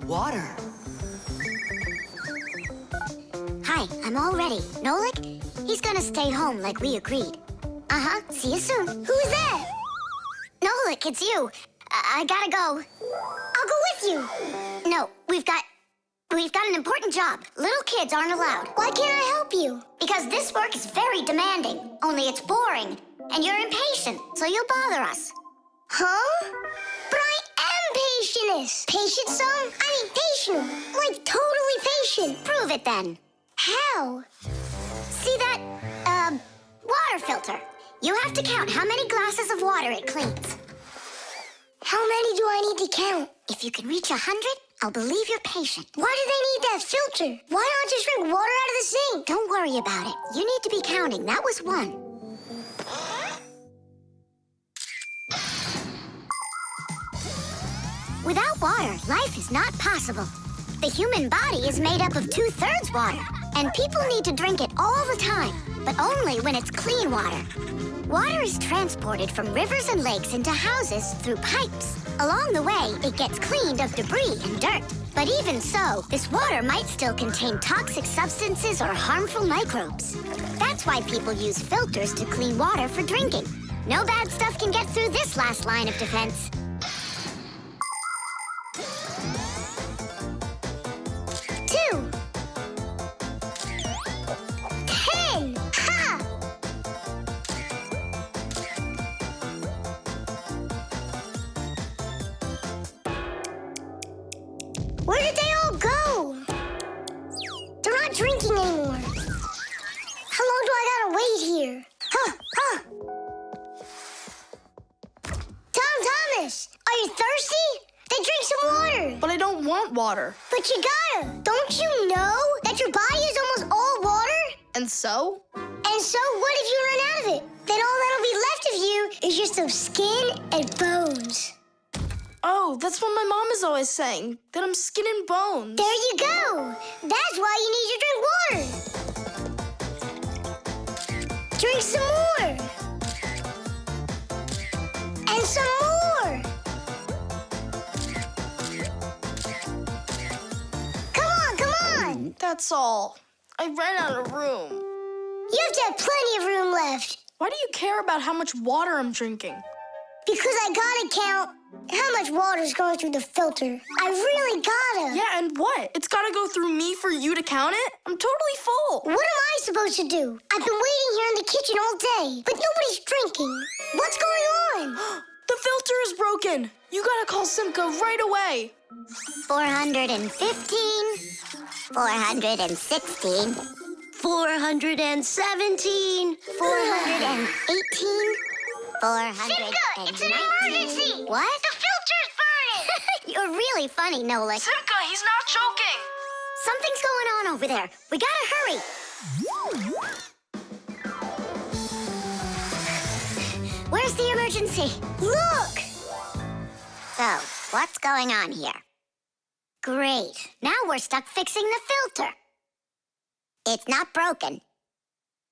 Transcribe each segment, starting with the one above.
Water. Hi, I'm all ready. Nolik? He's gonna stay home like we agreed. Uh-huh, see you soon. Who's that? Nolik, it's you. I gotta go. I'll go with you. No, we've got an important job. Little kids aren't allowed. Why can't I help you? Because this work is very demanding, only it's boring. And you're impatient, so you'll bother us. Huh? But I am patientest. Patient, son? I mean patient. Like totally patient. Prove it then. How? See that, water filter? You have to count how many glasses of water it cleans. How many do I need to count? If you can reach 100, I'll believe you're patient. Why do they need that filter? Why not just drink water out of the sink? Don't worry about it. You need to be counting. That was 1. Without water, life is not possible. The human body is made up of 2/3 water, and people need to drink it all the time, but only when it's clean water. Water is transported from rivers and lakes into houses through pipes. Along the way, it gets cleaned of debris and dirt. But even so, this water might still contain toxic substances or harmful microbes. That's why people use filters to clean water for drinking. No bad stuff can get through this last line of defense. 2. 10. Ha! Where did they all go? They're not drinking anymore. How long do I gotta wait here? Thomas, are you thirsty? Then drink some water. But I don't want water. But you gotta. Don't you know that your body is almost all water? And so? And so what if you run out of it? Then all that'll be left of you is just some skin and bones. Oh, that's what my mom is always saying, that I'm skin and bones. There you go. That's why you need to drink water. Drink some more. And some more. Come on. That's all. I ran out of room. You have to have plenty of room left. Why do you care about how much water I'm drinking? Because I gotta count how much water's going through the filter. I really gotta. Yeah, and what? It's gotta go through me for you to count it? I'm totally full. What am I supposed to do? I've been waiting here in the kitchen all day, but nobody's drinking. What's going on? The filter is broken. You gotta call Simka right away. 415, 416, 417, 418, 419. Simka, it's an emergency! What? The filter's burning! You're really funny, Nolik. Simka, he's not joking. Something's going on over there. We gotta hurry. Where's the emergency? Look! So, what's going on here? Great. Now we're stuck fixing the filter. It's not broken.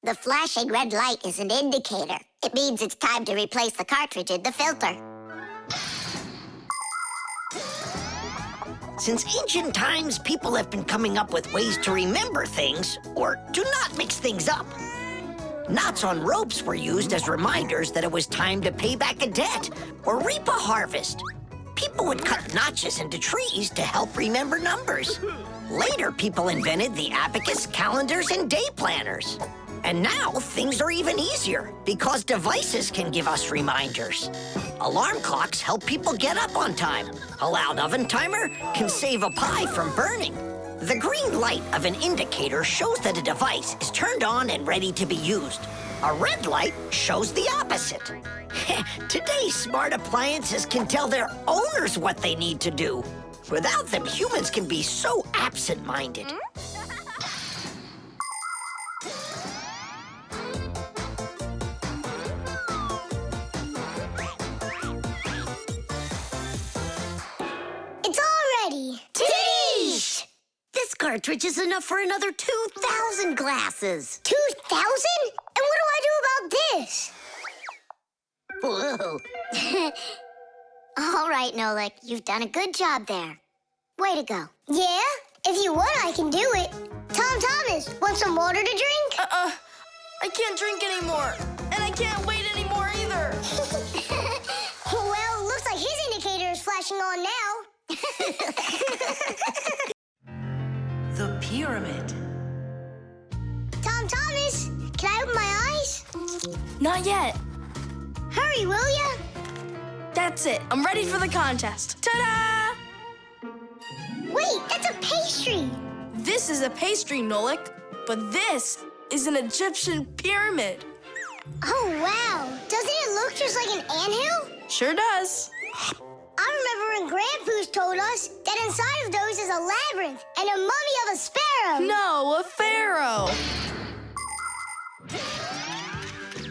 The flashing red light is an indicator. It means it's time to replace the cartridge in the filter. Since ancient times, people have been coming up with ways to remember things or to not mix things up. Knots on ropes were used as reminders that it was time to pay back a debt or reap a harvest. People would cut notches into trees to help remember numbers. Later, people invented the abacus, calendars, and day planners. And now, things are even easier because devices can give us reminders. Alarm clocks help people get up on time. A loud oven timer can save a pie from burning. The green light of an indicator shows that a device is turned on and ready to be used. A red light shows the opposite. Today's smart appliances can tell their owners what they need to do. Without them, humans can be so absent-minded. It's all ready. Tish! This cartridge is enough for another 2,000 glasses. 2,000? And what do I do about this? Whoa. All right, Nolik, you've done a good job there. Way to go. Yeah? If you want, I can do it. Thomas, want some water to drink? I can't drink anymore. And I can't wait anymore either. Well, looks like his indicator is flashing on now. The pyramid. Thomas, can I open my eyes? Not yet. Hurry, will ya? That's it. I'm ready for the contest. Ta-da! Wait, that's a pastry. This is a pastry, Nolik, but this is an Egyptian pyramid. Oh, wow. Doesn't it look just like an anthill? Sure does. I remember when Grandpoo's told us that inside of those is a labyrinth and a mummy of a sparrow. No, a pharaoh.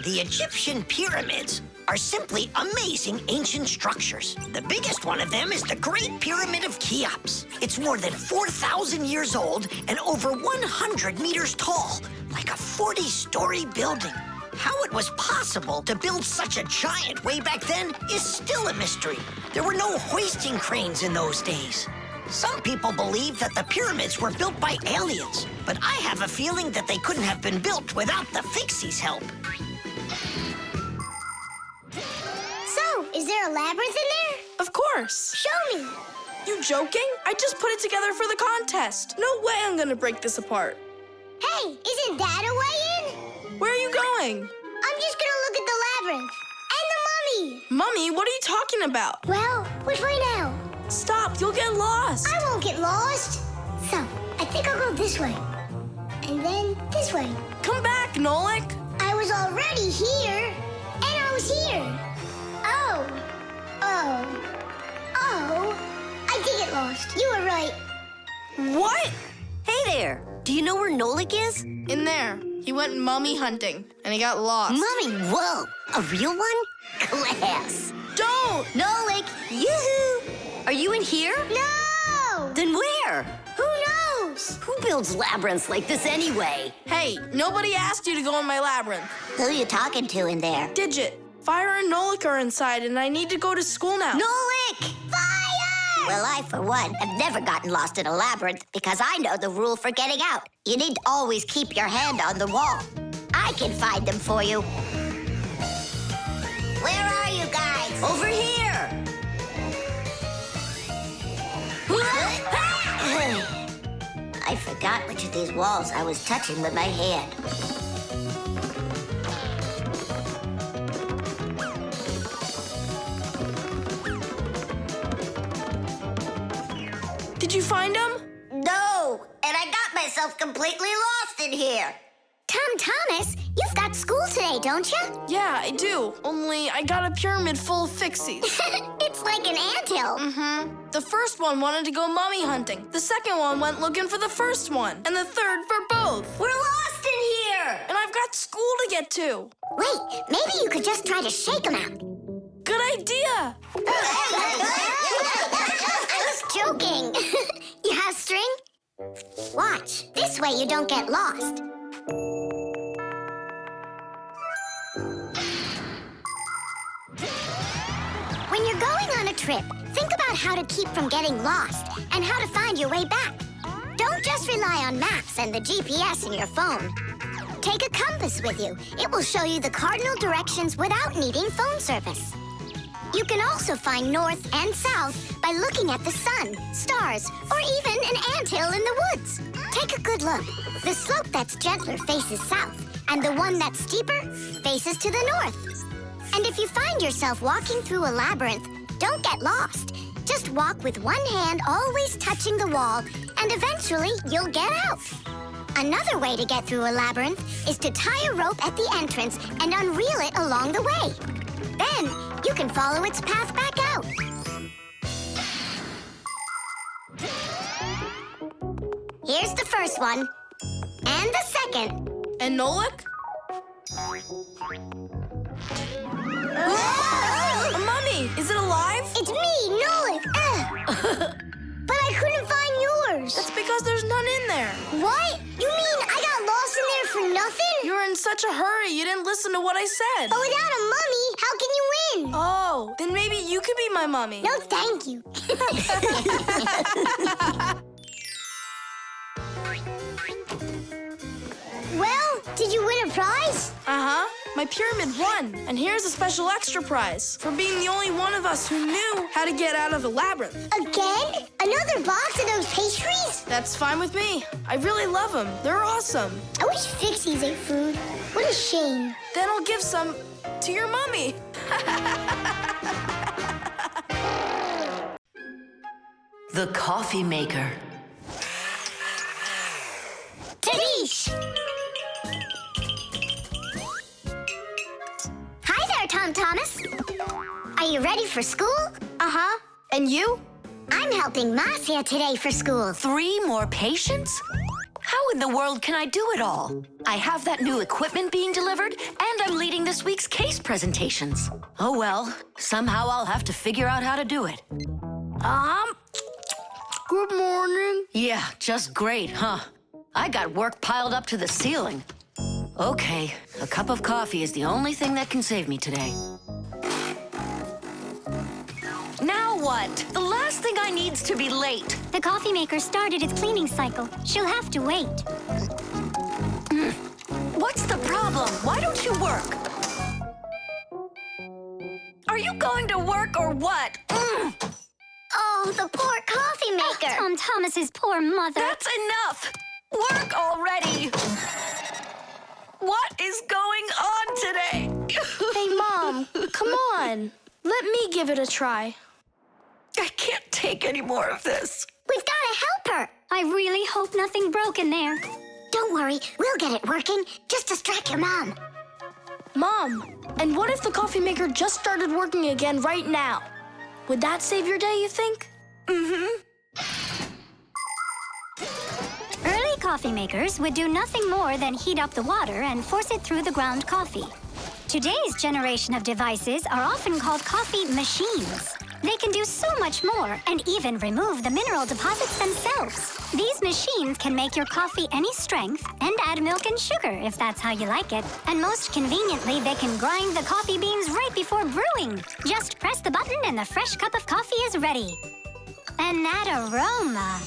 The Egyptian pyramids are simply amazing ancient structures. The biggest one of them is the Great Pyramid of Cheops. It's more than 4,000 years old and over 100 meters tall, like a 40-story building. How it was possible to build such a giant way back then is still a mystery. There were no hoisting cranes in those days. Some people believe that the pyramids were built by aliens, but I have a feeling that they couldn't have been built without the Fixies' help. So, is there a labyrinth in there? Of course. Show me. You joking? I just put it together for the contest. No way I'm gonna break this apart. Hey, isn't that a way in? Where are you going? I'm just gonna look at the labyrinth. And the mummy. Mummy, what are you talking about? Well, which way now? Stop, you'll get lost. I won't get lost. So, I think I'll go this way. And then this way. Come back, Nolik. I was already here. And I was here. Oh. I did get lost. You were right. What? Hey there. Do you know where Nolik is? In there. He went mummy hunting, and he got lost. Mummy, whoa. A real one? Class. Don't! Nolik, yoo-hoo. Are you in here? No! Then where? Who knows? Who builds labyrinths like this anyway? Hey, nobody asked you to go in my labyrinth. Who you talking to in there? Digit, Fire and Nolik are inside, and I need to go to school now. Nolik! Fire! Well, I, for one, have never gotten lost in a labyrinth because I know the rule for getting out. You need to always keep your hand on the wall. I can find them for you. Where are you guys? Over here! I forgot which of these walls I was touching with my hand. Did you find them? No, and I got myself completely lost in here. Thomas, you've got school today, don't you? Yeah, I do. Only I got a pyramid full of Fixies. It's like an anthill. The first one wanted to go mummy hunting. The second one went looking for the first one. And the third for both. We're lost in here! And I've got school to get to. Wait, maybe you could just try to shake them out. Good idea. I was joking. You have string? Watch. This way you don't get lost. When you're going on a trip, think about how to keep from getting lost and how to find your way back. Don't just rely on maps and the GPS in your phone. Take a compass with you. It will show you the cardinal directions without needing phone service. You can also find north and south by looking at the sun, stars, or even an anthill in the woods. Take a good look. The slope that's gentler faces south, and the one that's steeper faces to the north. And if you find yourself walking through a labyrinth, don't get lost. Just walk with one hand always touching the wall, and eventually you'll get out. Another way to get through a labyrinth is to tie a rope at the entrance and unreel it along the way. Then you can follow its path back out. Here's the first one. And the second. And Nolik? A mummy! Is it alive? It's me, Nolik. But I couldn't find yours. That's because there's none in there. What? You mean I got lost in there for Nothing? You were in such a hurry, you didn't listen to what I said. But without a mummy, how can you win? Oh, then maybe you could be my mummy. No, thank you. Well, did you win a prize? Uh-huh. My pyramid won. And here's a special extra prize for being the only one of us who knew how to get out of the labyrinth. Again? Another box of those pastries? That's fine with me. I really love them. They're awesome. I wish Fixies ate food. What a shame. Then I'll give some to your mummy. The coffee maker. Tadish! Hi there, Tom Thomas. Are you ready for school? Uh-huh. And you? I'm helping Marcia today for school. 3 more patients? How in the world can I do it all? I have that new equipment being delivered, and I'm leading this week's case presentations. Oh well, somehow I'll have to figure out how to do it. Good morning. Yeah, just great, huh? I got work piled up to the ceiling. Okay, a cup of coffee is the only thing that can save me today. Now what? The last thing I need's to be late. The coffee maker started its cleaning cycle. She'll have to wait. What's the problem? Why don't you work? Are you going to work or what? Oh, the poor coffee maker. Tom Thomas's poor mother. That's enough! Work already! What is going on today? Hey, Mom, come on. Let me give it a try. I can't take any more of this. We've got to help her. I really hope nothing broke in there. Don't worry, we'll get it working. Just distract your mom. Mom, and what if the coffee maker just started working again right now? Would that save your day, you think? Early coffee makers would do nothing more than heat up the water and force it through the ground coffee. Today's generation of devices are often called coffee machines. They can do so much more and even remove the mineral deposits themselves. These machines can make your coffee any strength and add milk and sugar if that's how you like it. And most conveniently, they can grind the coffee beans right before brewing. Just press the button and the fresh cup of coffee is ready. And that aroma.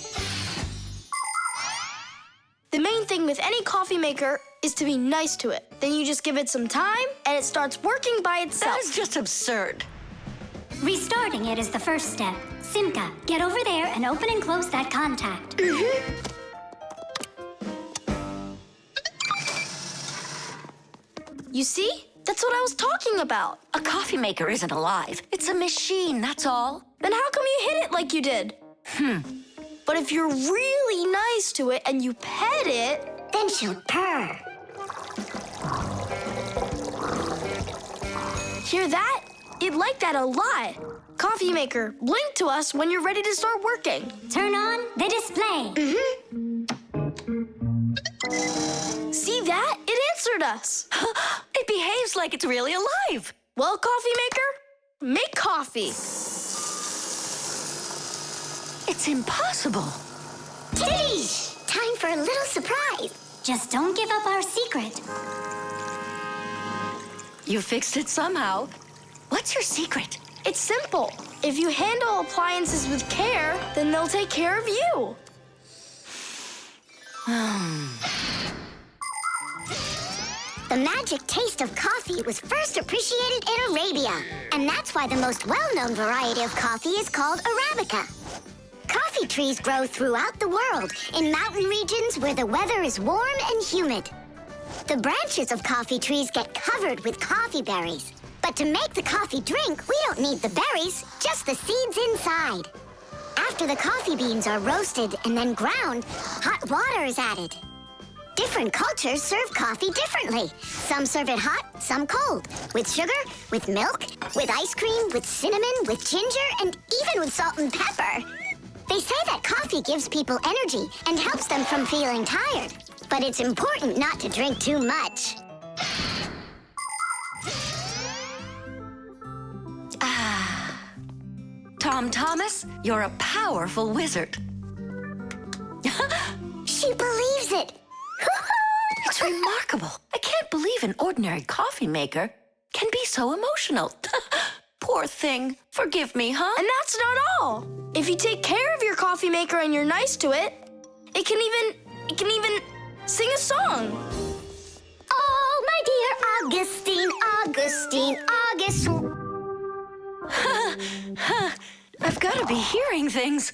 The main thing with any coffee maker is to be nice to it. Then you just give it some time, and it starts working by itself. That is just absurd. Restarting it is the first step. Simka, get over there and open and close that contact. You see? That's what I was talking about. A coffee maker isn't alive. It's a machine, that's all. Then how come you hit it like you did? But if you're really nice to it and you pet it... Then she'll purr. Hear that? It liked that a lot. Coffee maker, blink to us when you're ready to start working. Turn on the display. See that? It answered us. It behaves like it's really alive. Well, coffee maker, make coffee. It's impossible. Tish! Time for a little surprise. Just don't give up our secret. You fixed it somehow. What's your secret? It's simple. If you handle appliances with care, then they'll take care of you. The magic taste of coffee was first appreciated in Arabia. And that's why the most well-known variety of coffee is called Arabica. Coffee trees grow throughout the world, in mountain regions where the weather is warm and humid. The branches of coffee trees get covered with coffee berries. But to make the coffee drink, we don't need the berries, just the seeds inside. After the coffee beans are roasted and then ground, hot water is added. Different cultures serve coffee differently. Some serve it hot, some cold. With sugar, with milk, with ice cream, with cinnamon, with ginger, and even with salt and pepper. They say that coffee gives people energy and helps them from feeling tired. But it's important not to drink too much. Tom Thomas, you're a powerful wizard. She believes it. It's remarkable. I can't believe an ordinary coffee maker can be so emotional. Poor thing. Forgive me, huh? And that's not all. If you take care of your coffee maker and you're nice to it, it can even sing a song. Oh, my dear Augustine, Augustine, I've got to be hearing things.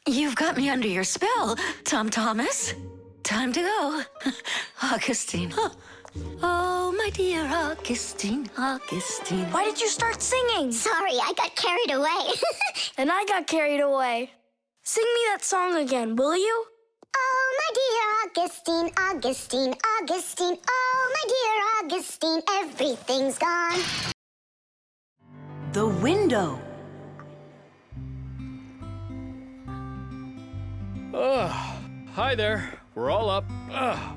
You've got me under your spell, Tom Thomas. Time to go. Augustine. Oh, my dear Augustine, Augustine. Why did you start singing? Sorry, I got carried away. And I got carried away. Sing me that song again, will you? Oh, my dear Augustine, Augustine, Augustine. Oh, my dear Augustine, everything's gone. The window. Hi there. We're all up.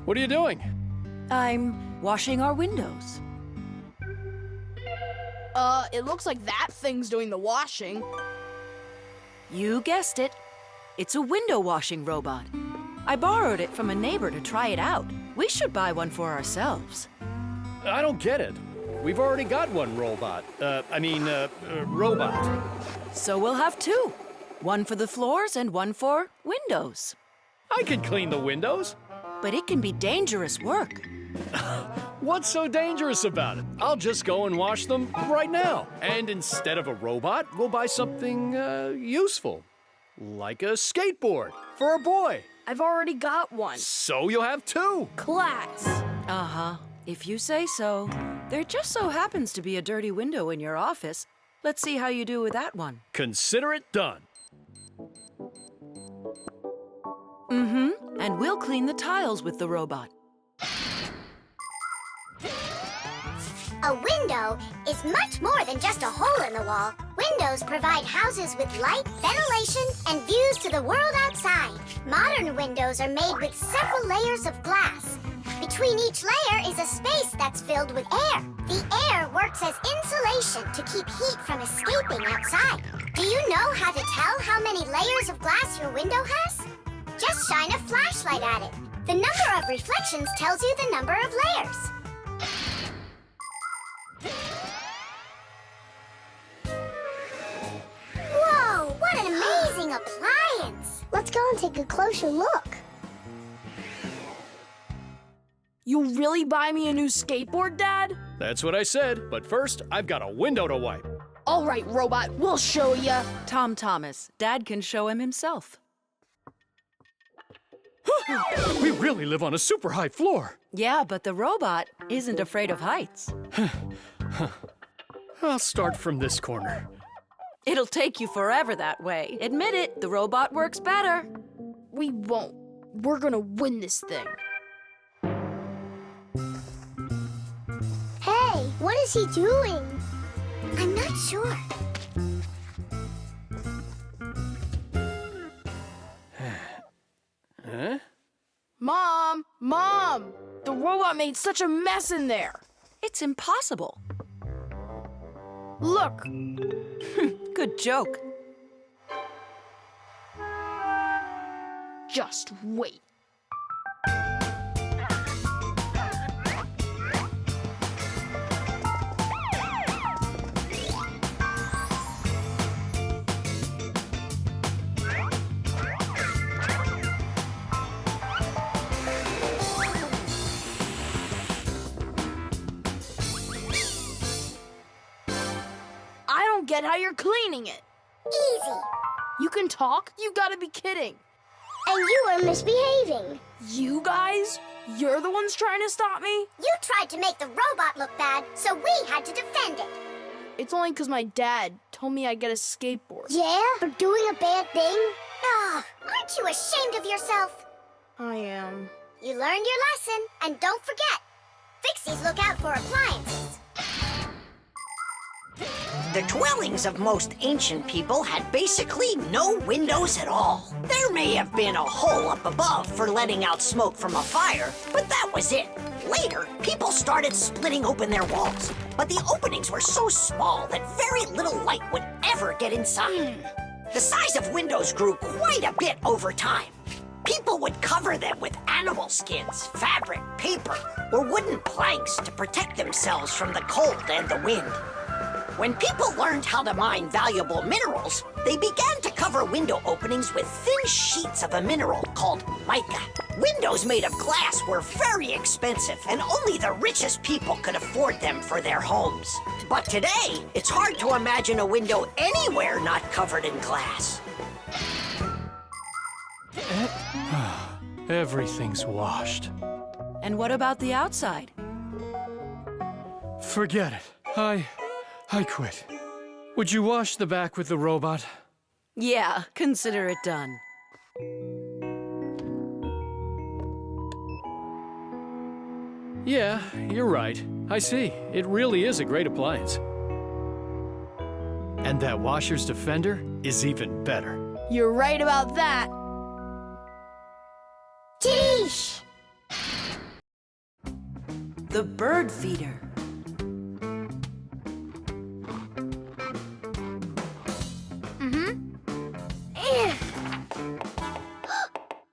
What are you doing? I'm washing our windows. It looks like that thing's doing the washing. You guessed it. It's a window washing robot. I borrowed it from a neighbor to try it out. We should buy one for ourselves. I don't get it. We've already got one robot. Robot. So we'll have two. One for the floors and one for windows. I can clean the windows. But it can be dangerous work. What's so dangerous about it? I'll just go and wash them right now. And instead of a robot, we'll buy something useful. Like a skateboard for a boy. I've already got one. So you'll have two. Class. Uh-huh. If you say so. There just so happens to be a dirty window in your office. Let's see how you do with that one. Consider it done. Mm-hmm. And we'll clean the tiles with the robot. A window is much more than just a hole in the wall. Windows provide houses with light, ventilation, and views to the world outside. Modern windows are made with several layers of glass. Between each layer is a space that's filled with air. The air works as insulation to keep heat from escaping outside. Do you know how to tell how many layers of glass your window has? Just shine a flashlight at it. The number of reflections tells you the number of layers. Whoa, what an amazing appliance! Let's go and take a closer look. You really buy me a new skateboard, Dad? That's what I said. But first, I've got a window to wipe. All right, robot, we'll show ya. Tom Thomas, Dad can show him himself. We really live on a super high floor. Yeah, but the robot isn't afraid of heights. I'll start from this corner. It'll take you forever that way. Admit it, the robot works better. We won't. We're gonna win this thing. Hey, what is he doing? I'm not sure. Huh? Mom! The robot made such a mess in there. It's impossible. Look, Good joke. just wait. I don't get how you're cleaning it. Easy. You can talk? You gotta be kidding. And you are misbehaving. You guys? You're the ones trying to stop me? You tried to make the robot look bad, so we had to defend it. It's only because my dad told me I'd get a skateboard. Yeah? For doing a bad thing? Ah, aren't you ashamed of yourself? I am. You learned your lesson, and don't forget, Fixies look out for appliances. The dwellings of most ancient people had basically no windows at all. There may have been a hole up above for letting out smoke from a fire, but that was it. Later, people started splitting open their walls, but the openings were so small that very little light would ever get inside. The size of windows grew quite a bit over time. People would cover them with animal skins, fabric, paper, or wooden planks to protect themselves from the cold and the wind. When people learned how to mine valuable minerals, they began to cover window openings with thin sheets of a mineral called mica. Windows made of glass were very expensive, and only the richest people could afford them for their homes. But today, it's hard to imagine a window anywhere not covered in glass. Everything's washed. And what about the outside? Forget it. I quit. Would you wash the back with the robot? Yeah, consider it done. Yeah, you're right. I see. It really is a great appliance. And that washer's defender is even better. You're right about that. Tish! The bird feeder.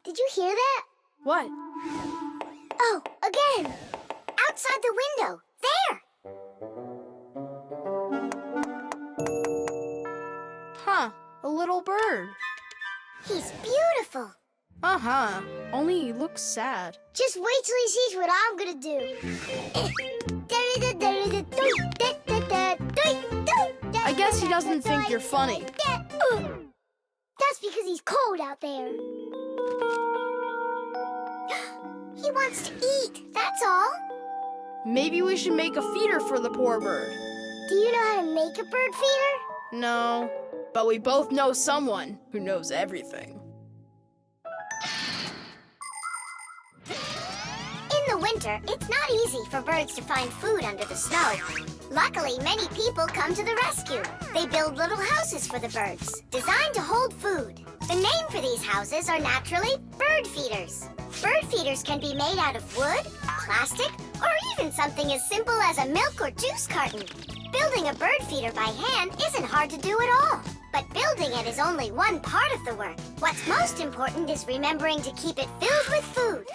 Did you hear that? What? Oh, again! Outside the window. There. Huh, a little bird. He's beautiful. Uh-huh, only he looks sad. Just wait till he sees what I'm gonna do. I guess he doesn't think you're funny. That's because he's cold out there. He wants to eat, that's all. Maybe we should make a feeder for the poor bird. Do you know how to make a bird feeder? No, but we both know someone who knows everything. In the winter, it's not easy for birds to find food under the snow. Luckily, many people come to the rescue. They build little houses for the birds, designed to hold food. The name for these houses are naturally bird feeders. Bird feeders can be made out of wood, plastic, or even something as simple as a milk or juice carton. Building a bird feeder by hand isn't hard to do at all. But building it is only one part of the work. What's most important is remembering to keep it filled with food.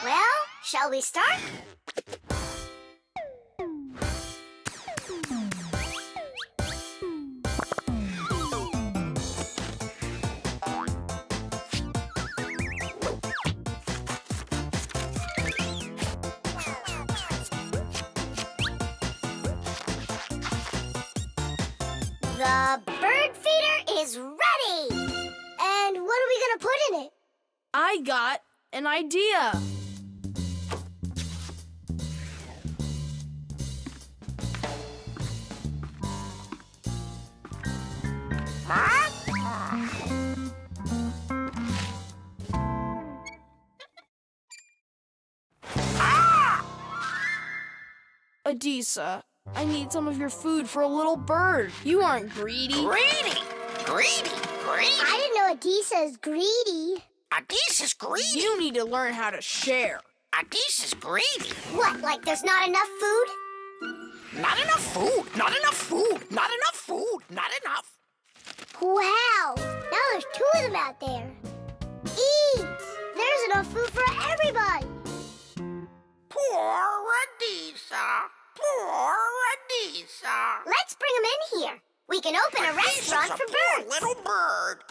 Well, shall we start? The bird feeder is ready! And what are we gonna put in it? I got an idea. Adisa, I need some of your food for a little bird. You aren't greedy. Greedy! Greedy! Greedy! I didn't know Adisa is greedy. Adis's greedy! You need to learn how to share. Adis's greedy! What, like there's not enough food? Not enough food! Not enough food! Not enough food! Not enough! Wow! Now there's 2 of them out there. Eat! There's enough food for everybody. Poor Adisa! Poor Adisa! Let's bring them in here. We can open a restaurant for birds. Little bird!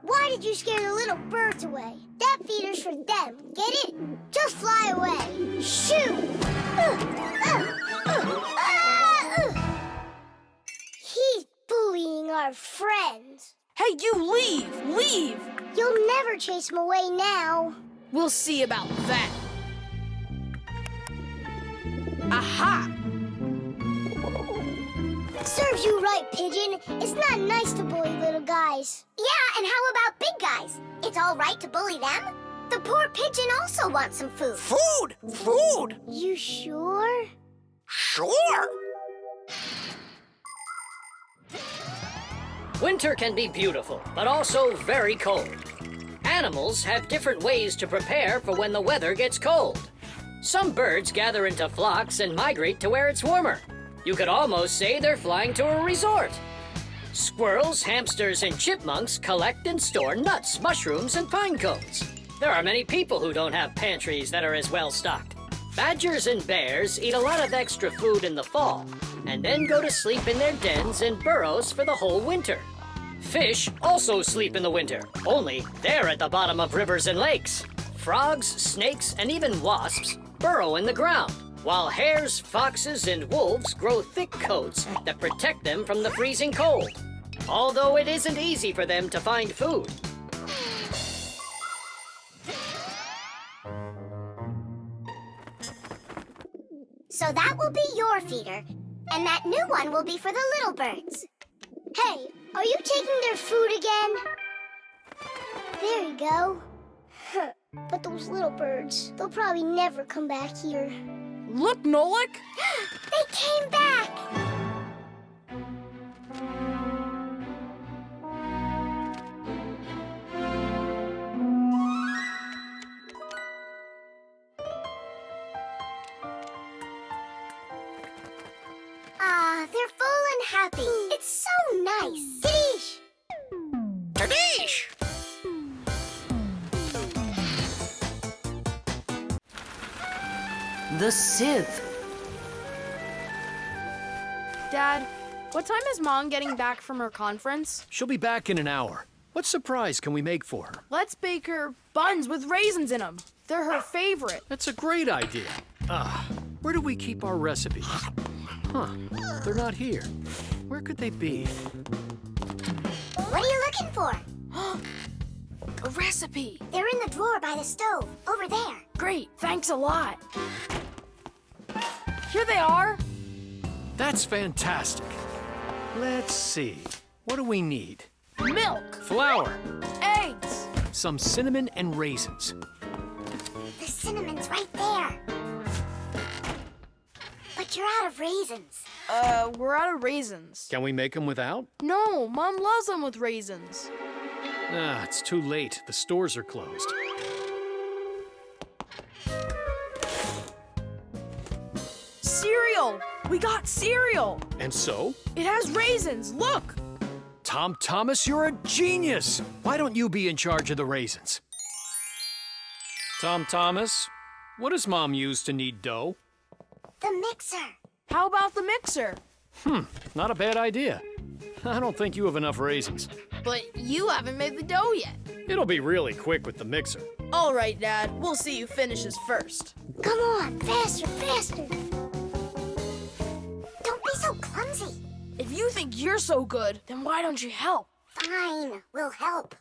Why did you scare the little birds away? That feeder's for them. Get it? Just fly away. Shoot! He's bullying our friends. Hey, you leave! Leave! You'll never chase him away now. We'll see about that. Aha! Serves you right, Pigeon. It's not nice to bully little guys. Yeah, and how about big guys? It's all right to bully them. The poor pigeon also wants some food. Food! Food! You sure? Sure! Winter can be beautiful, but also very cold. Animals have different ways to prepare for when the weather gets cold. Some birds gather into flocks and migrate to where it's warmer. You could almost say they're flying to a resort. Squirrels, hamsters, and chipmunks collect and store nuts, mushrooms, and pine cones. There are many people who don't have pantries that are as well stocked. Badgers and bears eat a lot of extra food in the fall, and then go to sleep in their dens and burrows for the whole winter. Fish also sleep in the winter, only they're at the bottom of rivers and lakes. Frogs, snakes, and even wasps burrow in the ground, while hares, foxes, and wolves grow thick coats that protect them from the freezing cold. Although it isn't easy for them to find food. So that will be your feeder, and that new one will be for the little birds. Hey, are you taking their food again? There you go. But those little birds, they'll probably never come back here. Look, Nolik! They came back! Ah, they're full and happy. It's so nice. Tidish! Tadish! The Sieve. Dad, what time is Mom getting back from her conference? She'll be back in an hour. What surprise can we make for her? Let's bake her buns with raisins in them. They're her favorite. That's a great idea. Where do we keep our recipes? Huh, they're not here. Where could they be? What are you looking for? A recipe. They're in the drawer by the stove, over there. Great, thanks a lot. Here they are. That's fantastic. Let's see. What do we need? Milk, Flour, eggs. some cinnamon and raisins. The cinnamon's right there. But you're out of raisins. We're out of raisins. Can we make them without? No, Mom loves them with raisins. It's too late. The stores are closed. Cereal! We got cereal! And so? It has raisins, look! Tom Thomas, you're a genius! Why don't you be in charge of the raisins? Tom Thomas, what does Mom use to knead dough? The mixer. How about the mixer? Not a bad idea. I don't think you have enough raisins. But you haven't made the dough yet. It'll be really quick with the mixer. All right, Dad. We'll see who finishes first. Come on, faster, faster. Don't be so clumsy. If you think you're so good, then why don't you help? Fine, we'll help.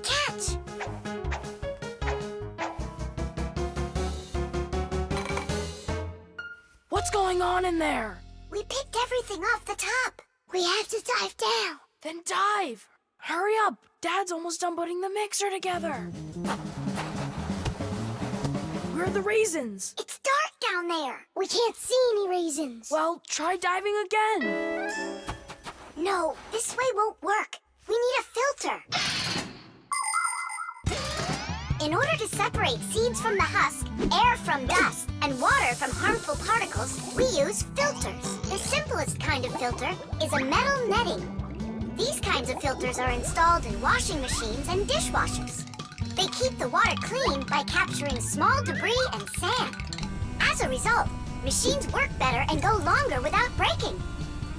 Catch! What's going on in there? We picked everything off the top. We have to dive down. Then dive. Hurry up. Dad's almost done putting the mixer together. Where are the raisins? It's dark down there. We can't see any raisins. Well, try diving again. No, this way won't work. We need a filter. In order to separate seeds from the husk, air from dust, and water from harmful particles, we use filters. The simplest kind of filter is a metal netting. These kinds of filters are installed in washing machines and dishwashers. They keep the water clean by capturing small debris and sand. As a result, machines work better and go longer without breaking.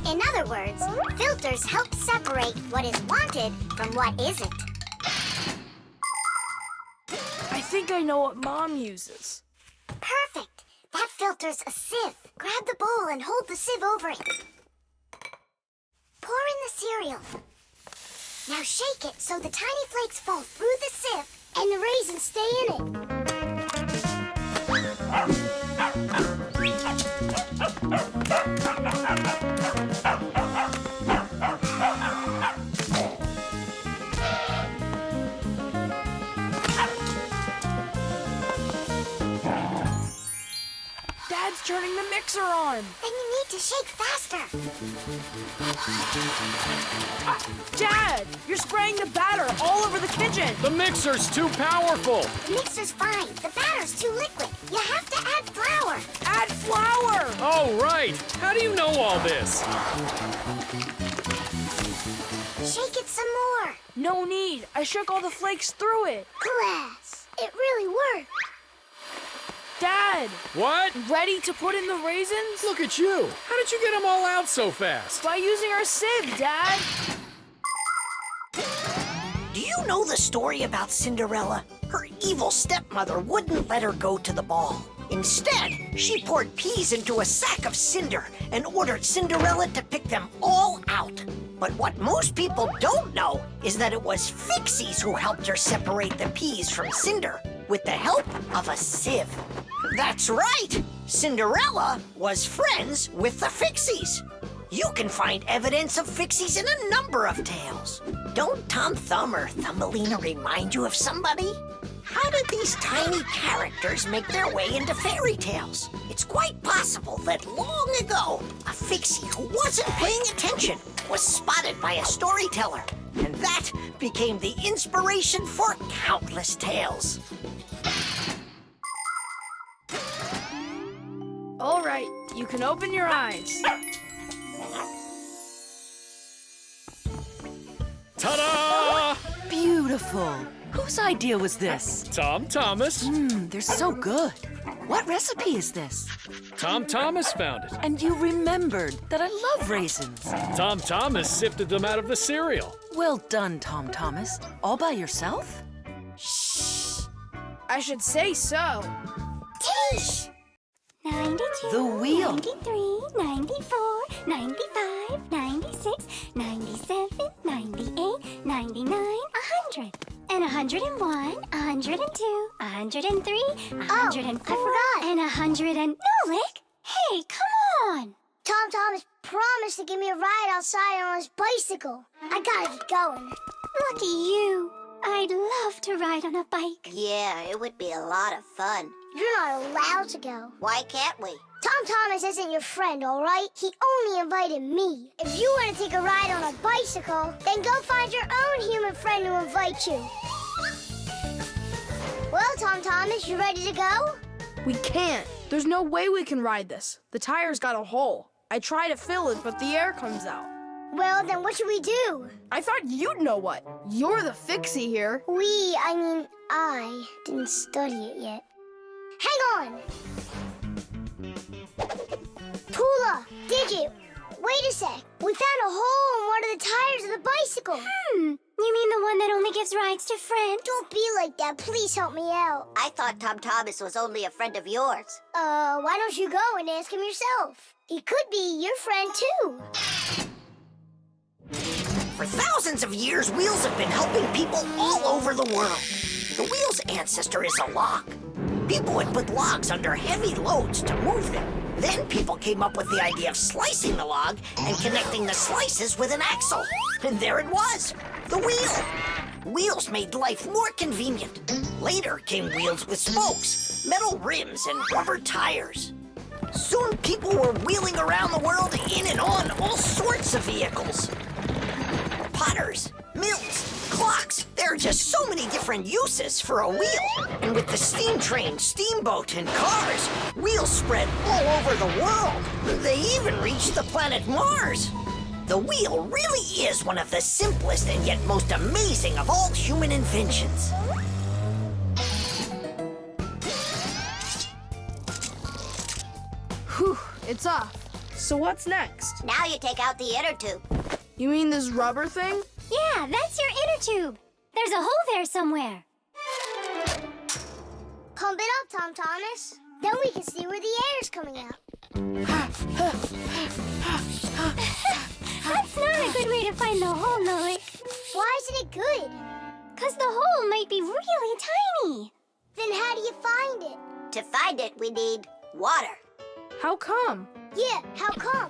In other words, filters help separate what is wanted from what isn't. I think I know what Mom uses. Perfect. That filter's a sieve. Grab the bowl and hold the sieve over it. Pour in the cereal. Now shake it so the tiny flakes fall through the sieve and the raisins stay in it. Dad's turning the mixer on. Then you need to shake faster. Dad, you're spraying the batter all over the kitchen. The mixer's too powerful. The mixer's fine. The batter's too liquid. You have to add flour. Add flour. Oh, right. How do you know all this? Shake it some more. No need. I shook all the flakes through it. Glass. It really worked. Dad, What? ready to put in the raisins? Look at you. How did you get them all out so fast? By using our sieve, Dad. Do you know the story about Cinderella? Her evil stepmother wouldn't let her go to the ball. Instead, she poured peas into a sack of cinder and ordered Cinderella to pick them all out. But what most people don't know is that it was Fixies who helped her separate the peas from cinder with the help of a sieve. That's right! Cinderella was friends with the Fixies. You can find evidence of Fixies in a number of tales. Don't Tom Thumb or Thumbelina remind you of somebody? How did these tiny characters make their way into fairy tales? It's quite possible that long ago, a Fixie who wasn't paying attention was spotted by a storyteller, and that became the inspiration for countless tales. All right, you can open your eyes. Ta-da! Beautiful. Whose idea was this? Tom Thomas. They're so good. What recipe is this? Tom Thomas found it. And you remembered that I love raisins. Tom Thomas sifted them out of the cereal. Well done, Tom Thomas. All by yourself? I should say so. Tish! 92, The wheel. 93, 94, 95, 96, 97, 98, 99, 100. And 101, 102, 103, 104, I forgot. and 100 and... Nolik! Hey, come on! Tom Thomas promised to give me a ride outside on his bicycle. I gotta get going. Lucky you. I'd love to ride on a bike. Yeah, it would be a lot of fun. You're not allowed to go. Why can't we? Tom Thomas isn't your friend, all right? He only invited me. If you want to take a ride on a bicycle, then go find your own human friend to invite you. Well, Tom Thomas, you ready to go? We can't. There's no way we can ride this. The tire's got a hole. I try to fill it, but the air comes out. Well, then what should we do? I thought you'd know what. You're the Fixie here. I didn't study it yet. Hang on! Tula, Digit, wait a sec. We found a hole in one of the tires of the bicycle. You mean the one that only gives rides to friends? Don't be like that. Please help me out. I thought Tom Thomas was only a friend of yours. Why don't you go and ask him yourself? He could be your friend, too. For thousands of years, wheels have been helping people all over the world. The wheel's ancestor is a log. People would put logs under heavy loads to move them. Then people came up with the idea of slicing the log and connecting the slices with an axle. And there it was, the wheel. Wheels made life more convenient. Later came wheels with spokes, metal rims, and rubber tires. Soon people were wheeling around the world in and on all sorts of vehicles. Potters, mills, clocks. There are just so many different uses for a wheel. And with the steam train, steamboat, and cars, wheels spread all over the world. They even reached the planet Mars. The wheel really is one of the simplest and yet most amazing of all human inventions. Whew, it's off. So what's next? Now you take out the inner tube. You mean this rubber thing? Yeah, that's your inner tube. There's a hole there somewhere. Pump it up, Tom Thomas. Then we can see where the air's coming out. That's not a good way to find the hole, Nolik. Why isn't it good? 'Cause the hole might be really tiny. Then how do you find it? To find it, we need water. How come? Yeah, how come?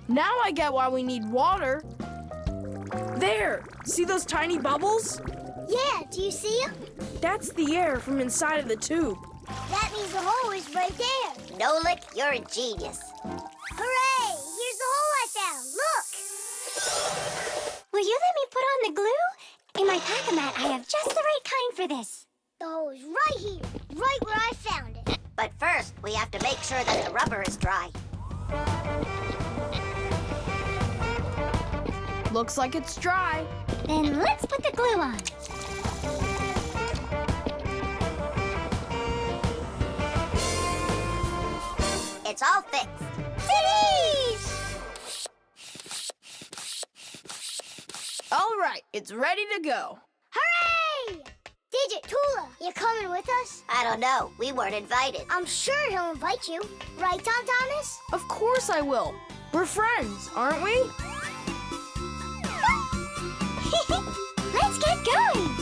Now I get why we need water. There! See those tiny bubbles? Yeah, do you see them? That's the air from inside of the tube. That means the hole is right there. Nolik, you're a genius. Hooray! Here's the hole I found. Look! Will you let me put on the glue? In my pack-a-mat, I have just the right kind for this. The hole is right here, right where I found it. But first, we have to make sure that the rubber is dry. Looks like it's dry. Then let's put the glue on. It's all fixed. All right, it's ready to go. Hooray! Digit, Tula, you coming with us? I don't know. We weren't invited. I'm sure he'll invite you. Right, Tom Thomas? Of course I will. We're friends, aren't we? Let's get going.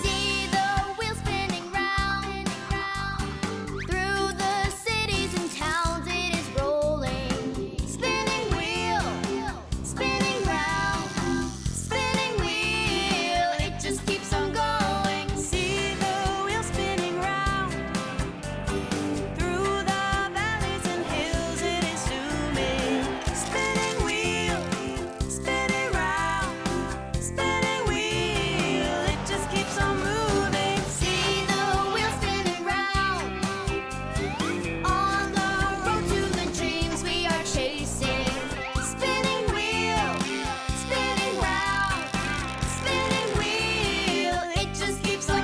See the wheel spinning round, through the cities and towns it is rolling. Spinning wheel, spinning round, spinning wheel, it just keeps on going. See the wheel spinning round, through the valleys and hills it is zooming. Spinning wheel, spinning round, spinning wheel, it just keeps on moving. See the wheel spinning round, on the road to the dreams we are chasing. Spinning wheel, spinning round, spinning wheel, it just keeps on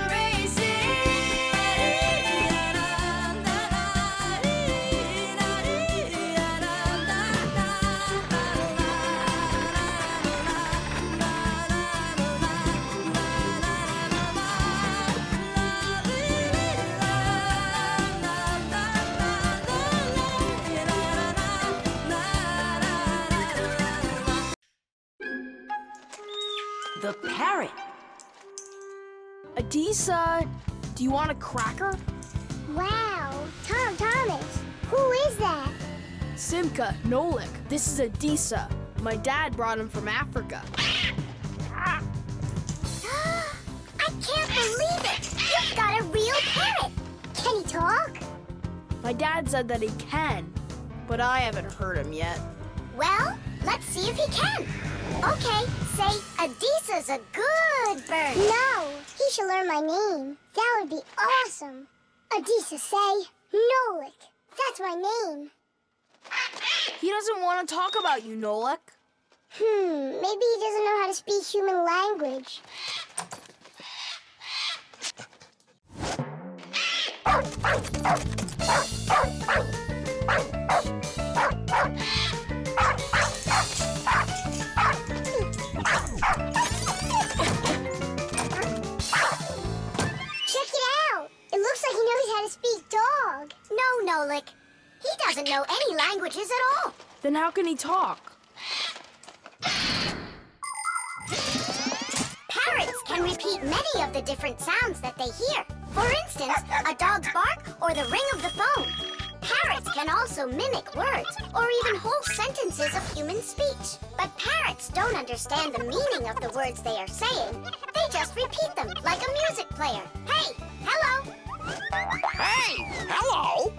The parrot. Adisa, do you want a cracker? Wow, Tom Thomas, who is that? Simka, Nolik, this is Adisa. My dad brought him from Africa. I can't believe it! You've got a real parrot! Can he talk? My dad said that he can, but I haven't heard him yet. Well, let's see if he can. Okay, say, Adisa's a good bird. No, he should learn my name. That would be awesome. Adisa, say, Nolik. That's my name. He doesn't want to talk about you, Nolik. Maybe he doesn't know how to speak human language. Check it out. It looks like he knows how to speak dog. No, Nolik. He doesn't know any languages at all. Then how can he talk? Parrots can repeat many of the different sounds that they hear. For instance, a dog's bark or the ring of the phone. Parrots can also mimic words or even whole sentences of human speech. But parrots don't understand the meaning of the words they are saying. They just repeat them like a music player. Hey, hello. Hey, hello.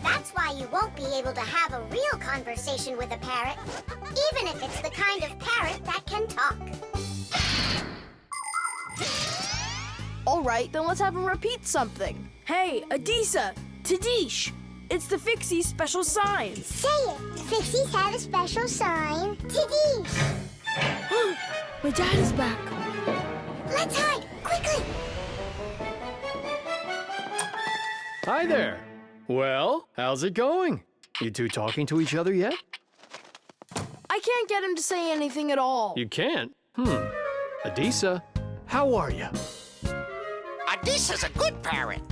That's why you won't be able to have a real conversation with a parrot, even if it's the kind of parrot that can talk. All right, then let's have him repeat something. Hey, Adisa, Tadish, it's the Fixies special sign. Say it. Fixies have a special sign. Tidish. My dad is back. Let's hide, quickly. Hi there. Well, how's it going? You two talking to each other yet? I can't get him to say anything at all. You can't? Adisa, how are you? Adisa's a good parrot.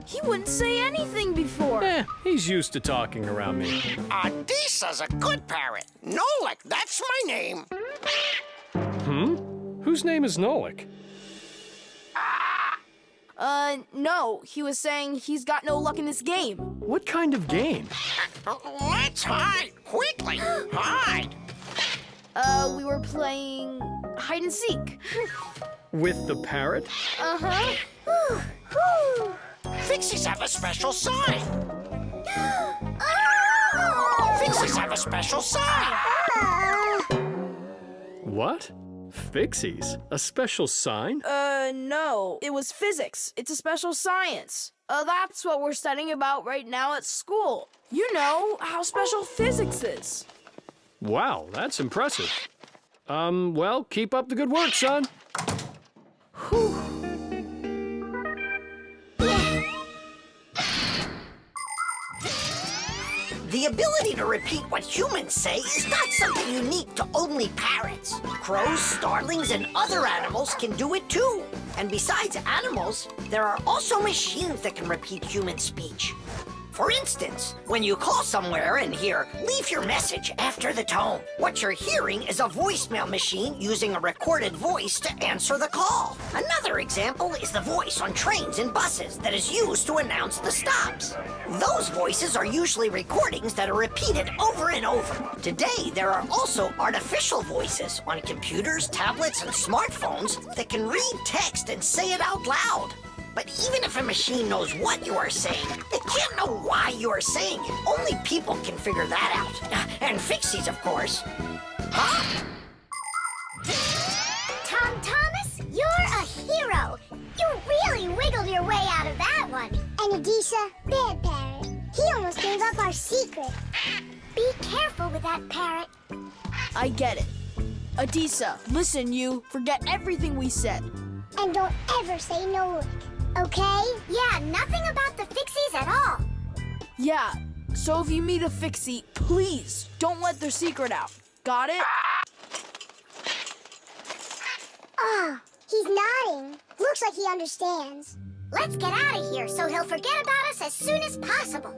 He wouldn't say anything before. He's used to talking around me. Adisa's a good parrot. Nolik, that's my name. Whose name is Nolik? No, he was saying he's got no luck in this game. What kind of game? Let's hide, quickly. Hide. We were playing hide and seek. With the parrot? Uh-huh. Fixies have a special sign. Fixies have a special sign. What? Fixies? A special sign? No. It was physics. It's a special science. That's what we're studying about right now at school. You know how special physics is. Wow, that's impressive. Well, keep up the good work, son. Whew. The ability to repeat what humans say is not something unique to only parrots. Crows, starlings, and other animals can do it too. And besides animals, there are also machines that can repeat human speech. For instance, when you call somewhere and hear, "Leave your message after the tone," what you're hearing is a voicemail machine using a recorded voice to answer the call. Another example is the voice on trains and buses that is used to announce the stops. Those voices are usually recordings that are repeated over and over. Today, there are also artificial voices on computers, tablets, and smartphones that can read text and say it out loud. But even if a machine knows what you are saying, it can't know why you are saying it. Only people can figure that out. And Fixies, of course. Huh? Tom Thomas, you're a hero. You really wiggled your way out of that one. And Adisha, bad parrot. He almost gave up our secret. Be careful with that parrot. I get it. Adisa, listen, you. Forget everything we said. And don't ever say Nolik, okay? Yeah, nothing about the Fixies at all. Yeah, so if you meet a Fixie, please don't let their secret out. Got it? Oh, he's nodding. Looks like he understands. Let's get out of here so he'll forget about us as soon as possible.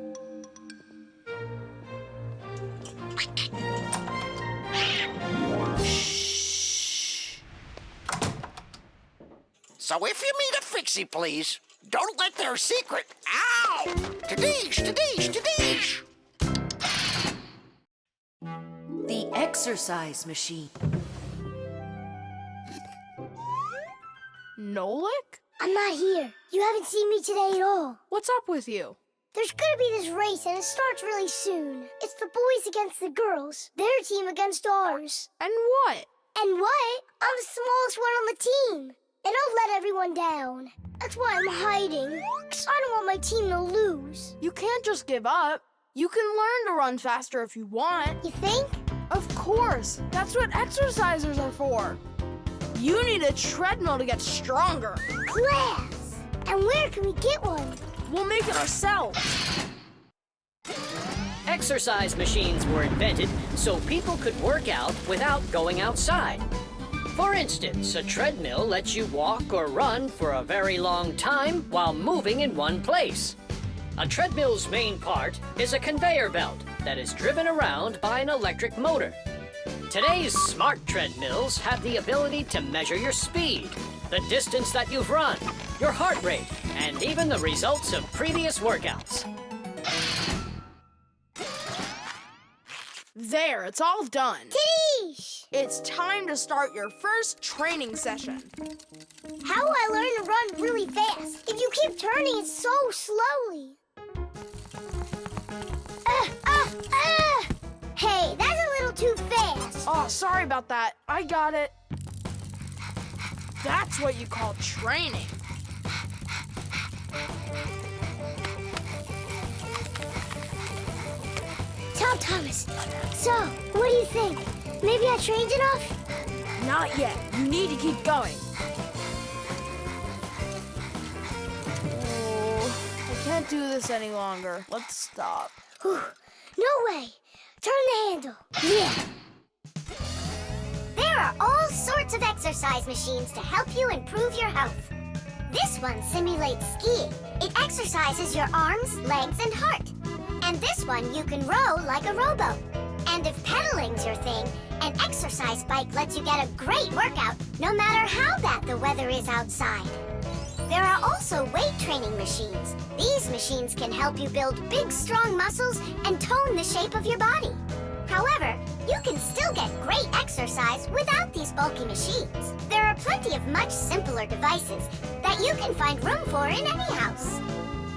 So if you meet a Fixie, please, don't let their secret... Ow! Tadish, tadish, tadish! The exercise machine. Nolik? I'm not here. You haven't seen me today at all. What's up with you? There's gonna be this race and it starts really soon. It's the boys against the girls. Their team against ours. And what? And what? I'm the smallest one on the team. And I'll let everyone down. That's why I'm hiding. 'Cause I don't want my team to lose. You can't just give up. You can learn to run faster if you want. You think? Of course. That's what exercisers are for. You need a treadmill to get stronger. Class! And where can we get one? We'll make it ourselves. Exercise machines were invented so people could work out without going outside. For instance, a treadmill lets you walk or run for a very long time while moving in one place. A treadmill's main part is a conveyor belt that is driven around by an electric motor. Today's smart treadmills have the ability to measure your speed, the distance that you've run, your heart rate, and even the results of previous workouts. There, it's all done. Tish! It's time to start your first training session. How will I learn to run really fast if you keep turning it so slowly? Hey, that's a little too fast. Oh, sorry about that. I got it. That's what you call training. Tom Thomas, so, what do you think? Maybe I trained enough? Not yet. You need to keep going. Oh, I can't do this any longer. Let's stop. Whew. No way. Turn the handle. Yeah. There are all sorts of exercise machines to help you improve your health. This one simulates skiing. It exercises your arms, legs, and heart. And this one you can row like a rowboat. And if pedaling's your thing, an exercise bike lets you get a great workout no matter how bad the weather is outside. There are also weight training machines. These machines can help you build big, strong muscles and tone the shape of your body. However, you can still get great exercise without these bulky machines. There are plenty of much simpler devices that you can find room for in any house.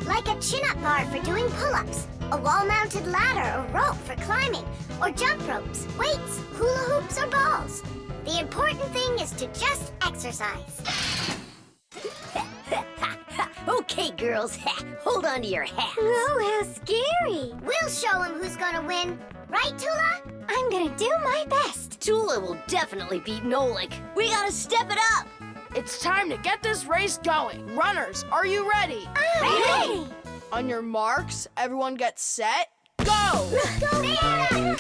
Like a chin-up bar for doing pull-ups, a wall-mounted ladder or rope for climbing, or jump ropes, weights, hula hoops, or balls. The important thing is to just exercise. Okay, girls, hold on to your hats. Oh, how scary. We'll show him who's gonna win. Right, Tula? I'm gonna do my best. Tula will definitely beat Nolik. We gotta step it up. It's time to get this race going. Runners, are you ready? Ready! On your marks, everyone get set, go! Go, Fiona!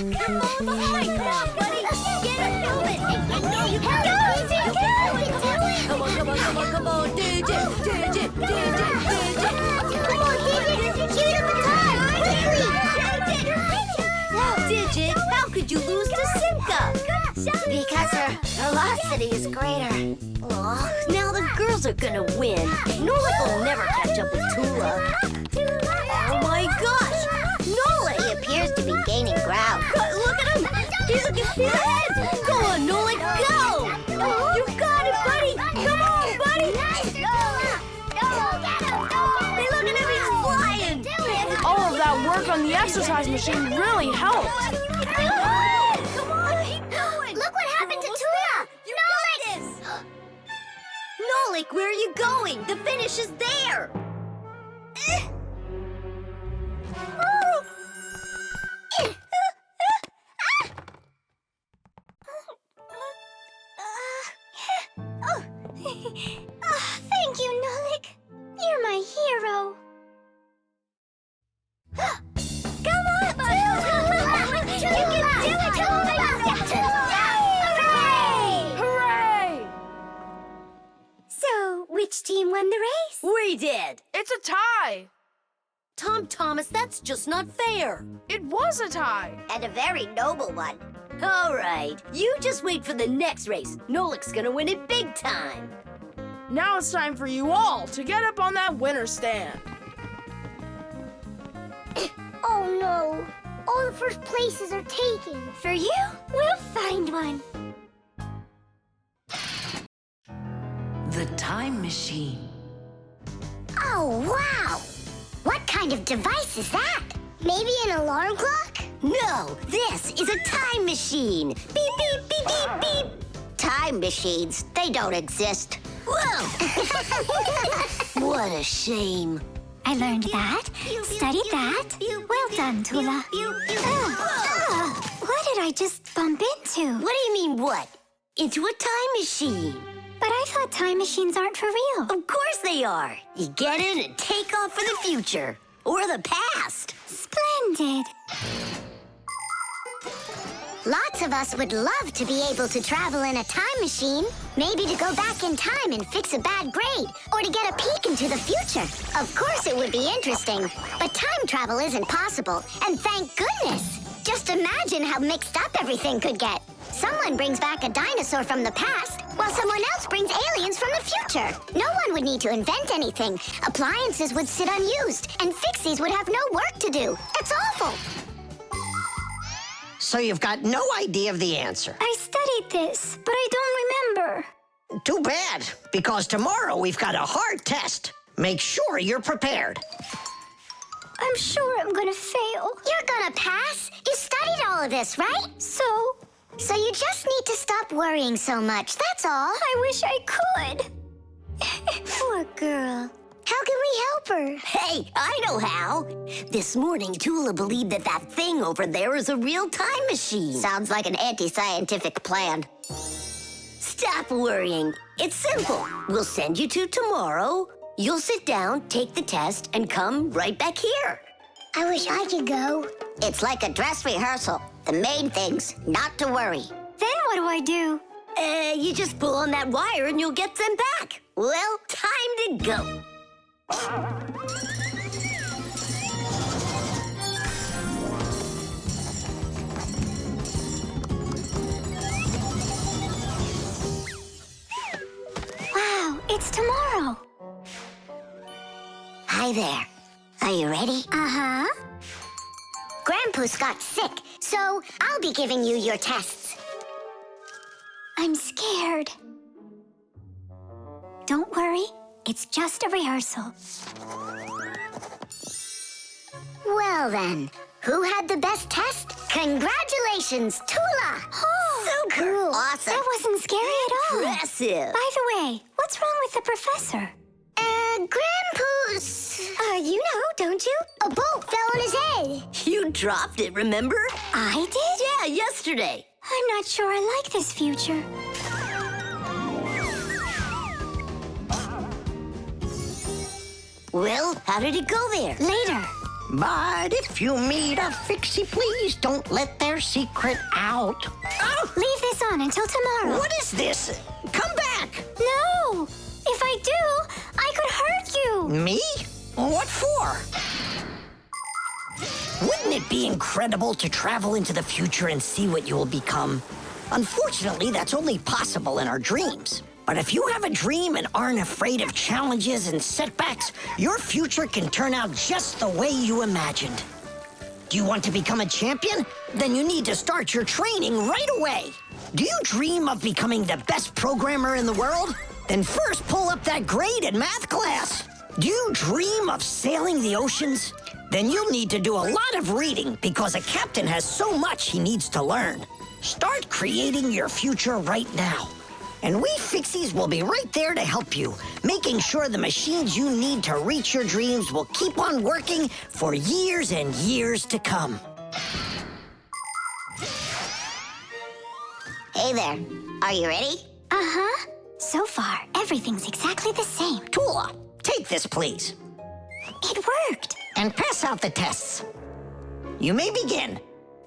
Come on, Come on, Digit! Digit, how could you lose to Simka? because her velocity is greater. Oh, now the girls are gonna win. Nolik will never catch up with Tula. Oh my gosh! Nolik! He appears to be gaining ground. Look at him! He's ahead! Go on, Nolik, go! You got it, buddy! Come on, buddy! Hey, look at him, he's flying! All of that work on the exercise machine really helped. Come on, keep going! Look what happened to Tula! You got this! Nolik, where are you going? The finish is there! Thank you, Nolik. You're my hero. Come on, You can do it, Hooray! So, which team won the race? We did! It's a tie. Tom Thomas, that's just not fair. It was a tie. And a very noble one. All right, you just wait for the next race. Nolik's gonna win it big time. Now it's time for you all to get up on that winner stand. Oh no. All the first places are taken. For you, we'll find one. The time machine. Oh, wow! What kind of device is that? Maybe an alarm clock? No, this is a time machine. Beep, beep, beep, beep, beep. Time machines, they don't exist. Whoa! What a shame. I learned that, studied that. Well done, Tula. What did I just bump into? What do you mean, what? Into a time machine. But I thought time machines aren't for real. Of course they are. You get in and take off for the future. Or the past. Splendid. Lots of us would love to be able to travel in a time machine. Maybe to go back in time and fix a bad grade, or to get a peek into the future. Of course it would be interesting, but time travel isn't possible, and thank goodness. Just imagine how mixed up everything could get. Someone brings back a dinosaur from the past, while someone else brings aliens from the future. No one would need to invent anything. Appliances would sit unused, and Fixies would have no work to do. It's awful. So you've got no idea of the answer. I studied this, but I don't remember. Too bad, because tomorrow we've got a hard test. Make sure you're prepared. I'm sure I'm gonna fail. You're gonna pass. You studied all of this, right? So you just need to stop worrying so much, that's all. I wish I could. Poor girl. How can we help her? Hey, I know how. This morning, Tula believed that thing over there is a real time machine. Sounds like an anti-scientific plan. Stop worrying. It's simple. We'll send you to tomorrow. You'll sit down, take the test, and come right back here. I wish I could go. It's like a dress rehearsal. The main thing's not to worry. Then what do I do? You just pull on that wire and you'll get them back. Well, time to go. Wow, it's tomorrow. Hi there. Are you ready? Uh-huh. Grandpa's got sick, So I'll be giving you your tests. I'm scared. Don't worry, it's just a rehearsal. Well then, who had the best test? Congratulations, Tula! Oh, so cool. Awesome. That wasn't scary at all. Impressive. By the way, what's wrong with the professor? Grandpa's... you know, don't you? A bolt fell on his head. You dropped it, remember? I did? Yeah, yesterday. I'm not sure I like this future. Well, how did it go there? Later. But if you meet a Fixie, please don't let their secret out. Oh, leave this on until tomorrow. What is this? Come back! No! If I do, I could hurt you. Me? What for? Wouldn't it be incredible to travel into the future and see what you will become? Unfortunately, that's only possible in our dreams. But if you have a dream and aren't afraid of challenges and setbacks, your future can turn out just the way you imagined. Do you want to become a champion? Then you need to start your training right away. Do you dream of becoming the best programmer in the world? Then first pull up that grade in math class. Do you dream of sailing the oceans? Then you'll need to do a lot of reading because a captain has so much he needs to learn. Start creating your future right now. And we Fixies will be right there to help you, making sure the machines you need to reach your dreams will keep on working for years and years to come. Hey there. Are you ready? Uh-huh. So far, everything's exactly the same. Tula, take this, please. It worked. And pass out the tests. You may begin.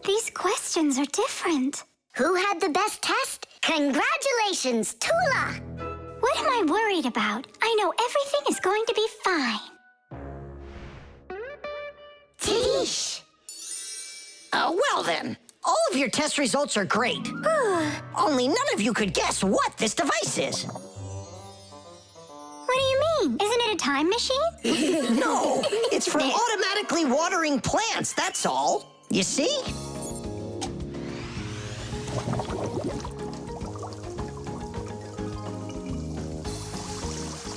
These questions are different. Who had the best test? Congratulations, Tula! What am I worried about? I know everything is going to be fine. Tish! Well then, all of your test results are great. Only none of you could guess what this device is. What do you mean? Isn't it a time machine? No, it's for automatically watering plants, that's all. You see?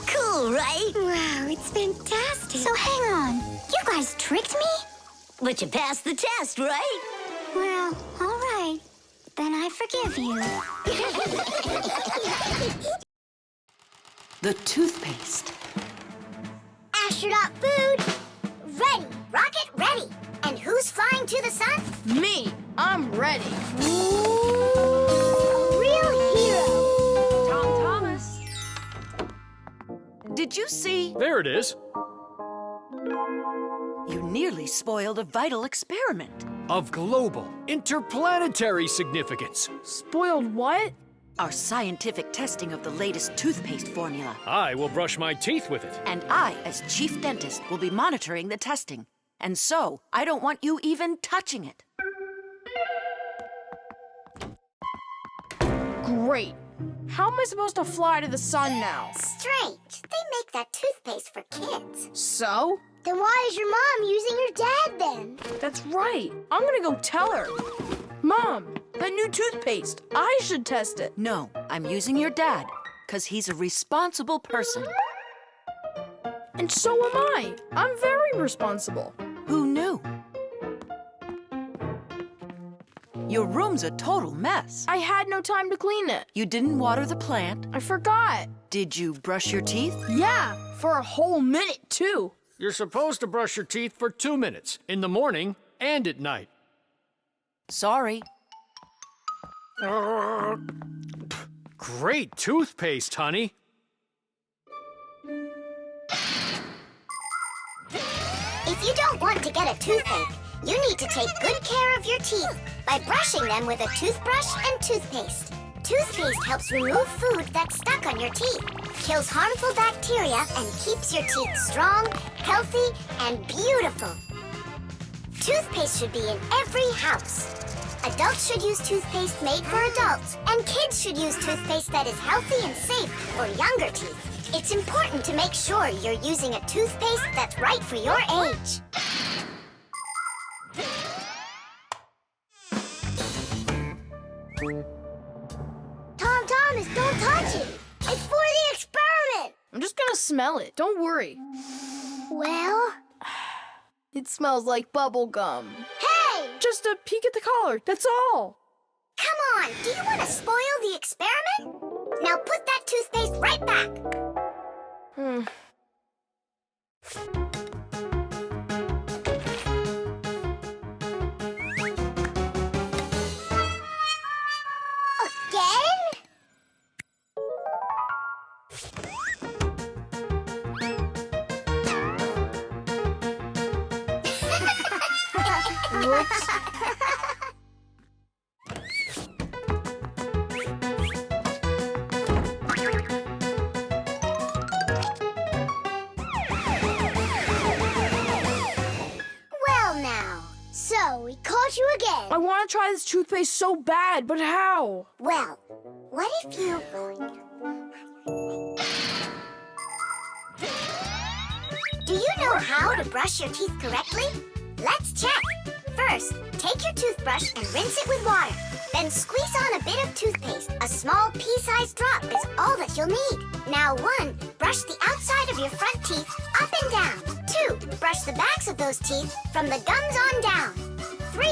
Cool, right? Wow, it's fantastic. So hang on, you guys tricked me? But you passed the test, right? Well, all right. Then I forgive you. The toothpaste. Astronaut food, ready. Rocket ready. And who's flying to the sun? Me, I'm ready. A real hero. Tom Thomas. Did you see? There it is. You nearly spoiled a vital experiment. Of global, interplanetary significance. Spoiled what? Our scientific testing of the latest toothpaste formula. I will brush my teeth with it. And I, as chief dentist, will be monitoring the testing. And so, I don't want you even touching it. Great. How am I supposed to fly to the sun now? Strange. They make that toothpaste for kids. So? Then why is your mom using your dad then? That's right. I'm gonna go tell her. Mom, that new toothpaste. I should test it. No, I'm using your dad, because he's a responsible person. And so am I. I'm very responsible. Who knew? Your room's a total mess. I had no time to clean it. You didn't water the plant. I forgot. Did you brush your teeth? Yeah, for a whole minute, too. You're supposed to brush your teeth for 2 minutes, in the morning and at night. Sorry. Great toothpaste, honey. If you don't want to get a toothache, you need to take good care of your teeth by brushing them with a toothbrush and toothpaste. Toothpaste helps remove food that's stuck on your teeth, kills harmful bacteria, and keeps your teeth strong, healthy, and beautiful. Toothpaste should be in every house. Adults should use toothpaste made for adults, and kids should use toothpaste that is healthy and safe for younger teeth. It's important to make sure you're using a toothpaste that's right for your age. Thomas, don't touch it. It's for the experiment. I'm just gonna smell it. Don't worry. Well? It smells like bubble gum. Hey! Just a peek at the collar, that's all. Come on, do you want to spoil the experiment? Now put that toothpaste right back. Again? Whoops. Well now, so we caught you again. I want to try this toothpaste so bad, but how? Well, what if you... Do you know how to brush your teeth correctly? Let's check. First, take your toothbrush and rinse it with water. Then squeeze on a bit of toothpaste. A small pea-sized drop is all that you'll need. Now 1, brush the outside of your front teeth up and down. 2, brush the backs of those teeth from the gums on down. 3,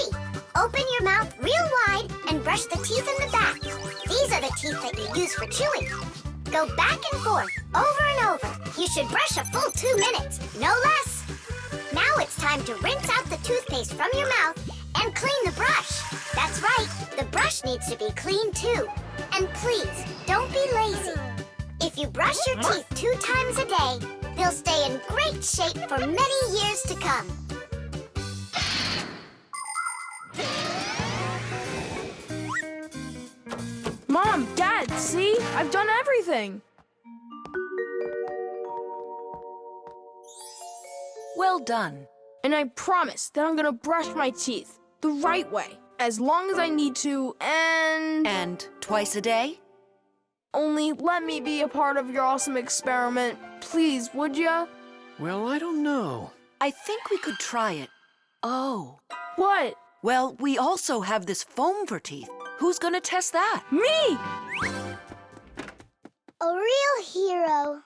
open your mouth real wide and brush the teeth in the back. These are the teeth that you use for chewing. Go back and forth, over and over. You should brush a full 2 minutes, no less. Now it's time to rinse out the toothpaste from your mouth and clean the brush. That's right, the brush needs to be clean too. And please, don't be lazy. If you brush your teeth 2 times a day, they'll stay in great shape for many years to come. Mom, Dad, see? I've done everything. Well done. And I promise that I'm gonna brush my teeth the right way, as long as I need to, And twice a day? only let me be a part of your awesome experiment. Please, would ya? Well, I don't know. I think we could try it. Oh. What? Well, we also have this foam for teeth. Who's gonna test that? Me! A real hero.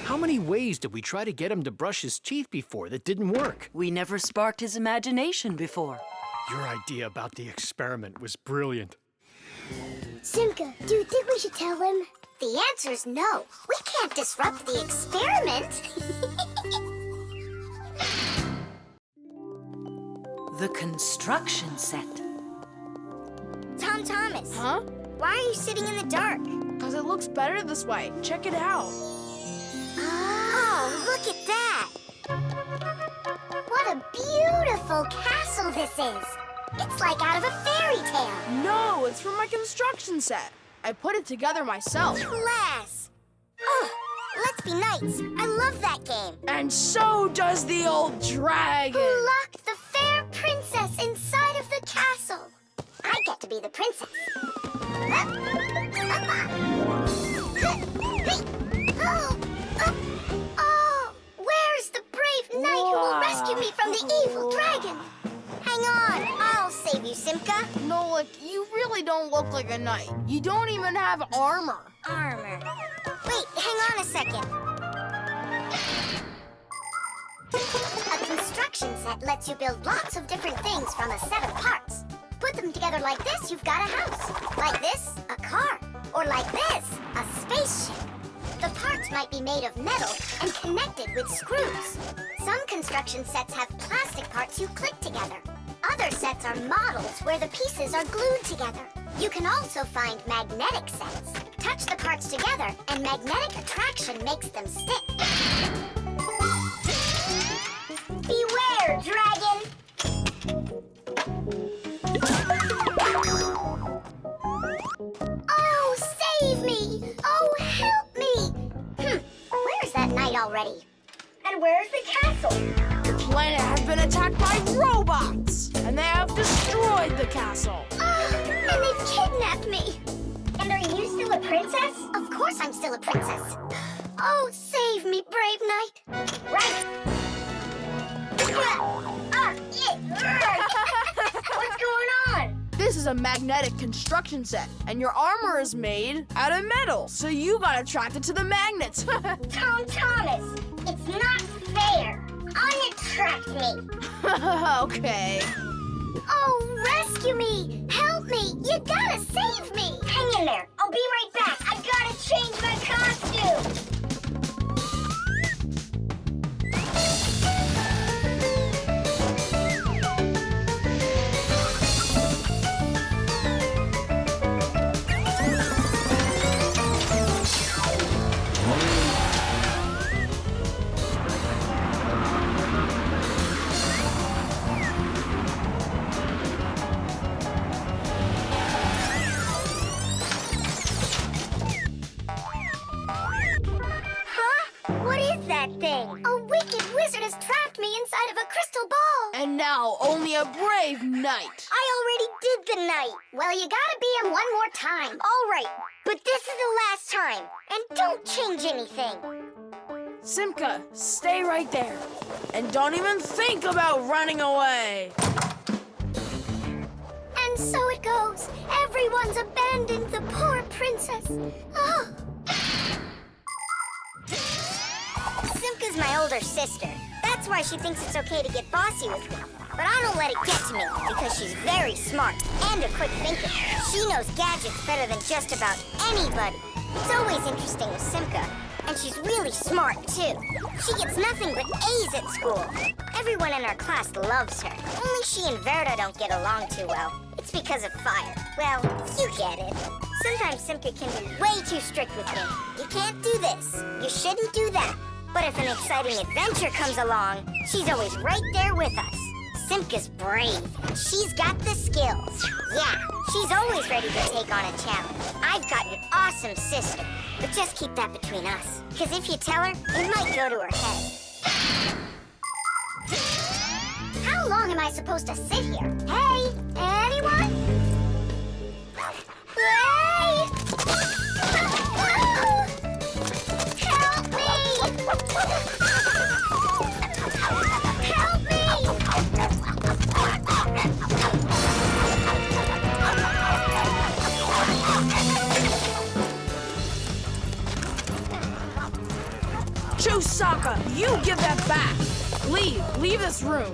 How many ways did we try to get him to brush his teeth before that didn't work? We never sparked his imagination before. Your idea about the experiment was brilliant. Simka, do you think we should tell him? The answer's no. We can't disrupt the experiment. The construction set. Thomas, Huh? why are you sitting in the dark? Because it looks better this way. Check it out. Oh, look at that! What a beautiful castle this is! It's like out of a fairy tale. No, it's from my construction set. I put it together myself. Class! Oh, let's be knights. I love that game. And so does the old dragon. Who locked the fair princess inside of the castle? I get to be the princess. Oh, where's the brave knight who will rescue me from the evil dragon? Hang on, I'll save you, Simka. Nolik, you really don't look like a knight. You don't even have armor. Armor. Wait, hang on a second. A construction set lets you build lots of different things from a set of parts. Put them together like this, you've got a house. Like this, a car. Or like this, a spaceship. The parts might be made of metal and connected with screws. Some construction sets have plastic parts you click together. Other sets are models where the pieces are glued together. You can also find magnetic sets. Touch the parts together and magnetic attraction makes them stick. Beware, dragon! Oh, save me! Oh, help me! Where's that knight already? And where's the castle? The planet has been attacked by robots, and they have destroyed the castle. And they've kidnapped me. And are you still a princess? Of course I'm still a princess. Oh, save me, brave knight. Right. is a magnetic construction set, and your armor is made out of metal, so you got attracted to the magnets. Tom Thomas, it's not fair. Unattract me. Okay. Oh, rescue me! Help me! You gotta save me! Hang in there. I'll be right back. I gotta change my costume. Thing. A wicked wizard has trapped me inside of a crystal ball. And now only a brave knight. I already did the night. Well, you gotta be him one more time. All right, but this is the last time. And don't change anything. Simka, stay right there. And don't even think about running away. And so it goes. Everyone's abandoned the poor princess. Oh. Simka's my older sister. That's why she thinks it's okay to get bossy with me. But I don't let it get to me because she's very smart and a quick thinker. She knows gadgets better than just about anybody. It's always interesting with Simka. And she's really smart, too. She gets nothing but A's at school. Everyone in our class loves her. Only she and Verda don't get along too well. It's because of fire. Well, you get it. Sometimes Simka can be way too strict with me. You can't do this. You shouldn't do that. But if an exciting adventure comes along, she's always right there with us. Simka's brave. She's got the skills. Yeah, she's always ready to take on a challenge. I've got an awesome sister. But just keep that between us. Because if you tell her, it might go to her head. How long am I supposed to sit here? Hey, anyone? Hey! Help me! Help me! Chusaka, you give that back. Leave this room.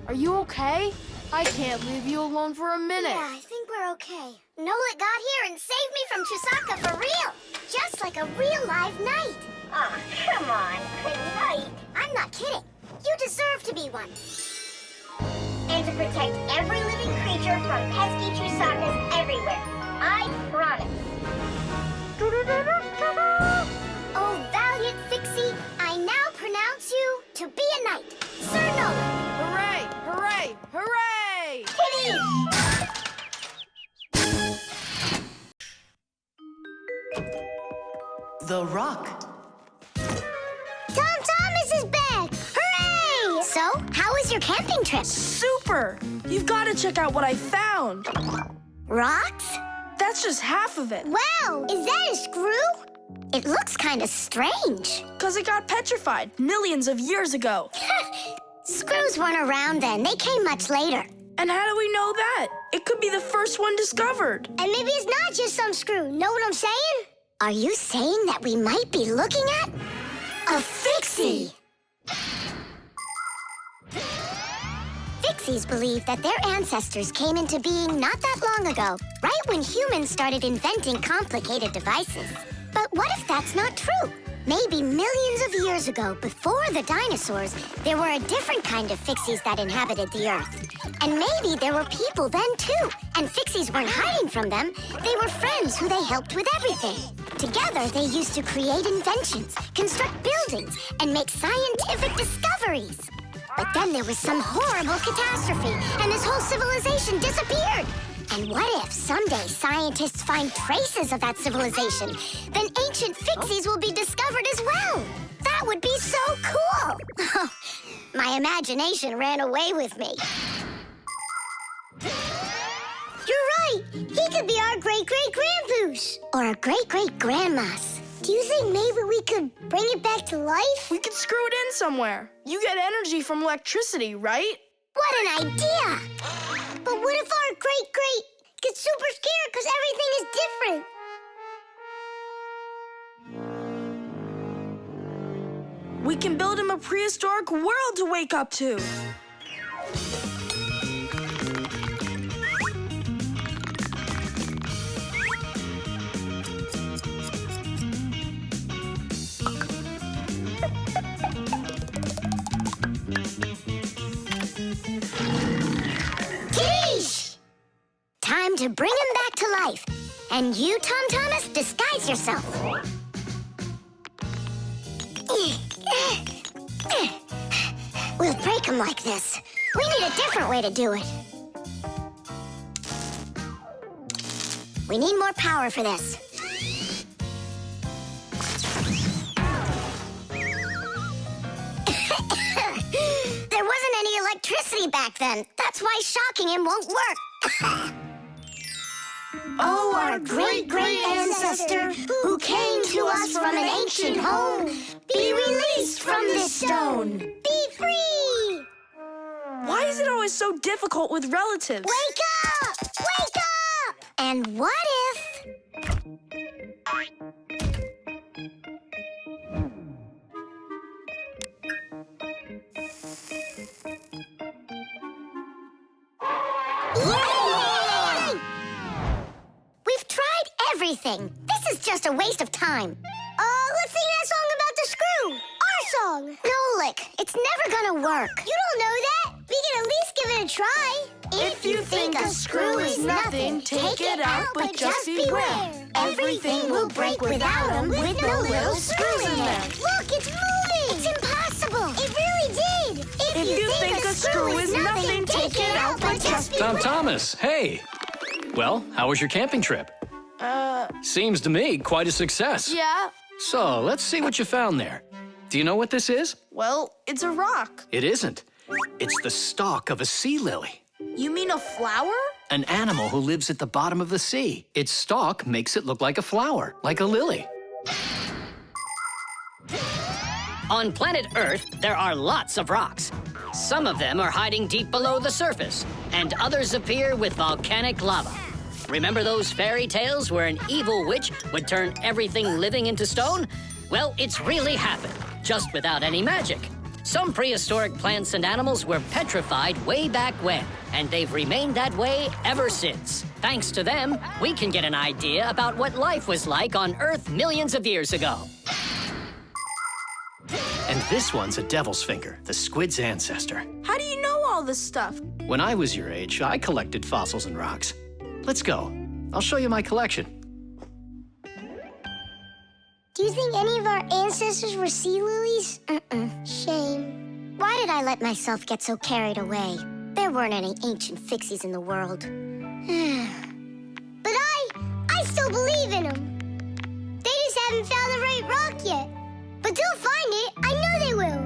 Are you okay? I can't leave you alone for a minute. Yeah, I think we're okay. Nolik got here and saved me from Chusaka for real. Just like a real live knight. Oh, come on, a knight. I'm not kidding. You deserve to be one. And to protect every living creature from pesky Chusakas everywhere. I promise. Oh, valiant Fixie, I now pronounce you to be a knight. Sir Nolik. Hooray! Hooray! Hooray! The rock. Tom Thomas is back! Hooray! So, how was your camping trip? Super! You've got to check out what I found. Rocks? That's just half of it. Wow! Is that a screw? It looks kind of strange. Because it got petrified millions of years ago. Screws weren't around then. They came much later. And how do we know that? It could be the first one discovered. And maybe it's not just some screw. Know what I'm saying? Are you saying that we might be looking at a Fixie? Fixies believe that their ancestors came into being not that long ago, right when humans started inventing complicated devices. But what if that's not true? Maybe millions of years ago, before the dinosaurs, there were a different kind of Fixies that inhabited the Earth. And maybe there were people then, too. And Fixies weren't hiding from them. They were friends who they helped with everything. Together, they used to create inventions, construct buildings, and make scientific discoveries. But then there was some horrible catastrophe, and this whole civilization disappeared. And what if someday scientists find traces of that civilization? Then ancient Fixies will be discovered as well. That would be so cool. My imagination ran away with me. You're right. He could be our great-great-grandpoos. Or a great-great-grandmas. Do you think maybe we could bring it back to life? We could screw it in somewhere. You get energy from electricity, right? What an idea! But what if our great-great get super scared because everything is different. We can build him a prehistoric world to wake up to. Kitty! Time to bring him back to life. And you, Tom Thomas, disguise yourself. We'll break him like this. We need a different way to do it. We need more power for this. There wasn't any electricity back then. That's why shocking him won't work. Oh, our great-great ancestor, who came to us from an ancient home, be released from this stone. Be free! Why is it always so difficult with relatives? Wake up! Wake up! And what if... Yay! We've tried everything. This is just a waste of time. Let's sing that song about the screw. Our song. Nolik, it's never gonna work. You don't know that. We can at least give it a try. If you think a screw is nothing, take it out, but just beware. Everything will break without them with no little screw in there. Look, it's moving. It's impossible. It really did. If you think a screw is nothing, take it out, but just beware. Tom Thomas, hey. Well, how was your camping trip? Seems to me quite a success. Yeah. So, let's see what you found there. Do you know what this is? Well, it's a rock. It isn't. It's the stalk of a sea lily, You mean a flower? an animal who lives at the bottom of the sea. Its stalk makes it look like a flower, like a lily. On planet Earth, there are lots of rocks. Some of them are hiding deep below the surface, and others appear with volcanic lava. Remember those fairy tales where an evil witch would turn everything living into stone? Well, it's really happened, just without any magic. Some prehistoric plants and animals were petrified way back when, and they've remained that way ever since. Thanks to them, we can get an idea about what life was like on Earth millions of years ago. And this one's a devil's finger, the squid's ancestor. How do you know all this stuff? When I was your age, I collected fossils and rocks. Let's go. I'll show you my collection. Do you think any of our ancestors were sea lilies? Shame. Why did I let myself get so carried away? There weren't any ancient Fixies in the world. But I still believe in them. They just haven't found the right rock yet. But they'll find it. I know they will.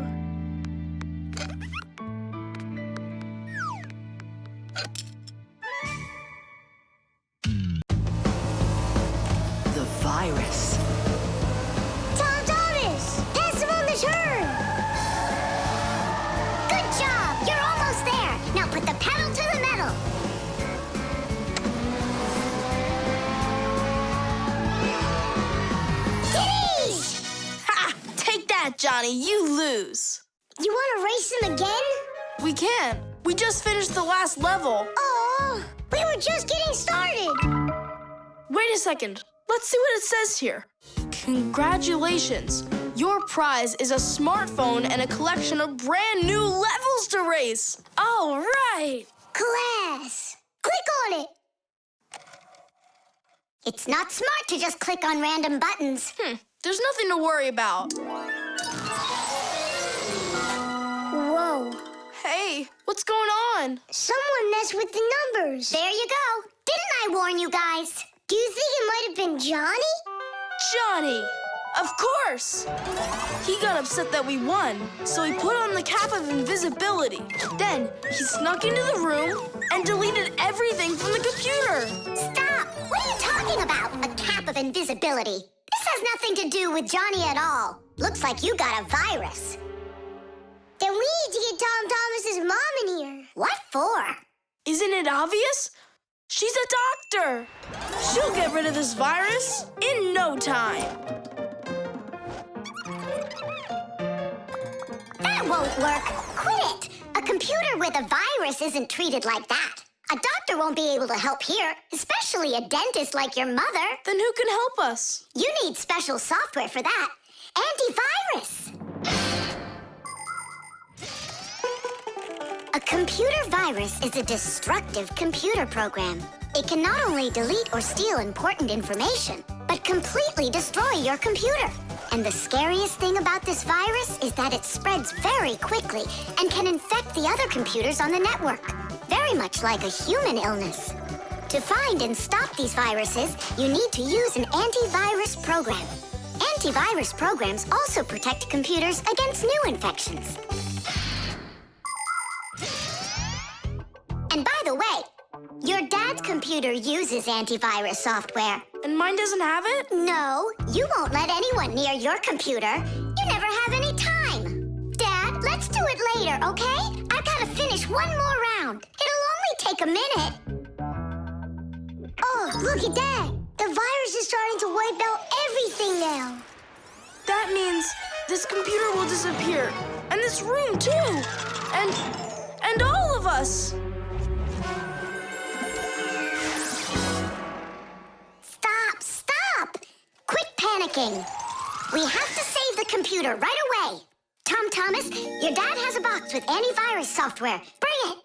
The virus. Tom Thomas! Pass him on the turn! Good job! You're almost there! Now put the pedal to the metal! Kitties! Ha! Take that, Johnny. You lose. You want to race him again? We can. We just finished the last level. Oh, we were just getting started! Wait a second. Let's see what it says here. Congratulations. Your prize is a smartphone and a collection of brand new levels to race. All right. Class! Click on it! It's not smart to just click on random buttons. There's nothing to worry about. Whoa. Hey, what's going on? Someone messed with the numbers. There you go. Didn't I warn you guys? Do you think it might have been Johnny? Johnny! Of course! He got upset that we won, so he put on the cap of invisibility. Then he snuck into the room and deleted everything from the computer. Stop! What are you talking about? A cap of invisibility. This has nothing to do with Johnny at all. Looks like you got a virus. Then we need to get Tom Thomas's mom in here. What for? Isn't it obvious? She's a doctor. She'll get rid of this virus in no time. That won't work. Quit it. A computer with a virus isn't treated like that. A doctor won't be able to help here, especially a dentist like your mother. Then who can help us? You need special software for that. Antivirus. A computer virus is a destructive computer program. It can not only delete or steal important information, but completely destroy your computer. And the scariest thing about this virus is that it spreads very quickly and can infect the other computers on the network, very much like a human illness. To find and stop these viruses, you need to use an antivirus program. Antivirus programs also protect computers against new infections. And by the way, your dad's computer uses antivirus software. And mine doesn't have it? No, you won't let anyone near your computer. You never have any time. Dad, let's do it later, okay? I've got to finish one more round. It'll only take a minute. Oh, look at that. The virus is starting to wipe out everything now. That means this computer will disappear. And this room, too. And all of us. Stop! Quit panicking. We have to save the computer right away. Tom Thomas, your dad has a box with antivirus software. Bring it.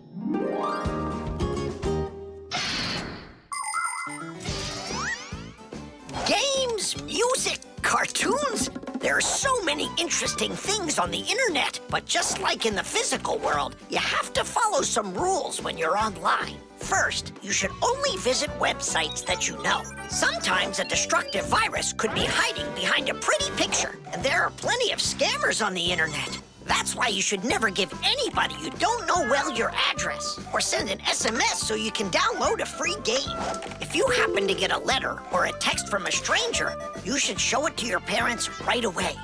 Games, music, cartoons. There are so many interesting things on the internet, but just like in the physical world, you have to follow some rules when you're online. First, you should only visit websites that you know. Sometimes a destructive virus could be hiding behind a pretty picture, and there are plenty of scammers on the internet. That's why you should never give anybody you don't know well your address, or send an SMS so you can download a free game. If you happen to get a letter or a text from a stranger, you should show it to your parents right away.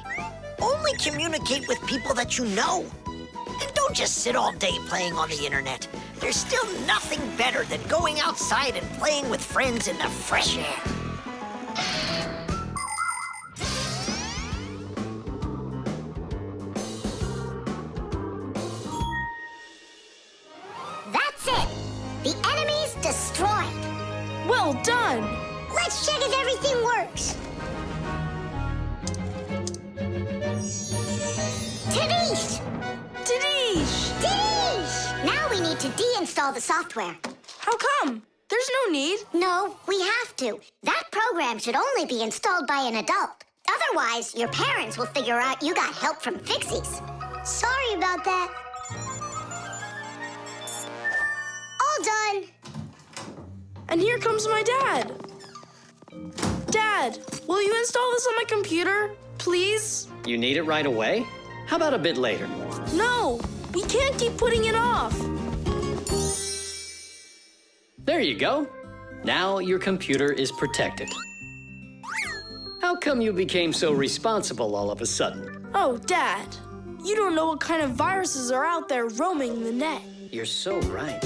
Only communicate with people that you know. And don't just sit all day playing on the internet. There's still nothing better than going outside and playing with friends in the fresh air. That's it. The enemy's destroyed. Well done. Let's check if everything works. Tadish! Now we need to deinstall the software. How come? There's no need. No, we have to. That program should only be installed by an adult. Otherwise, your parents will figure out you got help from Fixies. Sorry about that. All done. And here comes my dad. Dad, will you install this on my computer, please? You need it right away? How about a bit later? No, we can't keep putting it off. There you go. Now your computer is protected. How come you became so responsible all of a sudden? Oh, Dad, you don't know what kind of viruses are out there roaming the net. You're so right.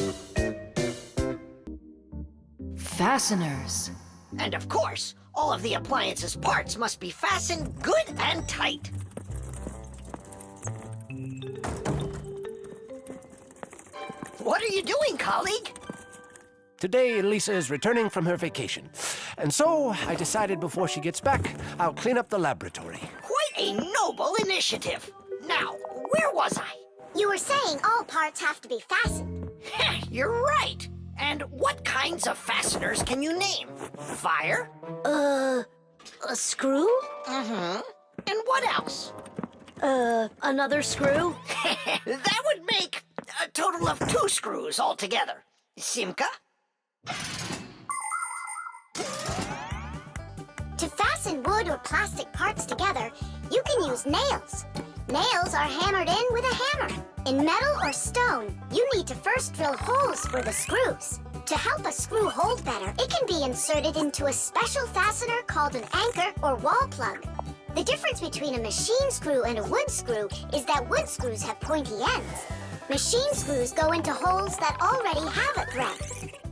Fasteners. And of course, all of the appliance's parts must be fastened good and tight. What are you doing, colleague? Today, Lisa is returning from her vacation. And so, I decided before she gets back, I'll clean up the laboratory. Quite a noble initiative. Now, where was I? You were saying all parts have to be fastened. You're right. And what kinds of fasteners can you name? Fire? A screw? Mm-hmm. And what else? Another screw? That would make a total of 2 screws altogether. Simka? To fasten wood or plastic parts together, you can use nails. Nails are hammered in with a hammer. In metal or stone, you need to first drill holes for the screws. To help a screw hold better, it can be inserted into a special fastener called an anchor or wall plug. The difference between a machine screw and a wood screw is that wood screws have pointy ends. Machine screws go into holes that already have a thread.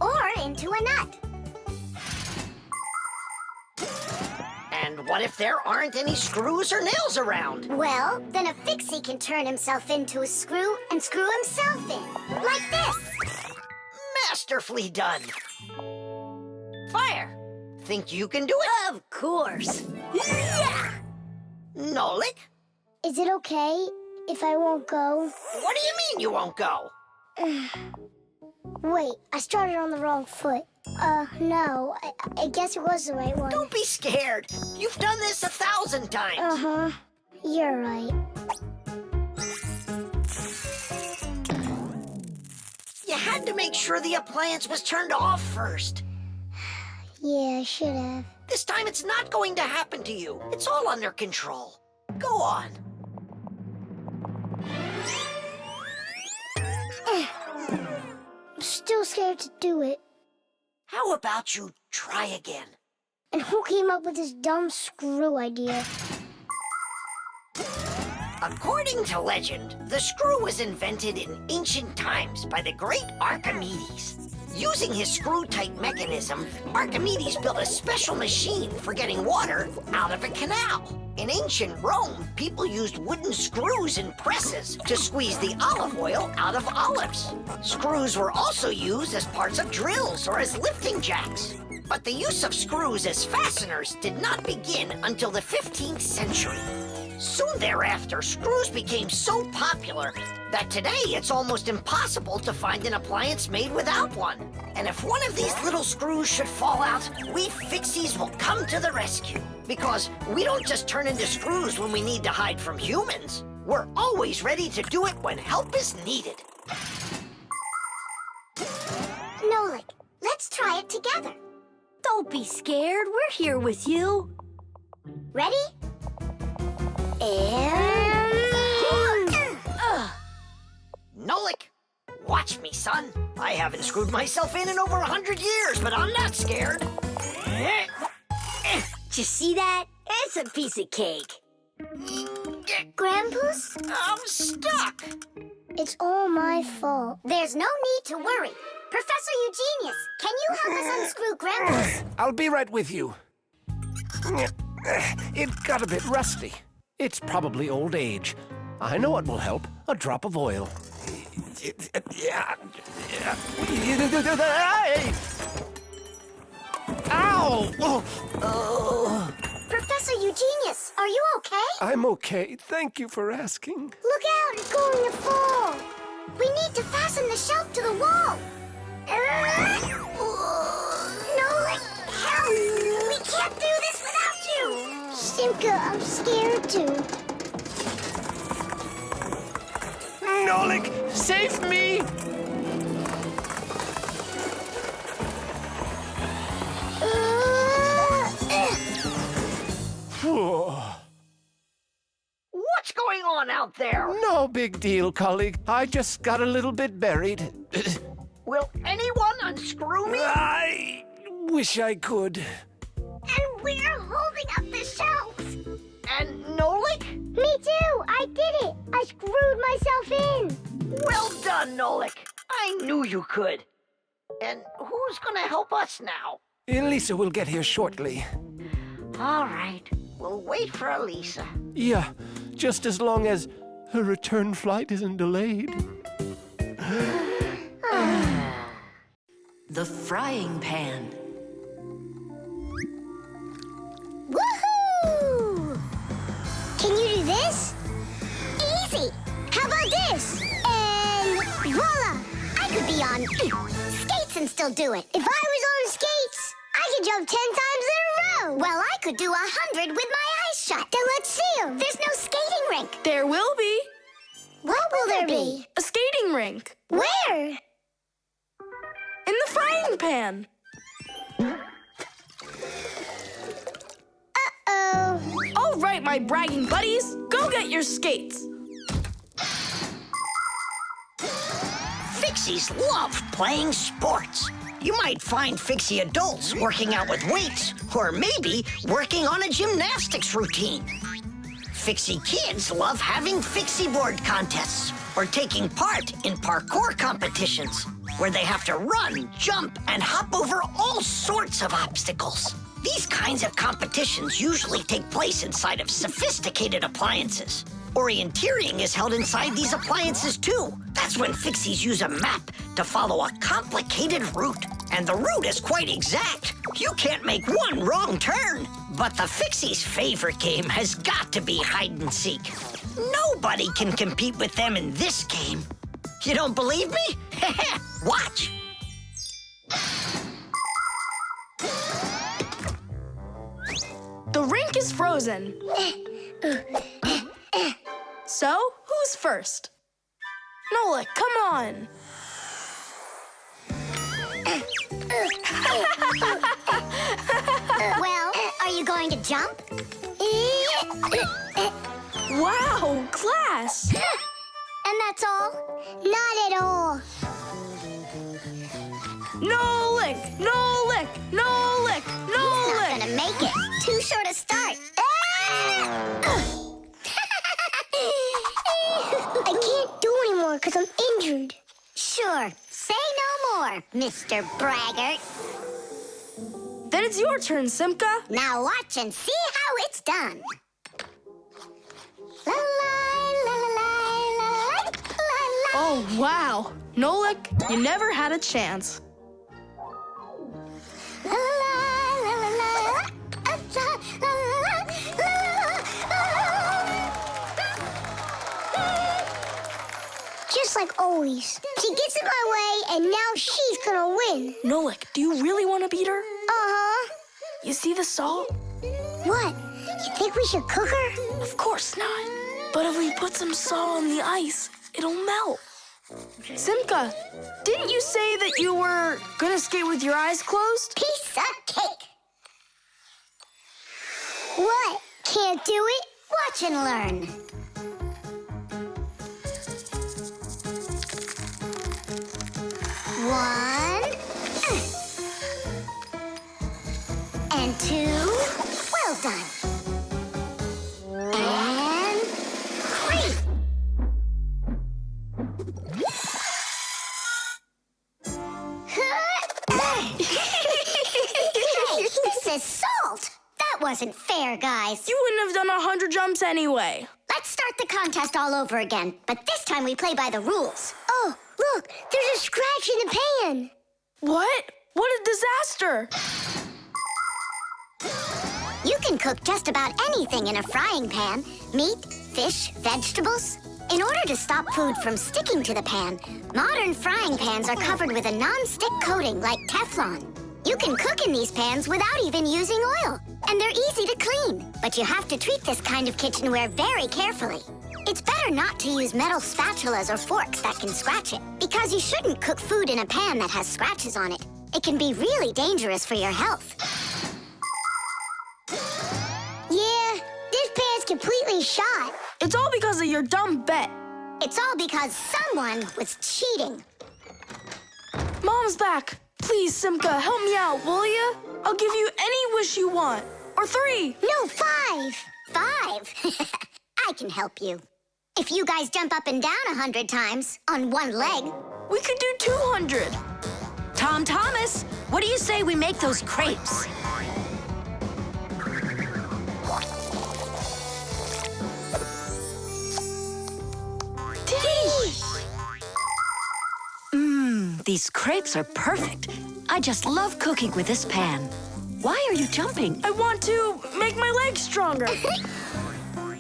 or into a nut. And what if there aren't any screws or nails around? Well, then a Fixie can turn himself into a screw and screw himself in. Like this. Masterfully done. Fire. Think you can do it? Of course. Nolik? Is it okay if I won't go? What do you mean you won't go? Wait, I started on the wrong foot. No, I guess it was the right one. Don't be scared. You've done this 1,000 times. Uh-huh. You're right. You had to make sure the appliance was turned off first. Yeah, I should have. This time it's not going to happen to you. It's all under control. Go on. I'm still scared to do it. How about you try again? And who came up with this dumb screw idea? According to legend, the screw was invented in ancient times by the great Archimedes. Using his screw-type mechanism, Archimedes built a special machine for getting water out of a canal. In ancient Rome, people used wooden screws in presses to squeeze the olive oil out of olives. Screws were also used as parts of drills or as lifting jacks. But the use of screws as fasteners did not begin until the 15th century. Soon thereafter, screws became so popular that today it's almost impossible to find an appliance made without one. And if one of these little screws should fall out, we Fixies will come to the rescue. Because we don't just turn into screws when we need to hide from humans. We're always ready to do it when help is needed. Nolik, let's try it together. Don't be scared. We're here with you. Ready? Nolik, watch me, son. I haven't screwed myself in over 100 years, but I'm not scared. Did you see that? It's a piece of cake. Grandpa's? I'm stuck. It's all my fault. There's no need to worry. Professor Eugenius, can you help us unscrew Grandpa's? I'll be right with you. It got a bit rusty. It's probably old age. I know what will help. A drop of oil. Ow! Oh. Professor Eugenius, are you okay? I'm okay. Thank you for asking. Look out, it's going to fall. We need to fasten the shelf to the wall. Nolik, help! We can't do this without you. Simka, I'm scared too. Nolik, save me! What's going on out there? No big deal, colleague. I just got a little bit buried. Will anyone unscrew me? I wish I could. And we're holding up the shelf. And Nolik? Me too! I did it! I screwed myself in! Well done, Nolik. I knew you could. And who's gonna help us now? Elisa will get here shortly. All right. We'll wait for Elisa. Yeah, just as long as her return flight isn't delayed. The frying pan. Woohoo! Can you do this? Easy! How about this? And voila! I could be on skates and still do it. If I was on skates, I could jump 10 times in a row! Well, I could do 100 with my eyes shut. Then let's see 'em. There's no skating rink. There will be What will there be? a skating rink Where? in the frying pan. Uh-oh. All right, my bragging buddies, go get your skates. Fixies love playing sports. You might find Fixie adults working out with weights, or maybe working on a gymnastics routine. Fixie kids love having Fixie board contests, or taking part in parkour competitions. where they have to run, jump, and hop over all sorts of obstacles. These kinds of competitions usually take place inside of sophisticated appliances. Orienteering is held inside these appliances too. That's when Fixies use a map to follow a complicated route. And the route is quite exact. You can't make one wrong turn. But the Fixies' favorite game has got to be hide and seek. Nobody can compete with them in this game. You don't believe me? Watch. The rink is frozen. So, who's first? Nolik, come on. Well, are you going to jump? Wow, class. And that's all? Not at all. Nolik, Nolik, Nolik, Not Nolik. gonna make it. Too short a start. I can't do anymore because I'm injured. Sure. Say no more, Mr. Braggart. Then it's your turn, Simka. Now watch and see how it's done. La la la la la la la la. Oh, wow. Nolik, you never had a chance. La la la la la la la la la. Just like always. She gets in my way, and now she's gonna win. Nolik, do you really want to beat her? Uh-huh. You see the salt? What? You think we should cook her? Of course not. But if we put some salt on the ice, it'll melt. Simka, didn't you say that you were gonna skate with your eyes closed? Piece of cake. What? Can't do it? Watch and learn. One. And two. Well done. And three. Hey, this is salt. That wasn't fair, guys. You wouldn't have done 100 jumps anyway. Let's start the contest all over again, but this time we play by the rules. Oh, look, there's a scratch in the pan. What? What a disaster! You can cook just about anything in a frying pan. Meat, fish, vegetables. In order to stop food from sticking to the pan, modern frying pans are covered with a non-stick coating like Teflon. You can cook in these pans without even using oil, and they're easy to clean. But you have to treat this kind of kitchenware very carefully. It's better not to use metal spatulas or forks that can scratch it, because you shouldn't cook food in a pan that has scratches on it. It can be really dangerous for your health. Yeah, this pan's completely shot. It's all because of your dumb bet. It's all because someone was cheating. Mom's back. Please, Simka, help me out, will ya? I'll give you any wish you want. Or 3. No, 5. 5? I can help you. If you guys jump up and down 100 times on one leg, we could do 200. Tom Thomas, what do you say we make those crepes? These crepes are perfect. I just love cooking with this pan. Why are you jumping? I want to make my legs stronger.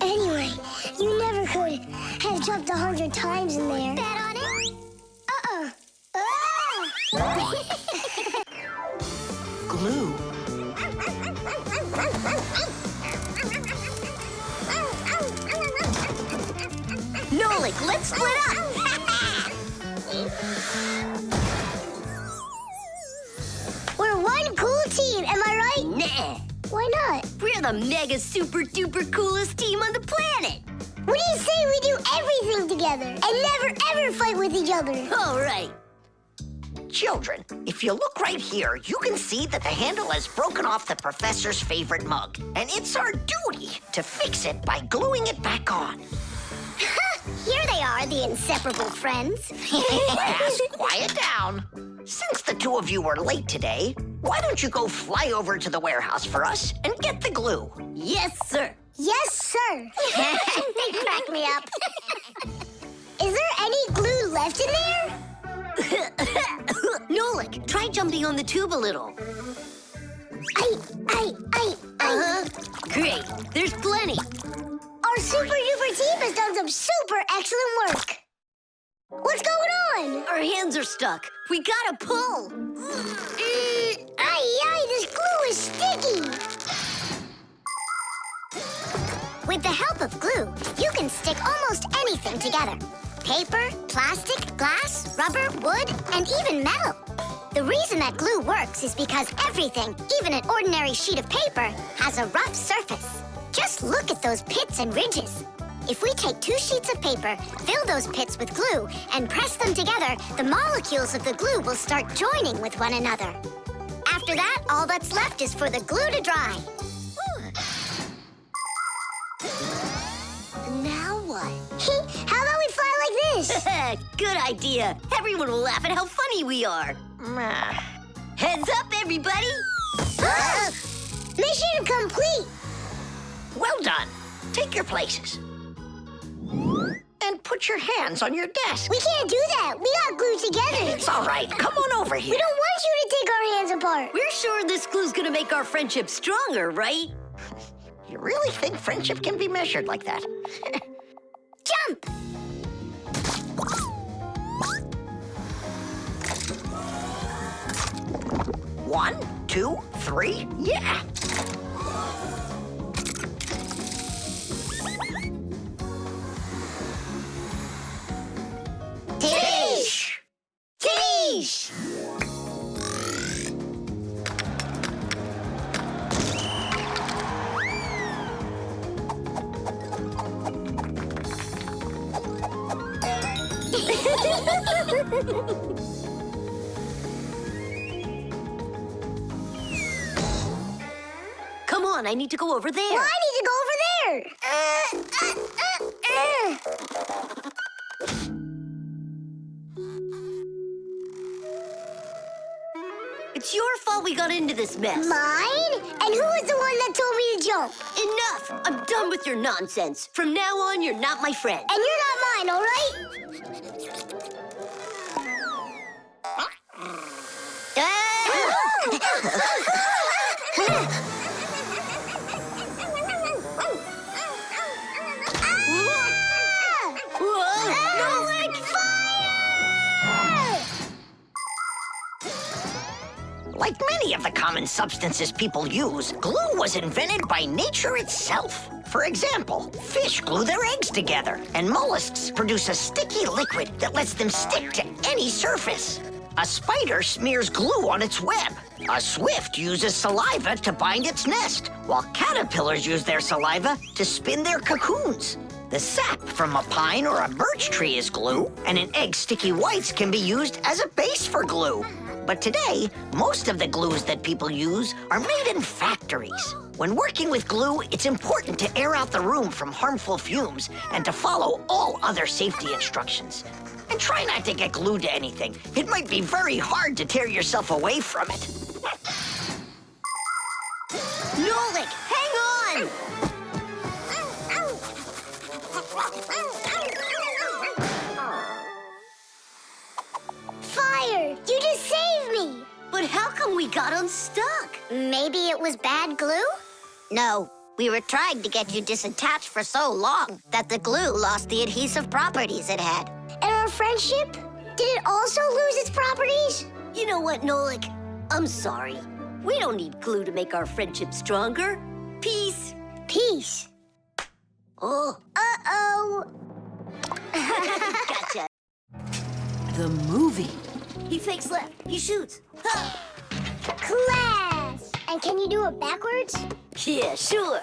Anyway, you never could have jumped 100 times in there. Bet on it? Glue. Nolik, let's split up. We're one cool team, am I right? Nah. Why not? We're the mega super duper coolest team on the planet. What do you say we do everything together and never ever fight with each other? All right. Children, if you look right here, you can see that the handle has broken off the professor's favorite mug. And it's our duty to fix it by gluing it back on. Here they they are, the inseparable friends. Quiet down. Since the two of you were late today, why don't you go fly over to the warehouse for us and get the glue? Yes, sir. Yes, sir. They crack me up. Is there any glue left in there? Nolik, try jumping on the tube a little. I. Great. There's plenty. Our super duper team has done some super excellent work. What's going on? Our hands are stuck. We gotta pull. This glue is sticky. With the help of glue, you can stick almost anything together. Paper, plastic, glass, rubber, wood, and even metal. The reason that glue works is because everything, even an ordinary sheet of paper, has a rough surface. Just look at those pits and ridges. If we take 2 sheets of paper, fill those pits with glue, and press them together, the molecules of the glue will start joining with one another. After that, all that's left is for the glue to dry. Now what? How about we fly like this? Good idea. Everyone will laugh at how funny we are. Heads up, everybody. Mission complete. Well done. Take your places. And put your hands on your desk. We can't do that. We got glued together. It's all right. Come on over here. We don't want you to take our hands apart. We're sure this glue's gonna make our friendship stronger, right? You really think friendship can be measured like that? Jump! One, two, three, yeah! Tish! Tish! Come on, I need to go over there. Well, I need to go over there. It's your fault we got into this mess. Mine? And who was the one that told me to jump? Enough! I'm done with your nonsense. From now on, you're not my friend. And you're not mine, all right? Nolik! Like many of the common substances people use, glue was invented by nature itself. For example, fish glue their eggs together, and mollusks produce a sticky liquid that lets them stick to any surface. A spider smears glue on its web. A swift uses saliva to bind its nest, while caterpillars use their saliva to spin their cocoons. The sap from a pine or a birch tree is glue, and an egg's sticky whites can be used as a base for glue. But today, most of the glues that people use are made in factories. When working with glue, it's important to air out the room from harmful fumes and to follow all other safety instructions. And try not to get glued to anything. It might be very hard to tear yourself away from it. Nolik, hang on! Fire! You just saved me! But how come we got unstuck? Maybe it was bad glue? No, we were trying to get you disattached for so long that the glue lost the adhesive properties it had. And our friendship? Did it also lose its properties? You know what, Nolik? I'm sorry. We don't need glue to make our friendship stronger. Peace. Peace. Oh, Uh-oh. gotcha. The movie. He fakes left. He shoots. Class! And can you do it backwards? Yeah, sure.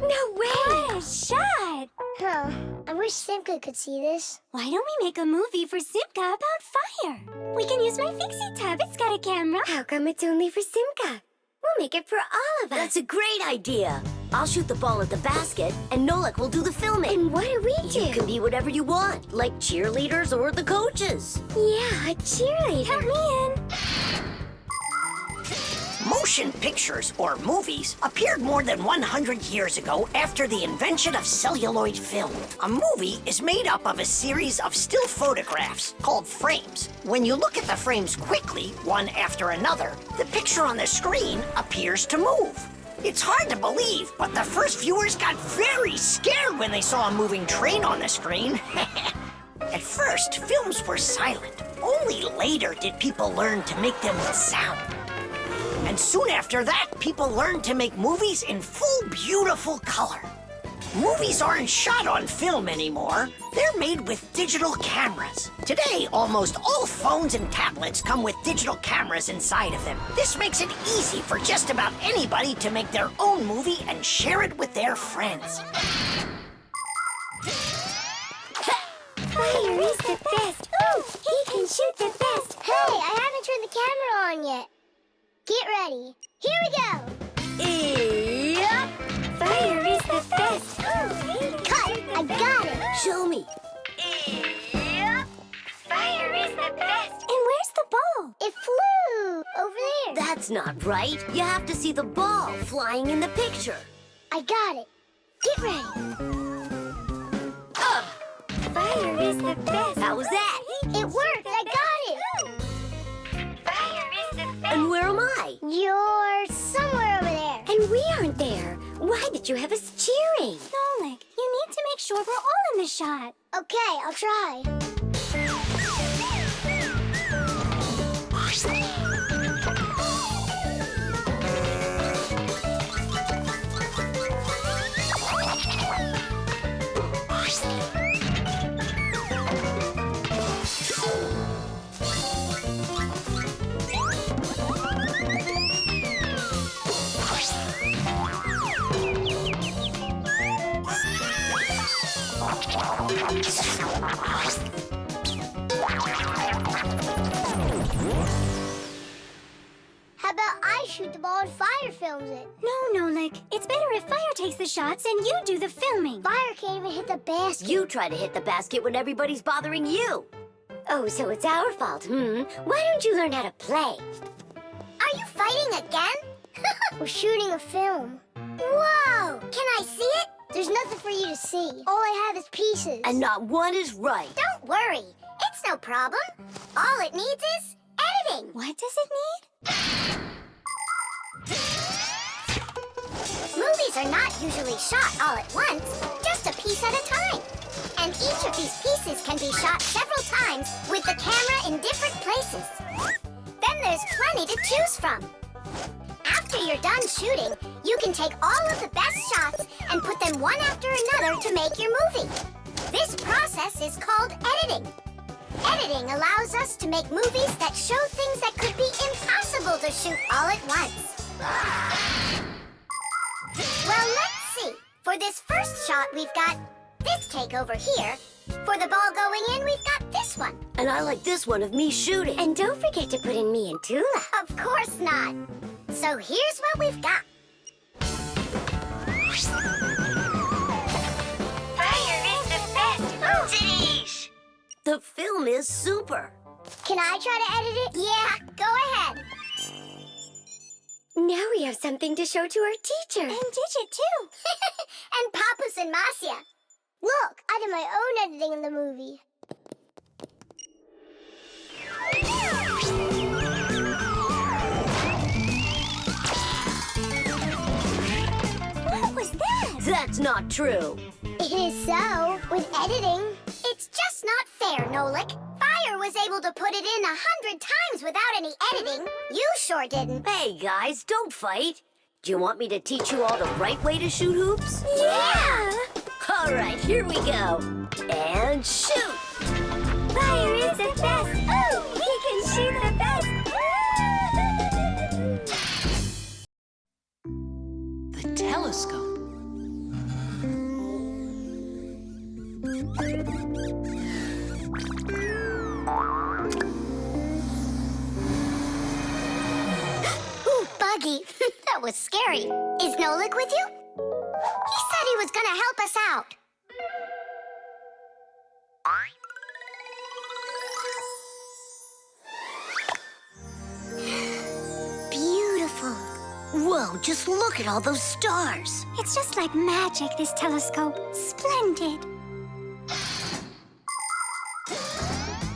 No way! What a shot! Huh. I wish Simka could see this. Why don't we make a movie for Simka about fire? We can use my Fixie tub. It's got a camera. How come it's only for Simka? We'll make it for all of us. That's a great idea. I'll shoot the ball at the basket, and Nolik will do the filming. And what do we do? You can be whatever you want, like cheerleaders or the coaches. Yeah, a cheerleader. Count me in. Motion pictures, or movies, appeared more than 100 years ago after the invention of celluloid film. A movie is made up of a series of still photographs called frames. When you look at the frames quickly, one after another, the picture on the screen appears to move. It's hard to believe, but the first viewers got very scared when they saw a moving train on the screen. At first, films were silent. Only later did people learn to make them with sound. And soon after that, people learned to make movies in full, beautiful color. Movies aren't shot on film anymore. They're made with digital cameras. Today, almost all phones and tablets come with digital cameras inside of them. This makes it easy for just about anybody to make their own movie and share it with their friends. Fire is the best. Ooh, he can shoot the best. Hey, I haven't turned the camera on yet. Get ready. Here we go. Yep. Fire is the best. Cut. I got it. Show me. Yep. Fire is the best. And where's the ball? It flew over there. That's not right. You have to see the ball flying in the picture. I got it. Get ready. Fire is the best. How was that? It worked. I got it. Fire is the best. And where am I? You're somewhere over there. And we aren't there. Why did you have us cheering? Nolik, you need to make sure we're all in the shot. Okay, I'll try. How about I shoot the ball and Fire films it? No, Nolik. It's better if Fire takes the shots and you do the filming. Fire can't even hit the basket. You try to hit the basket when everybody's bothering you. Oh, so it's our fault, Why don't you learn how to play? Are you fighting again? We're shooting a film. Whoa! Can I see it? There's nothing for you to see. All I have is pieces. And not one is right. Don't worry. It's no problem. All it needs is editing. What does it need? Movies are not usually shot all at once, just a piece at a time. And each of these pieces can be shot several times with the camera in different places. Then there's plenty to choose from. After you're done shooting, you can take all of the best shots and put them one after another to make your movie. This process is called editing. Editing allows us to make movies that show things that could be impossible to shoot all at once. Well, let's see. For this first shot, we've got this take over here. For the ball going in, we've got this one. And I like this one of me shooting. And don't forget to put in me and Tula. Of course not. So here's what we've got. Fire is the best. Zitish! The film is super. Can I try to edit it? Yeah, go ahead. Now we have something to show to our teacher. And Digit, too. And Papas and Masya. Look, I did my own editing in the movie. What was that? That's not true. It is so. With editing, it's just not fair, Nolik. Fire was able to put it in 100 times without any editing. You sure didn't. Hey, guys, don't fight. Do you want me to teach you all the right way to shoot hoops? Yeah! All right, here we go. And shoot! Fire is the best. Oh, he can shoot the best. The telescope. Ooh, Buggy. That was scary. Is Nolik with you? He said he was gonna help us out. Beautiful. Whoa, just look at all those stars. It's just like magic, this telescope. Splendid.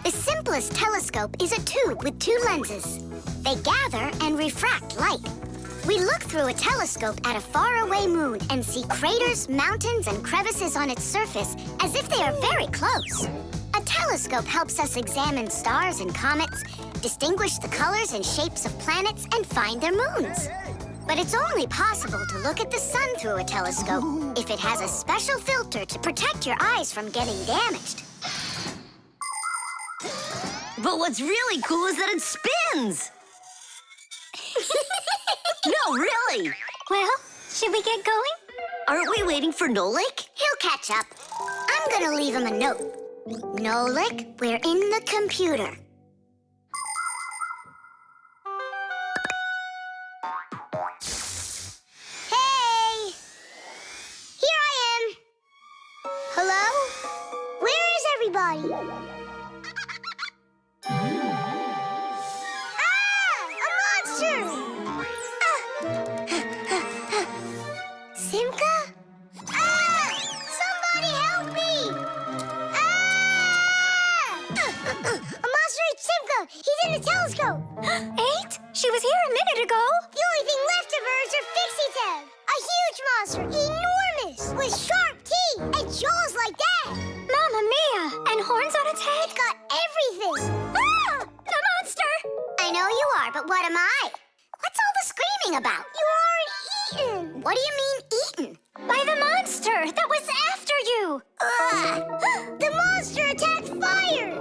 The simplest telescope is a tube with 2 lenses. They gather and refract light. We look through a telescope at a faraway moon and see craters, mountains, and crevices on its surface as if they are very close. A telescope helps us examine stars and comets, distinguish the colors and shapes of planets, and find their moons. But it's only possible to look at the sun through a telescope if it has a special filter to protect your eyes from getting damaged. But what's really cool is that it spins. No, really. Well, should we get going? Aren't we waiting for Nolik? He'll catch up. I'm gonna leave him a note. Nolik, we're in the computer. Hey! Here I am. Hello? Where is everybody? Simka? Somebody help me! A monster ate Simka! He's in the telescope! Ate? She was here a minute ago. The only thing left of her is her Fixie tab! A huge monster, enormous, with sharp teeth and jaws like that! Mamma mia! And horns on its head? It's got everything! Ah! The monster! I know you are, but what am I? What's all the screaming about? You aren't eaten! What do you mean, eaten? By the monster that was after you! The monster attacked fire!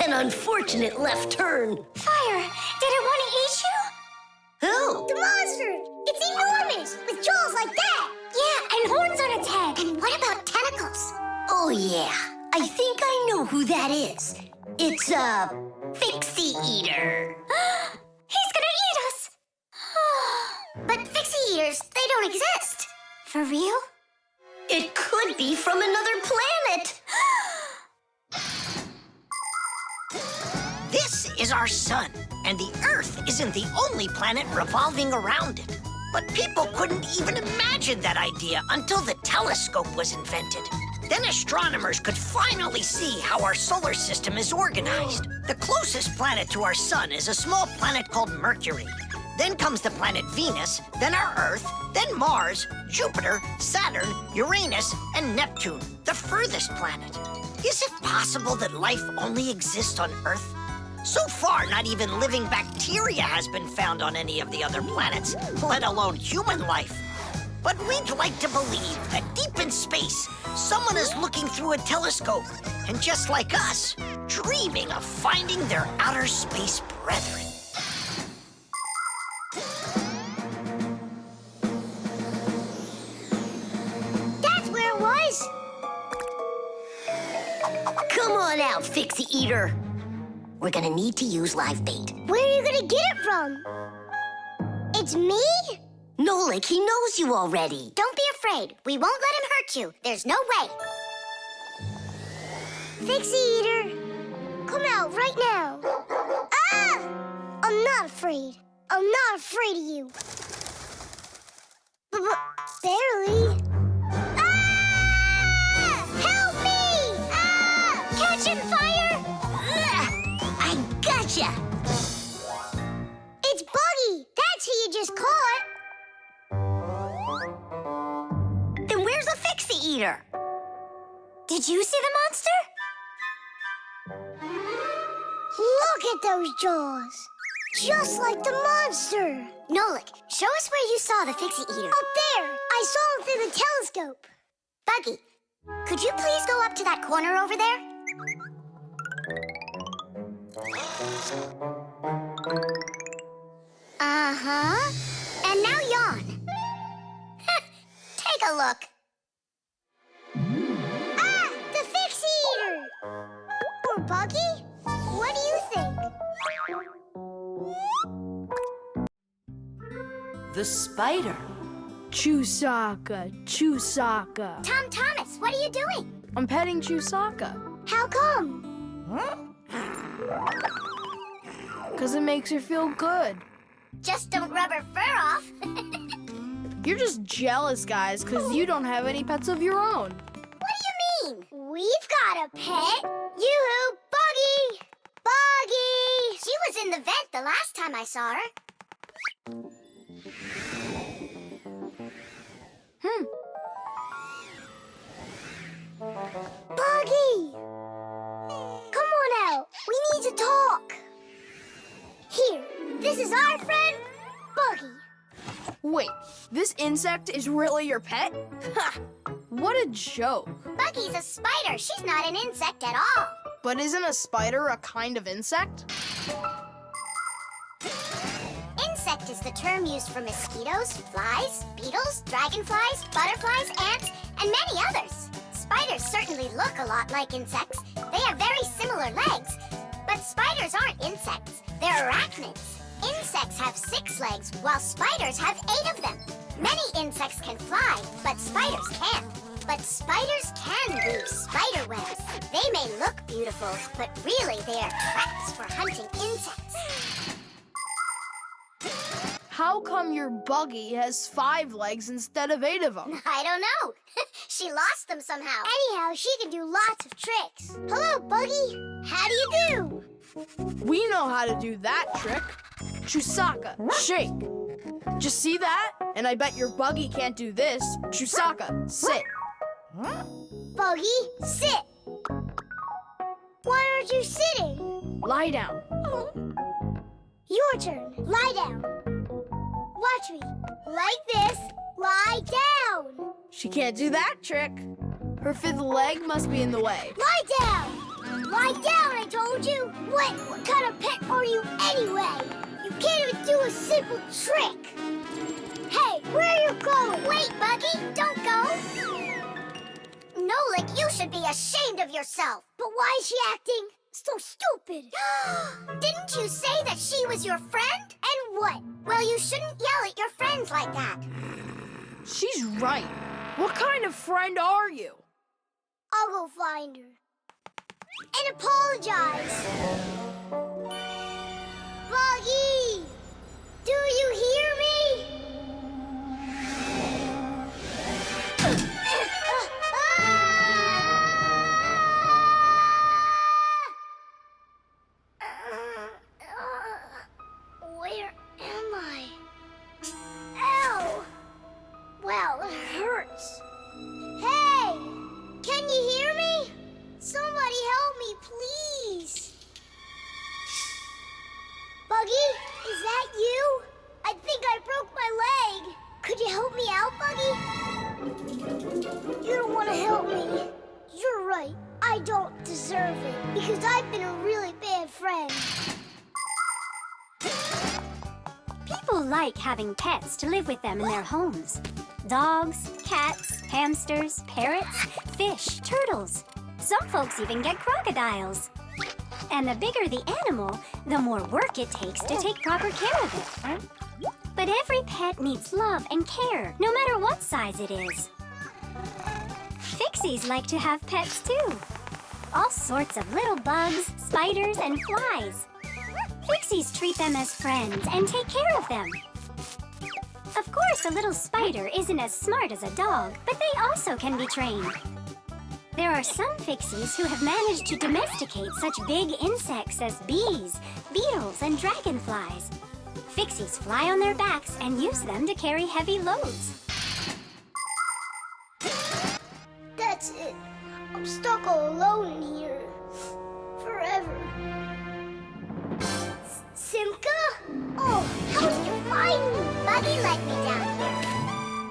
An unfortunate left turn. Fire! Did it want to eat you? Who? The monster! It's enormous, with jaws like that! Yeah, and horns on its head. And what about tentacles? Oh, yeah. I think I know who that is. It's a Fixie Eater. He's gonna eat us! But Fixie eaters, they don't exist. For real? It could be from another planet. This is our sun, and the Earth isn't the only planet revolving around it. But people couldn't even imagine that idea until the telescope was invented. Then astronomers could finally see how our solar system is organized. The closest planet to our sun is a small planet called Mercury. Then comes the planet Venus, then our Earth, then Mars, Jupiter, Saturn, Uranus, and Neptune, the furthest planet. Is it possible that life only exists on Earth? So far, not even living bacteria has been found on any of the other planets, let alone human life. But we'd like to believe that deep in space, someone is looking through a telescope, and just like us, dreaming of finding their outer space brethren. That's where it was! Come on out, Fixie Eater. We're gonna need to use live bait. Where are you gonna get it from? It's me? Nolik, he knows you already. Don't be afraid. We won't let him hurt you. There's no way. Fixie Eater, come out right now. Ah! I'm not afraid. I'm not afraid of you. Barely. Ah! Help me! Ah! Catching fire! I gotcha. It's Buggy. That's who you just caught. Then where's the Fixie Eater? Did you see the monster? Look at those jaws. Just like the monster. Nolik, show us where you saw the Fixie Eater. Up there. I saw him through the telescope. Buggy, could you please go up to that corner over there? Uh-huh. And now yawn. Take a look. Ah! The Fixie Eater! Or Buggy? What do you think? The spider. Chusaka, Chusaka. Tom Thomas, what are you doing? I'm petting Chusaka. How come? 'Cause it makes her feel good. Just don't rub her fur off. You're just jealous, guys, 'cause you don't have any pets of your own. What do you mean? We've got a pet. Yoo-hoo, Buggy! Buggy! She was in the vent the last time I saw her. Buggy! Come on out. We need to talk. Here, this is our friend, Buggy. Wait, this insect is really your pet? Ha! What a joke. Buggy's a spider. She's not an insect at all. But isn't a spider a kind of insect? Insect is the term used for mosquitoes, flies, beetles, dragonflies, butterflies, ants, and many others. Spiders certainly look a lot like insects. They have very similar legs. But spiders aren't insects. They're arachnids. Insects have 6 legs, while spiders have 8 of them. Many insects can fly, but spiders can't. But spiders can weave spider webs. They may look beautiful, but really they are traps for hunting insects. How come your Buggy has 5 legs instead of 8 of them? I don't know. She lost them somehow. Anyhow, she can do lots of tricks. Hello, Buggy. How do you do? We know how to do that trick. Chusaka, shake. Just see that? And I bet your Buggy can't do this. Chusaka, sit. Buggy, sit. Why aren't you sitting? Lie down. Your turn. Lie down. Watch me. Like this. Lie down. She can't do that trick. Her 5th leg must be in the way. Lie down. Lie down, I told you. What kind of pet are you anyway? You can't even do a simple trick. Hey, where are you going? Wait, Buggy, don't go. Nolik, you should be ashamed of yourself. But why is she acting so stupid? Didn't you say that she was your friend? And what? Well, you shouldn't yell at your friends like that. She's right. What kind of friend are you? I'll go find her. And apologize. Buggy! Do you hear me? Where am I? Ow! Well, it hurts. Hey! Can you hear me? Somebody help me, please. Buggy, is that you? I think I broke my leg. Could you help me out, Buggy? You don't want to help me. You're right. I don't deserve it because I've been a really bad friend. People like having pets to live with them in their homes. Dogs, cats, hamsters, parrots, fish, turtles. Some folks even get crocodiles. And the bigger the animal, the more work it takes to take proper care of it. But every pet needs love and care, no matter what size it is. Fixies like to have pets too. All sorts of little bugs, spiders, and flies. Fixies treat them as friends and take care of them. Of course, a little spider isn't as smart as a dog, but they also can be trained. There are some Fixies who have managed to domesticate such big insects as bees, beetles, and dragonflies. Fixies fly on their backs and use them to carry heavy loads. That's it. I'm stuck all alone in here. Forever. Simka? Oh, how did you find me? Buggy let me down here.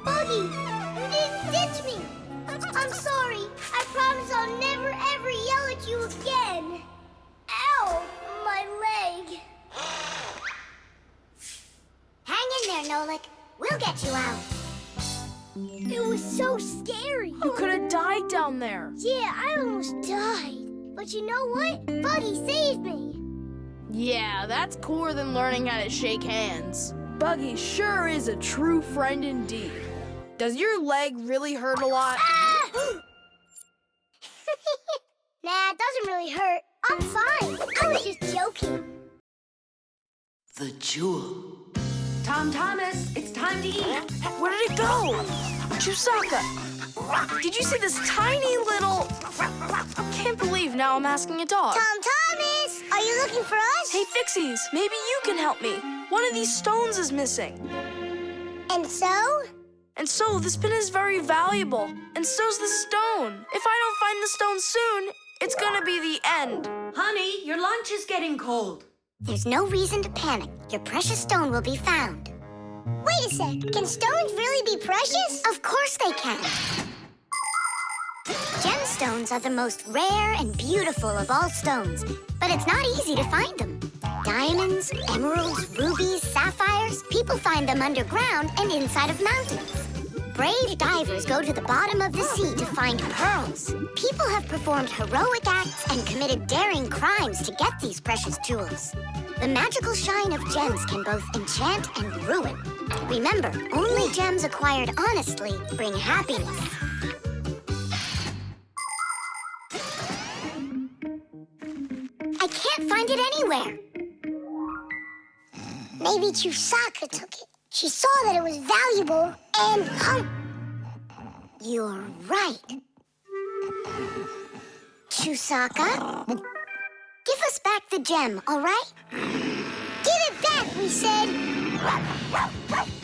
Buggy, you didn't ditch me. I'm sorry. I promise I'll never ever yell at you again. Ow, my leg. Hang in there, Nolik. We'll get you out. It was so scary. You could have died down there. Yeah, I almost died. But you know what? Buggy saved me. Yeah, that's cooler than learning how to shake hands. Buggy sure is a true friend indeed. does your leg really hurt a lot? Nah, it doesn't really hurt. I'm fine. I was just joking. The jewel. Tom Thomas, it's time to eat. Where did it go? Chusaka, did you see this tiny little... Can't believe now I'm asking a dog. Tom Thomas, are you looking for us? Hey, Fixies, maybe you can help me. One of these stones is missing. And so? And so, this pin is very valuable. And so's the stone. If I don't find the stone soon, it's gonna be the end. Honey, your lunch is getting cold. There's no reason to panic. Your precious stone will be found. Wait a sec. Can stones really be precious? Of course they can. Gemstones are the most rare and beautiful of all stones, but it's not easy to find them. Diamonds, emeralds, rubies, sapphires, people find them underground and inside of mountains. Brave divers go to the bottom of the sea to find pearls. People have performed heroic acts and committed daring crimes to get these precious jewels. The magical shine of gems can both enchant and ruin. Remember, only gems acquired honestly bring happiness. I can't find it anywhere. Maybe Chusaka took it. She saw that it was valuable and You're right. Chusaka, give us back the gem, all right? Give it back, we said.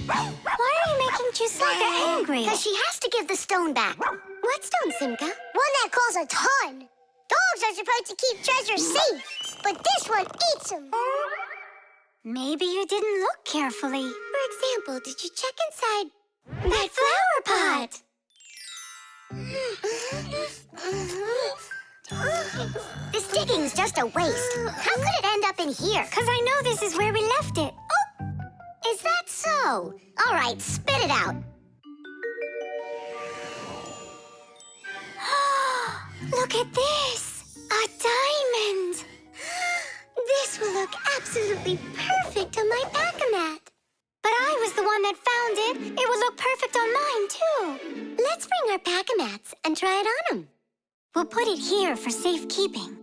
Why are you making Chusaka angry? Because she has to give the stone back. What stone, Simka? One that costs a ton. Dogs are supposed to keep treasure safe, but this one eats them. Maybe you didn't look carefully. For example, did you check inside That flower pot! This digging's just a waste. How could it end up in here? Because I know this is where we left it. Oh, is that so? All right, spit it out. Look at this! A diamond! This will look absolutely perfect on my back-a-mat. But I was the one that found it. It would look perfect on mine, too. Let's bring our back-a-mats and try it on them. We'll put it here for safekeeping.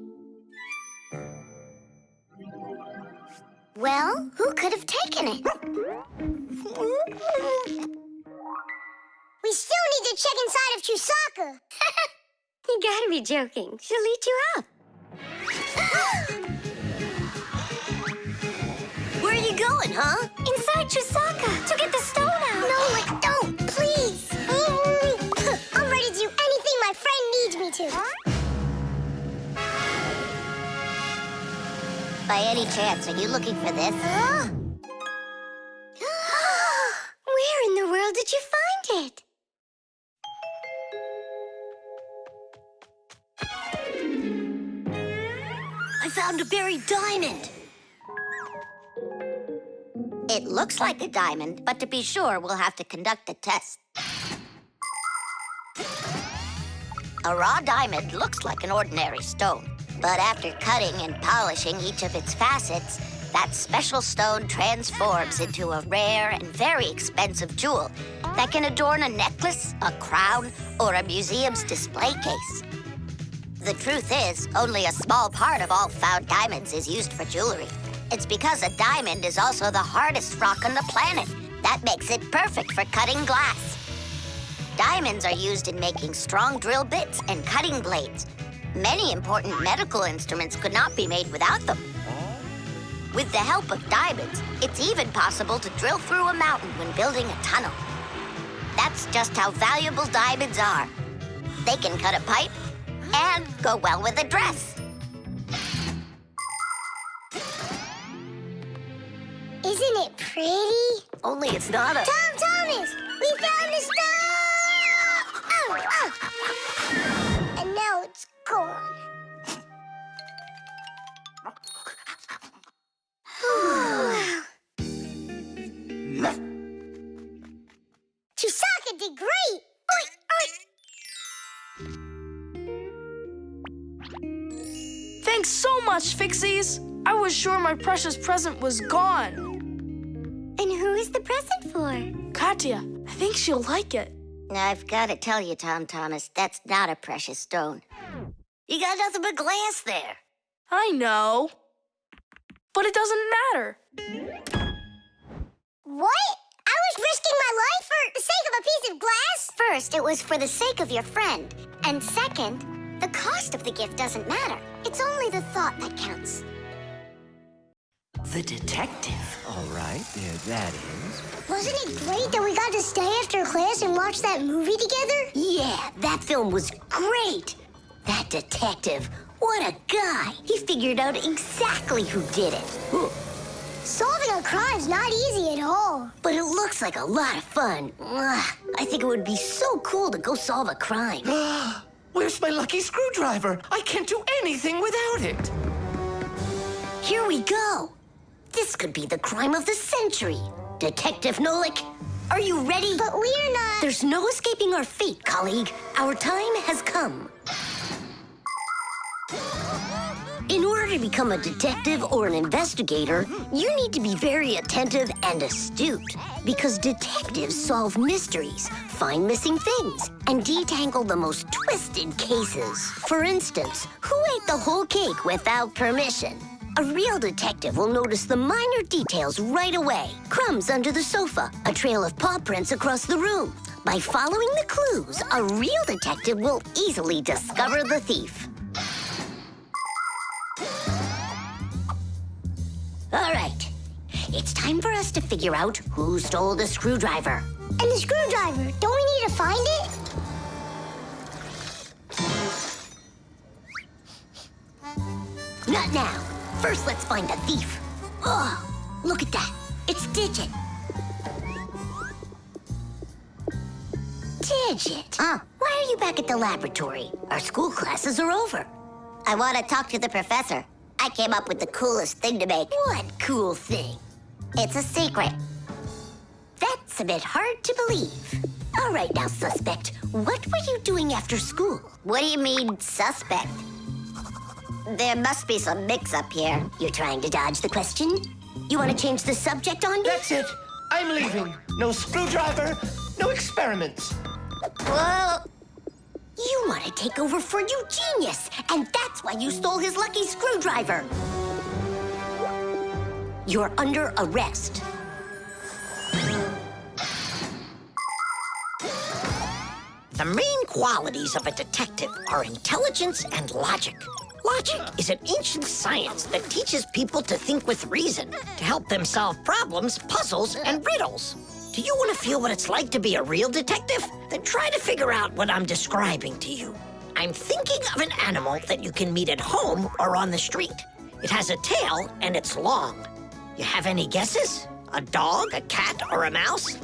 Well, who could have taken it? We still need to check inside of Chusaka. You gotta be joking. She'll eat you up. Where are you going, huh? Inside Chusaka, to get the stone out. No, don't, please. I'm ready to do anything my friend needs me to. By any chance, are you looking for this? Where in the world did you find it? I found a buried diamond. It looks like a diamond, but to be sure, we'll have to conduct a test. A raw diamond looks like an ordinary stone, but after cutting and polishing each of its facets, that special stone transforms into a rare and very expensive jewel that can adorn a necklace, a crown, or a museum's display case. The truth is, only a small part of all found diamonds is used for jewelry. It's because a diamond is also the hardest rock on the planet. That makes it perfect for cutting glass. Diamonds are used in making strong drill bits and cutting blades. Many important medical instruments could not be made without them. With the help of diamonds, it's even possible to drill through a mountain when building a tunnel. That's just how valuable diamonds are. They can cut a pipe and go well with a dress. Isn't it pretty? Only it's not a... Tom Thomas, we found the stone! Oh. And now it's gone. Chusaka did great! Oink, oink. Thanks so much, Fixies. I was sure my precious present was gone. And who is the present for? Katya, I think she'll like it. I've got to tell you, Tom Thomas, that's not a precious stone. You got nothing but glass there. I know. But it doesn't matter. What? I was risking my life for the sake of a piece of glass? First, it was for the sake of your friend. And second, the cost of the gift doesn't matter. It's only the thought that counts. The detective. All right, there that is. Wasn't it great that we got to stay after class and watch that movie together? Yeah, that film was great. That detective, what a guy. He figured out exactly who did it. Solving a crime's not easy at all. But it looks like a lot of fun. I think it would be so cool to go solve a crime. Where's my lucky screwdriver? I can't do anything without it. Here we go. This could be the crime of the century. Detective Nolik, are you ready? But we're not... There's no escaping our fate, colleague. Our time has come. In order to become a detective or an investigator, you need to be very attentive and astute. Because detectives solve mysteries, find missing things, and detangle the most twisted cases. For instance, who ate the whole cake without permission? A real detective will notice the minor details right away. Crumbs under the sofa, a trail of paw prints across the room. By following the clues, a real detective will easily discover the thief. All right, it's time for us to figure out who stole the screwdriver. And the screwdriver, don't we need to find it? Not now. First, let's find the thief. Oh, look at that. It's Digit. Digit? Why are you back at the laboratory? Our school classes are over. I want to talk to the professor. I came up with the coolest thing to make. What cool thing? It's a secret. That's a bit hard to believe. All right now, suspect. What were you doing after school? What do you mean, suspect? There must be some mix-up here. You're trying to dodge the question? You want to change the subject on me? That's it. I'm leaving. No screwdriver, no experiments. Well, you want to take over for Eugenius, and that's why you stole his lucky screwdriver. You're under arrest. The main qualities of a detective are intelligence and logic. Logic is an ancient science that teaches people to think with reason, to help them solve problems, puzzles, and riddles. Do you want to feel what it's like to be a real detective? Then try to figure out what I'm describing to you. I'm thinking of an animal that you can meet at home or on the street. It has a tail and it's long. You have any guesses? A dog, a cat, or a mouse?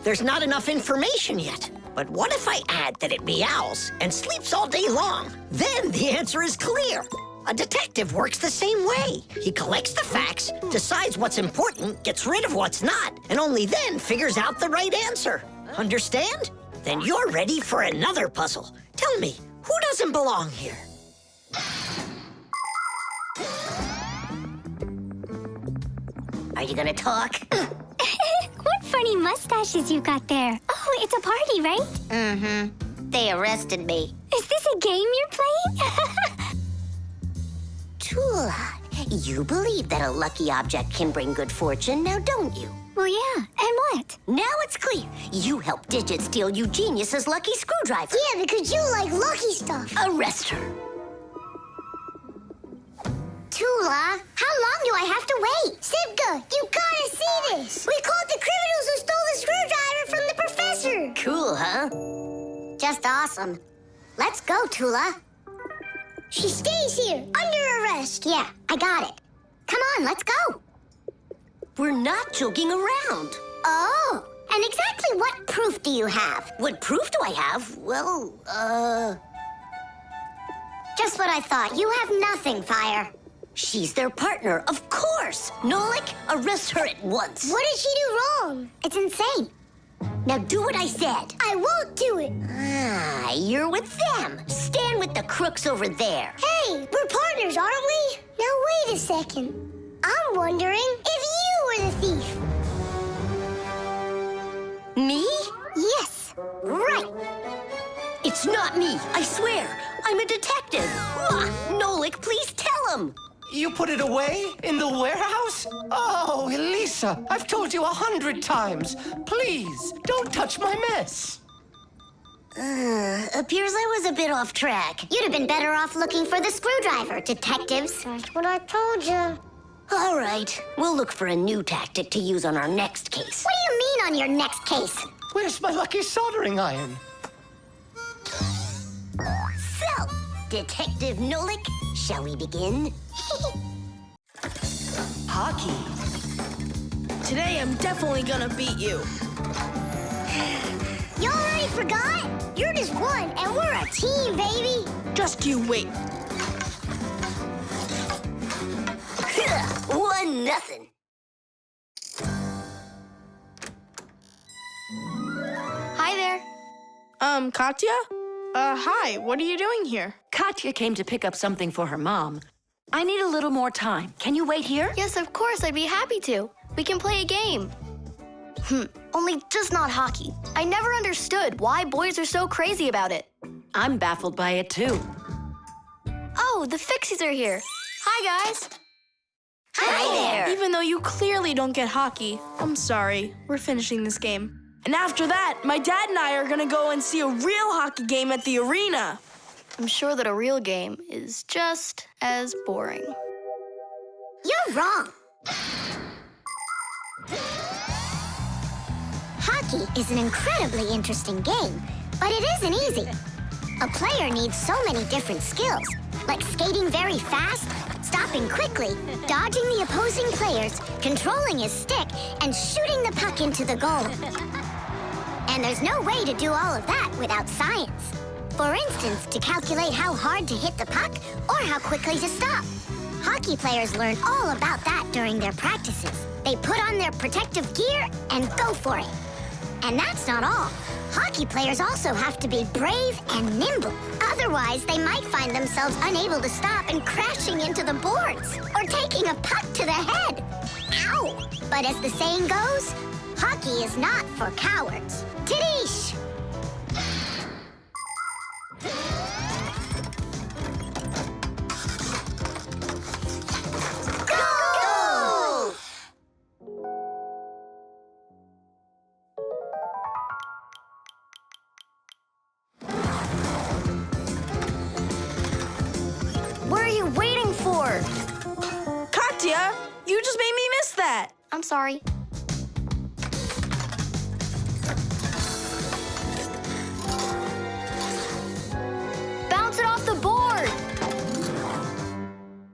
There's not enough information yet. But what if I add that it meows and sleeps all day long? Then the answer is clear. A detective works the same way. He collects the facts, decides what's important, gets rid of what's not, and only then figures out the right answer. Understand? Then you're ready for another puzzle. Tell me, who doesn't belong here? Are you gonna talk? What funny mustaches you got there. Oh, it's a party, right? mm-hmm. They arrested me. Is this a game you're playing? Tula, you believe that a lucky object can bring good fortune, now don't you? Well, yeah. And what? Now it's clear. You helped Digit steal Eugenius's lucky screwdriver. Yeah, because you like lucky stuff. Arrest her. Tula, how long do I have to wait? Simka, you gotta see this. We caught the criminals who stole the screwdriver from the professor. Cool, huh? Just awesome. Let's go, Tula. She stays here, under arrest. Yeah, I got it. Come on, let's go. We're not joking around. Oh, and exactly what proof do you have? What proof do I have? Well, Just what I thought. You have nothing, Fire. she's their partner, of course. Nolik, arrest her at once. What did she do wrong? It's insane. Now do what I said. I won't do it. Ah, you're with them. Stand with the crooks over there. Hey, we're partners, aren't we? Now wait a second. I'm wondering if you were the thief. Me? Yes. Right. It's not me, I swear. I'm a detective. Nolik, please tell him. You put it away in the warehouse? Oh, Elisa, I've told you 100 times. Please, don't touch my mess. Appears I was a bit off track. You'd have been better off looking for the screwdriver, detectives. That's what I told you. All right, we'll look for a new tactic to use on our next case. What do you mean on your next case? Where's my lucky soldering iron? So, Detective Nolik, shall we begin? Hockey. Today I'm definitely gonna beat you. You already forgot? You're just one, and we're a team, baby. Just you wait. 1-0. Hi there. Katya? Hi, what are you doing here? Katya came to pick up something for her mom. I need a little more time. Can you wait here? Yes, of course, I'd be happy to. We can play a game. Only just not hockey. I never understood why boys are so crazy about it. I'm baffled by it too. Oh, the Fixies are here. Hi, guys. Hi there. Even though you clearly don't get hockey, I'm sorry. We're finishing this game. And after that, my dad and I are gonna go and see a real hockey game at the arena. I'm sure that a real game is just as boring. You're wrong. Hockey is an incredibly interesting game, but it isn't easy. A player needs so many different skills, like skating very fast, stopping quickly, dodging the opposing players, controlling his stick, and shooting the puck into the goal. And there's no way to do all of that without science. For instance, to calculate how hard to hit the puck or how quickly to stop. Hockey players learn all about that during their practices. They put on their protective gear and go for it. And that's not all. Hockey players also have to be brave and nimble. Otherwise, they might find themselves unable to stop and crashing into the boards or taking a puck to the head. Ow! But as the saying goes, hockey is not for cowards. Tidish! Goal! What are you waiting for? Katya, you just made me miss that. I'm sorry. Bounce it off the board!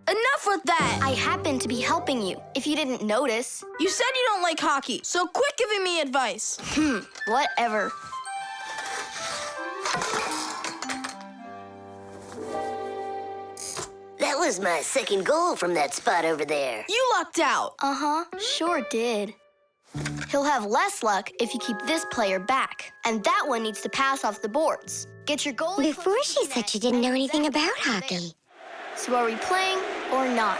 Enough with that. I happen to be helping you, if you didn't notice. You said you don't like hockey, so quit giving me advice. Whatever. That was my second goal from that spot over there. You lucked out. Uh-huh, sure did. He'll have less luck if you keep this player back. And that one needs to pass off the boards. Get your goalie... Before she said she didn't know anything about hockey. So are we playing or not?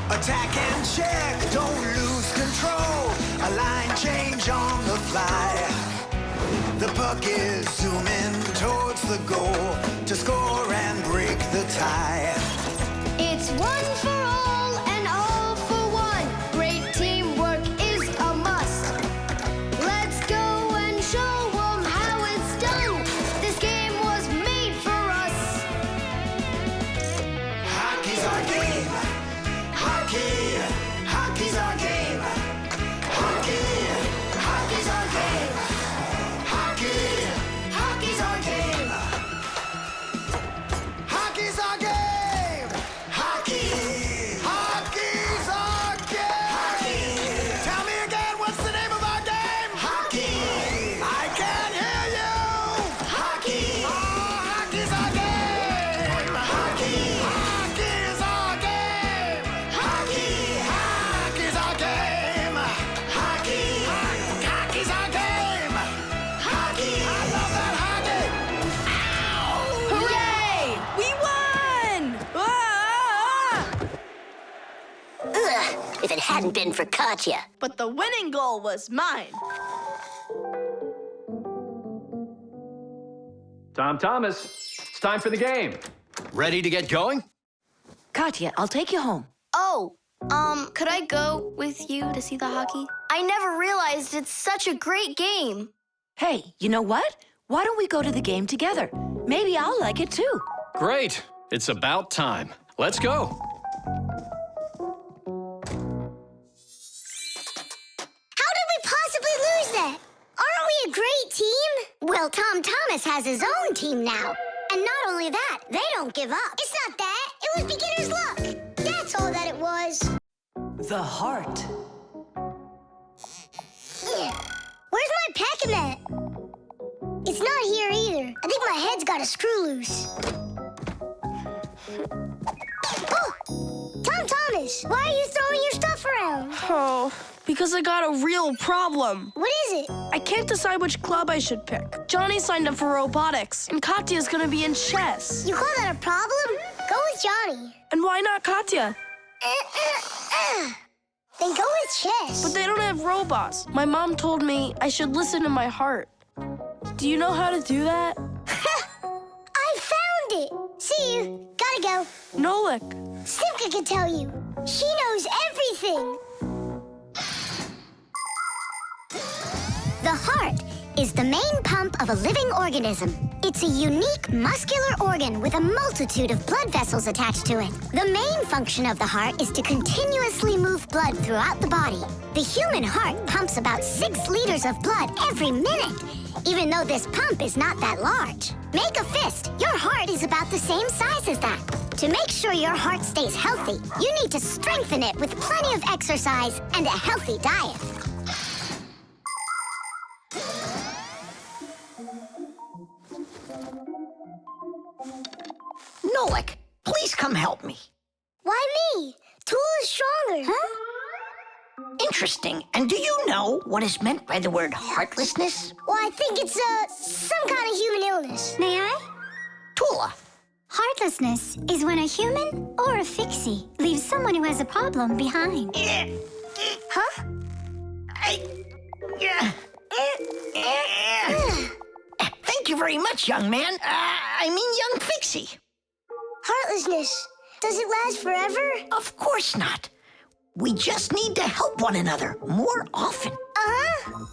Attack and check, don't lose control. A line change on the fly. The puck is zooming towards the goal to score and break the tie. It's one for all and all for one. Great teamwork is a must. Let's go and show them how it's done. This game was made for us. Hockey's our game. Hockey, hockey's our game. Hockey, hockey's our game. Hockey, hockey's our game. Hockey's our game. it hadn't been for Katya. But the winning goal was mine. Tom Thomas, it's time for the game. Ready to get going? Katya, I'll take you home. Oh, could I go with you to see the hockey? I never realized it's such a great game. Hey, you know what? Why don't we go to the game together? Maybe I'll like it too. Great. It's about time. Let's go. How did we possibly lose that? Aren't we a great team? Well, Tom Thomas has his own team now. And not only that, they don't give up. It's not that. It was beginner's luck. That's all that it was. The heart. Where's my packing mat? It's not here either. I think my head's got a screw loose. Oh! Tom Thomas, why are you throwing your stuff around? Oh, because I got a real problem. What is it? I can't decide which club I should pick. Johnny signed up for robotics, and Katya's gonna be in chess. You call that a problem? Go with Johnny. And why not Katya? Then go with chess. But they don't have robots. My mom told me I should listen to my heart. Do you know how to do that? I found it. See you. Gotta go. Nolik. Simka can tell you. She knows everything. The heart is the main pump of a living organism. It's a unique muscular organ with a multitude of blood vessels attached to it. The main function of the heart is to continuously move blood throughout the body. The human heart pumps about 6 liters of blood every minute, even though this pump is not that large. Make a fist. Your heart is about the same size as that. To make sure your heart stays healthy, you need to strengthen it with plenty of exercise and a healthy diet. Nolik, please come help me. Why me? Tool is stronger. Huh? Interesting. And do you know what is meant by the word heartlessness? Well, I think it's some kind of human illness. May I? Tula. Heartlessness is when a human or a fixie leaves someone who has a problem behind. Huh? Thank you very much, young man. Young fixie. Heartlessness. Does it last forever? Of course not. We just need to help one another more often. Uh-huh.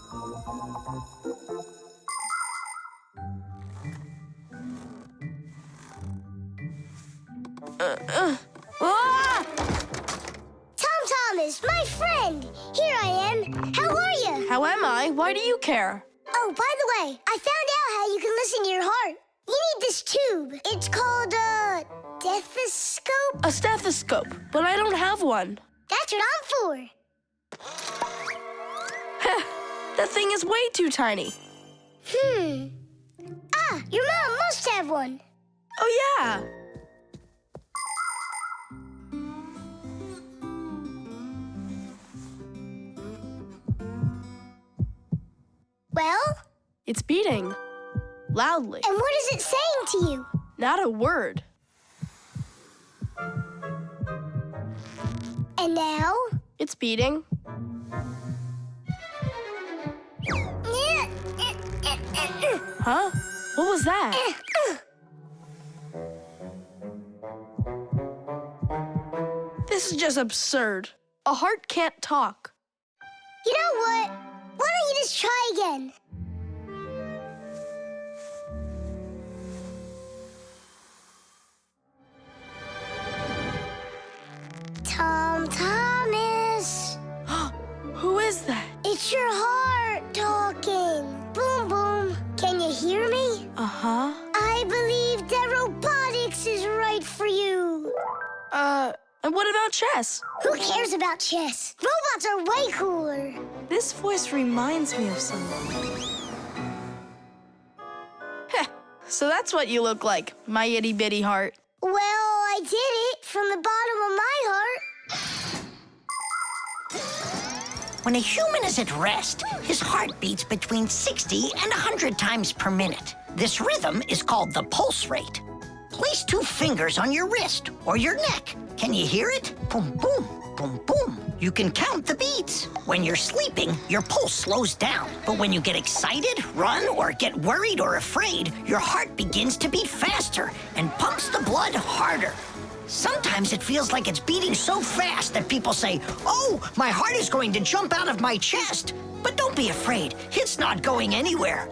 Tom Thomas, my friend. Here I am. How are you? How am I? Why do you care? Oh, by the way, I found out how you can listen to your heart. You need this tube. It's called a stethoscope. A stethoscope, but I don't have one. That's what I'm for. That thing is way too tiny. Your mom must have one. Oh, yeah. Well? It's beating. Loudly. And what is it saying to you? Not a word. And now? It's beating. Huh? What was that? This is just absurd. A heart can't talk. You know what? Why don't you just try again? Tom Thomas. Who is that? It's your heart talking. Boom, boom. Can you hear me? Uh-huh. I believe that robotics is right for you. And what about chess? Who cares about chess? Robots are way cooler. This voice reminds me of someone. Heh, so that's what you look like, my itty-bitty heart. Well, I did it from the bottom of my heart. When a human is at rest, his heart beats between 60 and 100 times per minute. This rhythm is called the pulse rate. Place 2 fingers on your wrist or your neck. Can you hear it? Boom, boom. boom, boom. You can count the beats. When you're sleeping, your pulse slows down. But when you get excited, run, or get worried or afraid, your heart begins to beat faster and pumps the blood harder. Sometimes it feels like it's beating so fast that people say, "Oh, my heart is going to jump out of my chest." But don't be afraid, it's not going anywhere.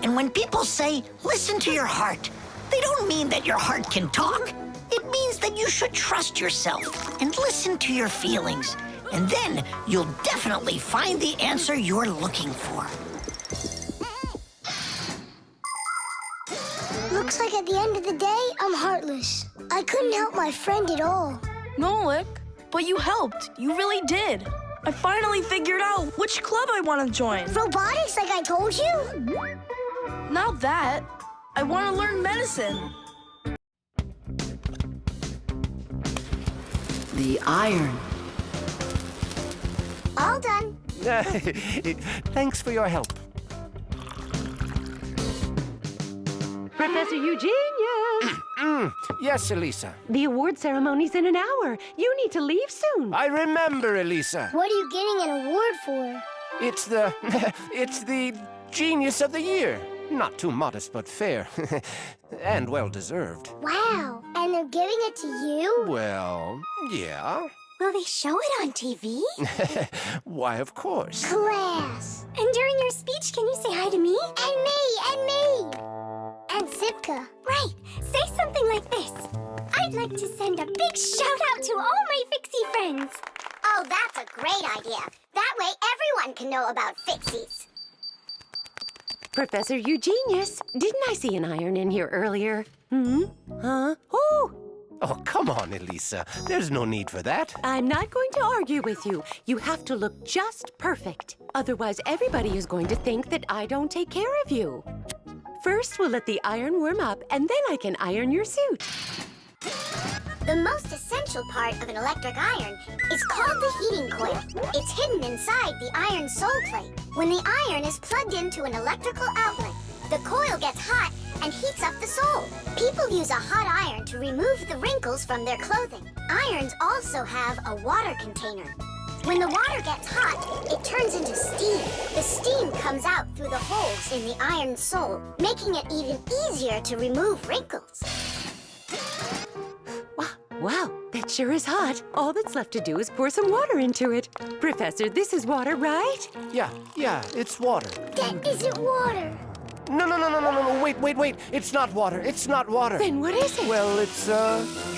And when people say, "Listen to your heart," they don't mean that your heart can talk. It means that you should trust yourself and listen to your feelings. And then you'll definitely find the answer you're looking for. Looks like at the end of the day, I'm heartless. I couldn't help my friend at all. Nolik, but you helped. You really did. I finally figured out which club I want to join. Robotics, like I told you? Not that. I want to learn medicine. The iron. All done. Thanks for your help. Professor Eugenius! Yes, Elisa. The award ceremony's in an hour. You need to leave soon. I remember, Elisa. What are you getting an award for? It's the... it's the Genius of the Year. Not too modest, but fair. And well-deserved. Wow. And they're giving it to you? Well, yeah. Will they show it on TV? Why, of course. Class. And during your speech, can you say hi to me? And me, and me. And Simka. Right. Say something like this. I'd like to send a big shout out to all my Fixie friends. Oh, that's a great idea. That way everyone can know about Fixies. Professor Eugenius, didn't I see an iron in here earlier? Huh? Oh! Oh, come on, Elisa. There's no need for that. I'm not going to argue with you. You have to look just perfect. Otherwise, everybody is going to think that I don't take care of you. First, we'll let the iron warm up, and then I can iron your suit. The most essential part of an electric iron is called the heating coil. It's hidden inside the iron sole plate. When the iron is plugged into an electrical outlet, the coil gets hot and heats up the sole. People use a hot iron to remove the wrinkles from their clothing. Irons also have a water container. When the water gets hot, it turns into steam. The steam comes out through the holes in the iron sole, making it even easier to remove wrinkles. Wow, that sure is hot. All that's left to do is pour some water into it. Professor, this is water, right? Yeah, it's water. That isn't water. No, wait. It's not water. It's not water. Then what is it? Well, it's,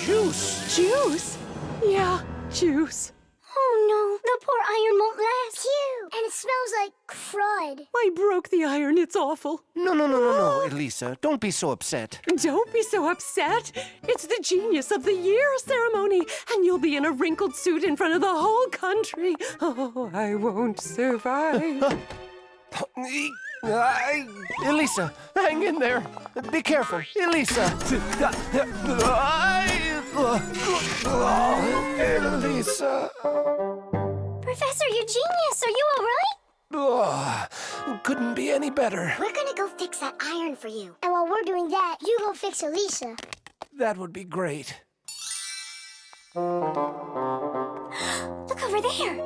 juice. Juice? Yeah, juice. Oh no, the poor iron won't last. Phew. And it smells like crud. I broke the iron. It's awful. No, Elisa. Don't be so upset. Don't be so upset. It's the Genius of the Year ceremony, and you'll be in a wrinkled suit in front of the whole country. Oh, I won't survive. Elisa, hang in there. Be careful. Elisa. Elisa. Professor Eugenius, are you all right? Couldn't be any better. We're gonna go fix that iron for you. And while we're doing that, you go fix Elisa. That would be great. Look over there.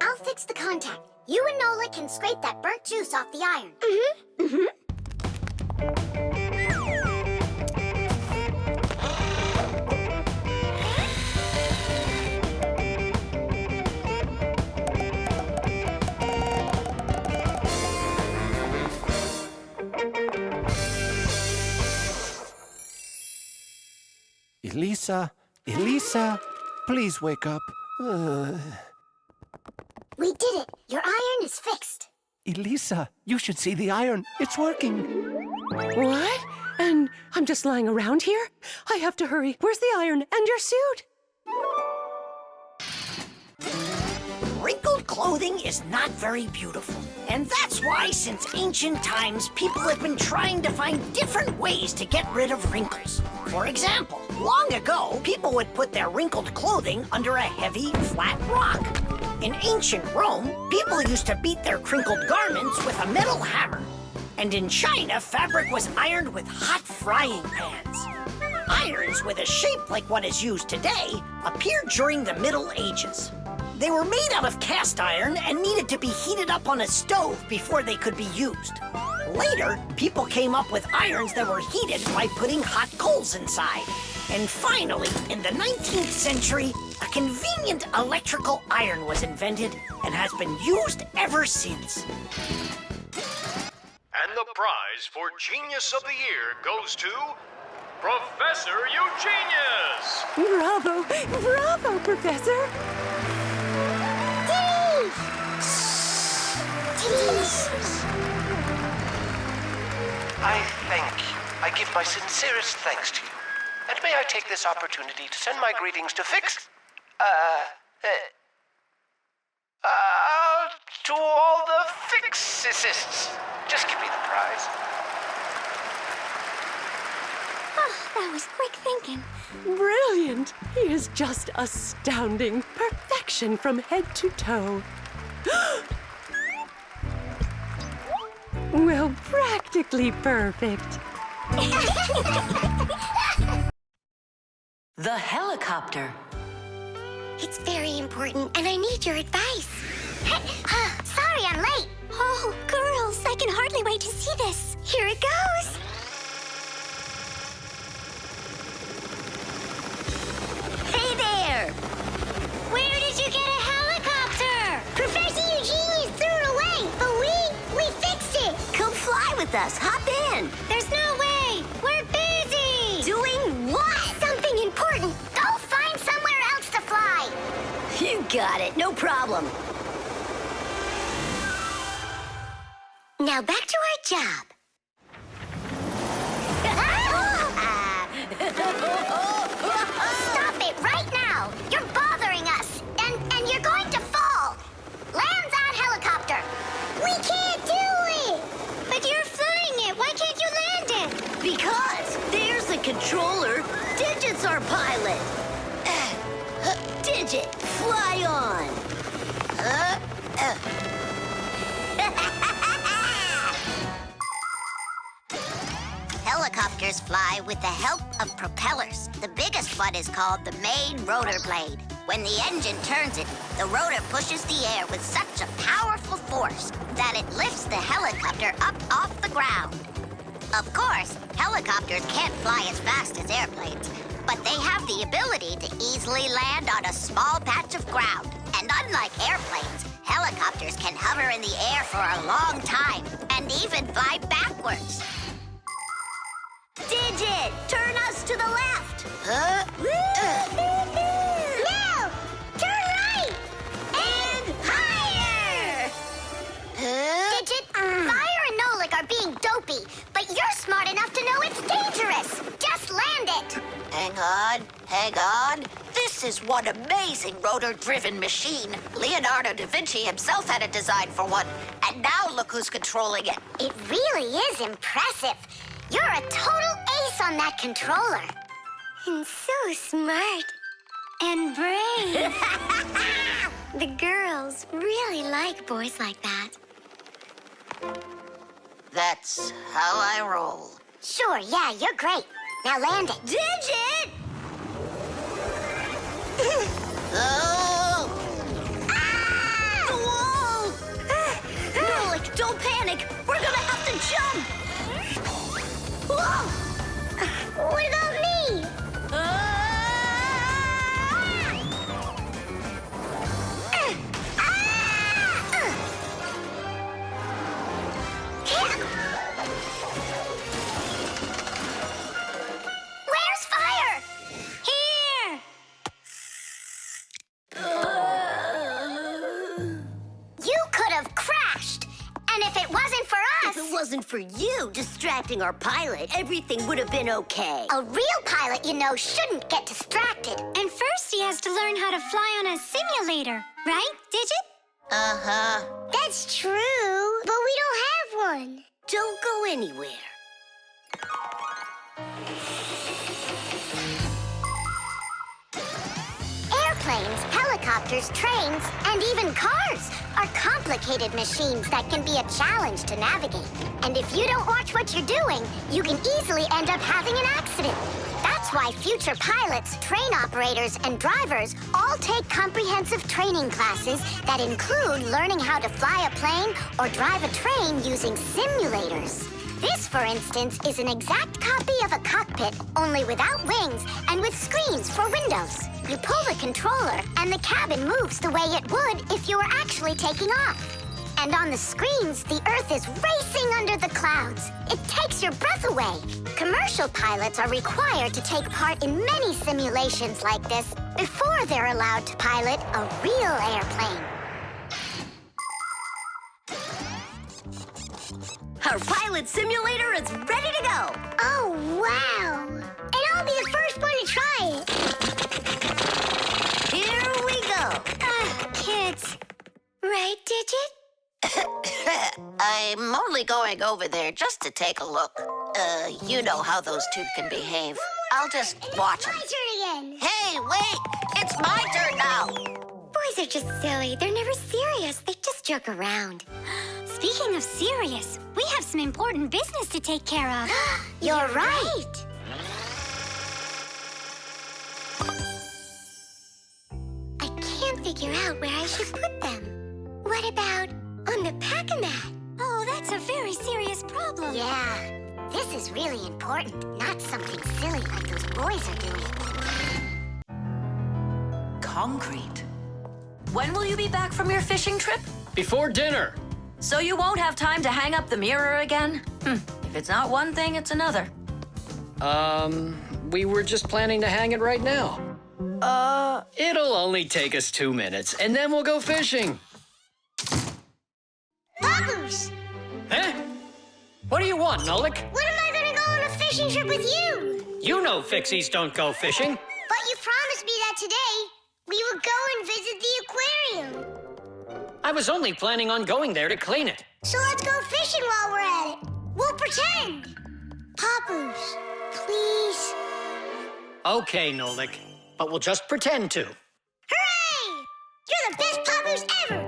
I'll fix the contact. You and Nolik can scrape that burnt juice off the iron. Elisa, please wake up. We did it. Your iron is fixed. Elisa, you should see the iron. It's working. What? And I'm just lying around here? I have to hurry. Where's the iron and your suit? Wrinkled clothing is not very beautiful. And that's why, since ancient times, people have been trying to find different ways to get rid of wrinkles. For example, long ago, people would put their wrinkled clothing under a heavy, flat rock. In ancient Rome, people used to beat their crinkled garments with a metal hammer. And in China, fabric was ironed with hot frying pans. irons with a shape like what is used today appeared during the Middle Ages. They were made out of cast iron and needed to be heated up on a stove before they could be used. Later, people came up with irons that were heated by putting hot coals inside. And finally, in the 19th century, a convenient electrical iron was invented and has been used ever since. And the prize for Genius of the Year goes to Professor Eugenius! Bravo! Bravo, Professor! I give my sincerest thanks to you. And may I take this opportunity to send my greetings to to all the Fixies. Just give me the prize. Oh, that was quick thinking. Brilliant! He is just astounding. Perfection from head to toe. Well, practically perfect. The helicopter. It's very important, and I need your advice. Sorry I'm late. Oh, girls, I can hardly wait to see this. Here it goes. Hey there! Where did you get a helicopter? Professor Eugenius threw it away, but we fixed it. Come fly with us. Hop in. There's no way. We're busy. Doing what? Something important. Go find somewhere else to fly. You got it. No problem. Now back to our job. Stop it right now! You're bothering us, and you're going to fall. Land that helicopter. We can't do it. But you're flying it. Why can't you land it? Because there's the controller. Digit's our pilot. Digit, fly on. Helicopters fly with the help of propellers. The biggest one is called the main rotor blade. When the engine turns it, the rotor pushes the air with such a powerful force that it lifts the helicopter up off the ground. Of course, helicopters can't fly as fast as airplanes, but they have the ability to easily land on a small patch of ground. And unlike airplanes, helicopters can hover in the air for a long time and even fly backwards. Digit, turn us to the left. No! Turn right! And higher! Digit, Fire and Nolik are being dopey, but you're smart enough to know it's dangerous. Just land it. Hang on. This is one amazing rotor-driven machine. Leonardo da Vinci himself had a design for one, and now look who's controlling it. It really is impressive. You're a total ace on that controller. And so smart. And brave. The girls really like boys like that. That's how I roll. Sure, yeah, you're great. Now land it. Digit! Oh! Ah! The wall! Nolik, don't panic. We're gonna have to jump. Whoa! What about me? Where's Fire? Here! You could have crashed. And if it wasn't for us... If it wasn't for you distracting our pilot, everything would have been okay. A real pilot, you know, shouldn't get distracted. And first he has to learn how to fly on a simulator, right, Digit? Uh-huh. That's true, but we don't have one. Don't go anywhere. Airplanes, helicopters, trains, and even cars are complicated machines that can be a challenge to navigate. And if you don't watch what you're doing, you can easily end up having an accident. That's why why future pilots, train operators, and drivers all take comprehensive training classes that include learning how to fly a plane or drive a train using simulators. This, for instance, is an exact copy of a cockpit, only without wings and with screens for windows. You pull the controller, and the cabin moves the way it would if you were actually taking off. And on the screens, the Earth is racing under the clouds. It takes your breath away. Commercial pilots are required to take part in many simulations like this before they're allowed to pilot a real airplane. Our pilot simulator is ready to go. Oh, wow! And I'll be the first one to try it. Here we go. Kids. Right, Digit? I'm only going over there just to take a look. You know how those two can behave. I'll just watch them. My turn again. Hey, wait! It's my turn now. Boys are just silly. They're never serious. They just joke around. Speaking of serious, we have some important business to take care of. You're right. I can't figure out where I should put them. What about on the pack-a-mat? Oh, that's a very serious problem. Yeah, this is really important, not something silly like those boys are doing. Concrete. When will you be back from your fishing trip? Before dinner. So you won't have time to hang up the mirror again? If it's not one thing, it's another. We were just planning to hang it right now. It'll only take us 2 minutes, and then we'll go fishing. Papoose! Huh? What do you want, Nolik? When am I gonna go on a fishing trip with you? You know Fixies don't go fishing. But you promised me that today we would go and visit the aquarium. I was only planning on going there to clean it. So let's go fishing while we're at it. We'll pretend. Papoose, please. Okay, Nolik, but we'll just pretend to. Hooray! You're the best Papoose ever!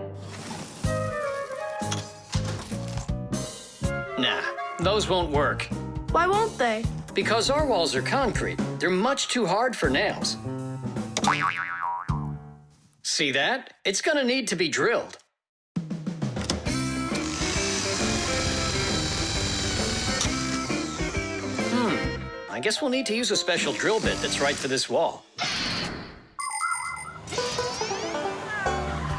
Nah, those won't work. Why won't they? Because our walls are concrete. They're much too hard for nails. See that? It's gonna need to be drilled. I guess we'll need to use a special drill bit that's right for this wall.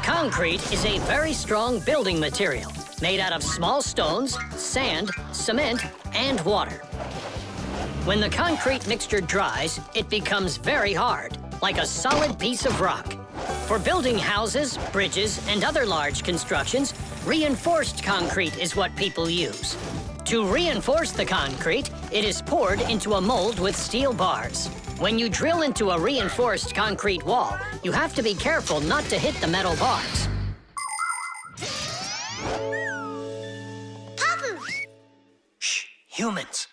Concrete is a very strong building material, made out of small stones, sand, cement, and water. When the concrete mixture dries, it becomes very hard, like a solid piece of rock. For building houses, bridges, and other large constructions, reinforced concrete is what people use. To reinforce the concrete, it is poured into a mold with steel bars. When you drill into a reinforced concrete wall, you have to be careful not to hit the metal bars. Papoose! Shh, humans.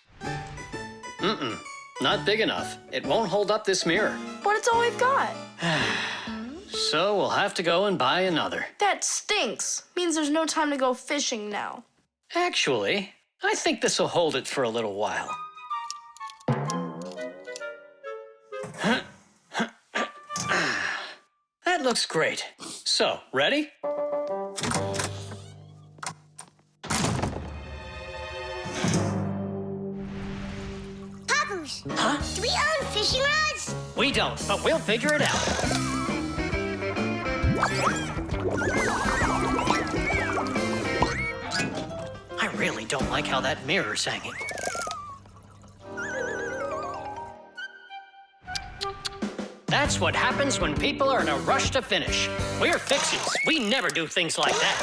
Not big enough. It won't hold up this mirror. But it's all we've got. So we'll have to go and buy another. That stinks. Means there's no time to go fishing now. Actually, I think this will hold it for a little while. That looks great. So, ready? Papoose! Huh? Do we own fishing rods? We don't, but we'll figure it out. I really don't like how that mirror's hanging. That's what happens when people are in a rush to finish. We're Fixies. We never do things like that.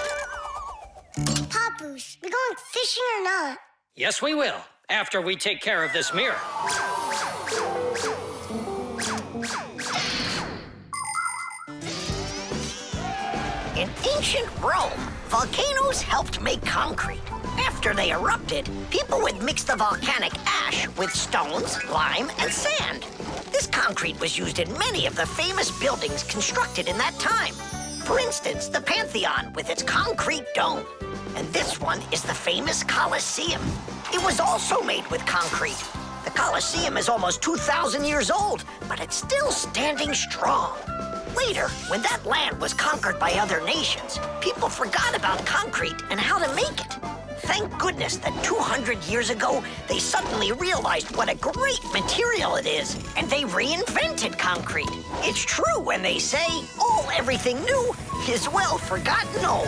Papoose, we going fishing or not? Yes, we will, after we take care of this mirror. In ancient Rome, volcanoes helped make concrete. After they erupted, people would mix the volcanic ash with stones, lime, and sand. This concrete was used in many of the famous buildings constructed in that time. For instance, the Pantheon with its concrete dome. And this one is the famous Colosseum. It was also made with concrete. The Colosseum is almost 2,000 years old, but it's still standing strong. Later, when that land was conquered by other nations, people forgot about concrete and how to make it. Thank goodness that 200 years ago, they suddenly realized what a great material it is, and they reinvented concrete. It's true when they say, everything new is well forgotten old.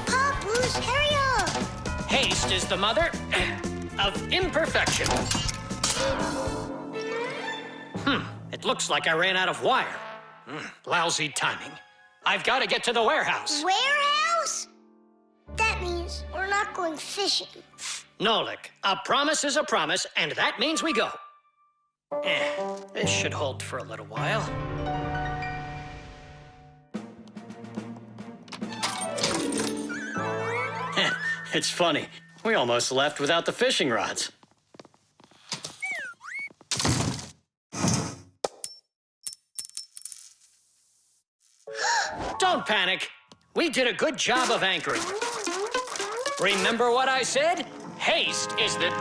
Papoose, hurry up! Haste is the mother of imperfection. It looks like I ran out of wire. Lousy timing. I've got to get to the warehouse. Warehouse? That means we're not going fishing. Nolik, a promise is a promise, and that means we go. This should hold for a little while. It's funny. We almost left without the fishing rods. Don't panic. We did a good job of anchoring. Remember what I said? Haste is the...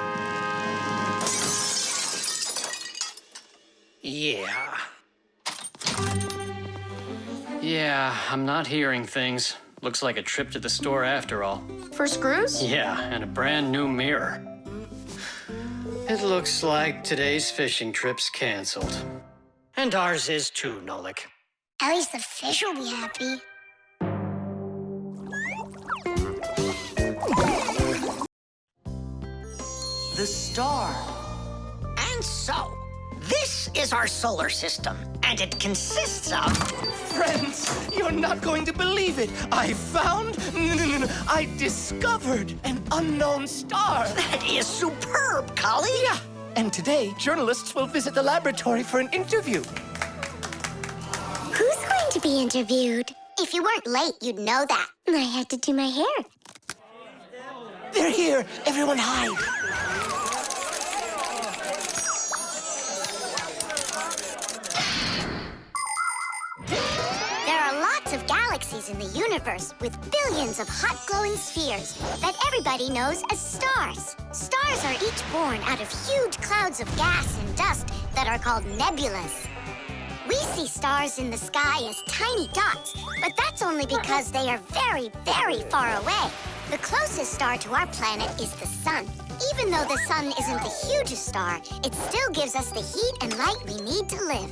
Yeah, I'm not hearing things. Looks like a trip to the store after all. For screws? Yeah, and a brand new mirror. It looks like today's fishing trip's canceled. And ours is too, Nolik. At least the fish will be happy. The star. And so, this is our solar system, and it consists of... Friends, you're not going to believe it. I discovered an unknown star. That is superb, colleague. Yeah, and today, journalists will visit the laboratory for an interview. Who's going to be interviewed? If you weren't late, you'd know that. I had to do my hair. They're here. Everyone hide. There are lots of galaxies in the universe with billions of hot glowing spheres that everybody knows as stars. Stars are each born out of huge clouds of gas and dust that are called nebulas. We see stars in the sky as tiny dots, but that's only because they are very, very far away. The closest star to our planet is the sun. Even though the sun isn't the hugest star, it still gives us the heat and light we need to live.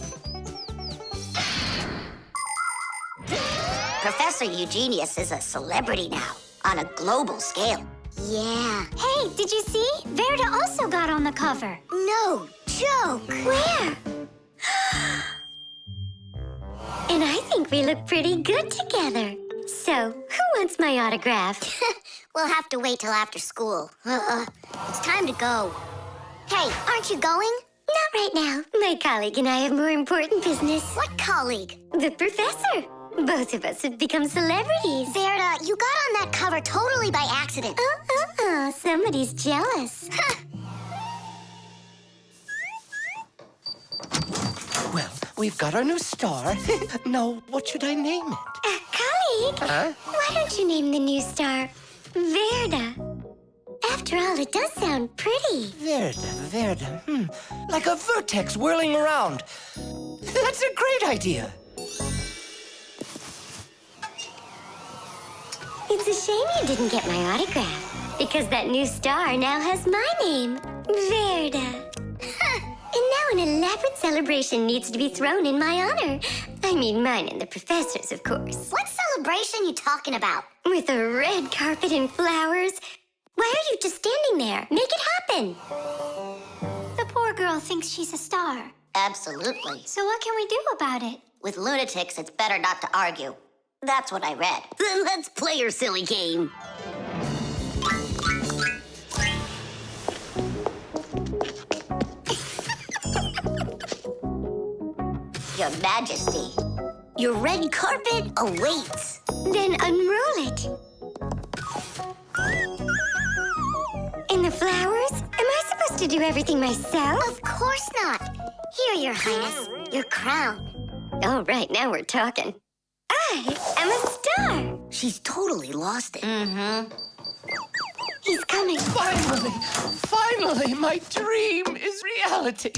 Professor Eugenius is a celebrity now, on a global scale. Yeah. Hey, did you see? Verda also got on the cover. No joke. Where? And I think we look pretty good together. So, who wants my autograph? We'll have to wait till after school. It's time to go. Hey, aren't you going? Not right now. My colleague and I have more important business. What colleague? The professor. Both of us have become celebrities. Verda, you got on that cover totally by accident. Somebody's jealous. Well, we've got our new star. Now, what should I name it? Colleague, Huh? why don't you name the new star Verda? After all, it does sound pretty. Verda. Like a vertex whirling around. That's a great idea. It's a shame you didn't get my autograph, because that new star now has my name, Verda. And now an elaborate celebration needs to be thrown in my honor. I mean mine and the professor's, of course. What celebration you talking about? With a red carpet and flowers. Why are you just standing there? Make it happen. The poor girl thinks she's a star. Absolutely. So what can we do about it? With lunatics, it's better not to argue. That's what I read. Then let's play your silly game. Your Majesty, your red carpet awaits. Then unroll it. And the flowers? Am I supposed to do everything myself? Of course not. Here, Your Highness, your crown. All right, now we're talking. I am a star. She's totally lost it. Mm-hmm. He's coming. Finally, my dream is reality.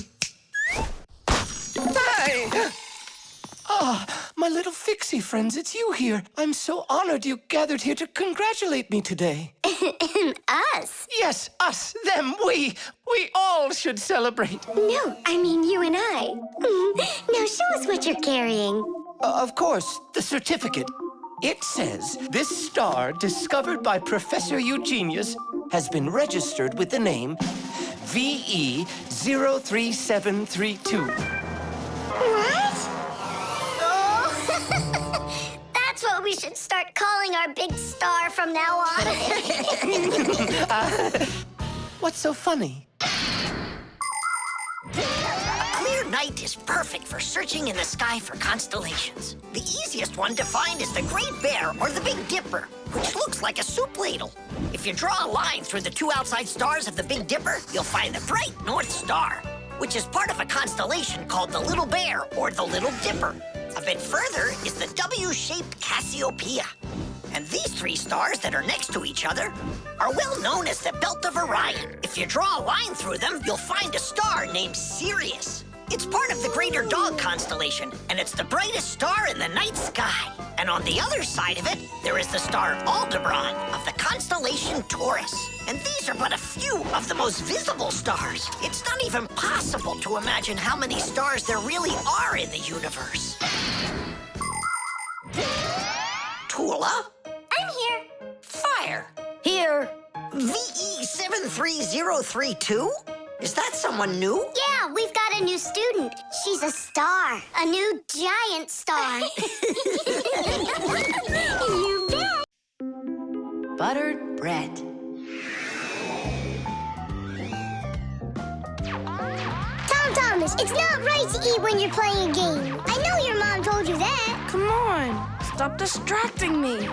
Hey! Ah, my little Fixie friends, it's you here. I'm so honored you gathered here to congratulate me today. Us? Yes, us, them, we all should celebrate. No, I mean you and I. Now show us what you're carrying. Of course, the certificate. It says this star, discovered by Professor Eugenius, has been registered with the name VE 03732. What? Oh, that's what we should start calling our big star from now on. What's so funny? A clear night is perfect for searching in the sky for constellations. The easiest one to find is the Great Bear or the Big Dipper, which looks like a soup ladle. If you draw a line through the two outside stars of the Big Dipper, you'll find the bright North Star, which is part of a constellation called the Little Bear or the Little Dipper. A bit further is the W-shaped Cassiopeia. And these three stars that are next to each other are well known as the Belt of Orion. If you draw a line through them, you'll find a star named Sirius. It's part of the Greater Dog constellation, and it's the brightest star in the night sky. And on the other side of it, there is the star Aldebaran of the constellation Taurus. And these are but a few of the most visible stars. It's not even possible to imagine how many stars there really are in the universe. Tula? I'm here. Fire. Here. VE 73032? Is that someone new? Yeah, we've got a new student. She's a star. A new giant star. You bet. Buttered bread. Tom Thomas, it's not right to eat when you're playing a game. I know your mom told you that. Come on, stop distracting me.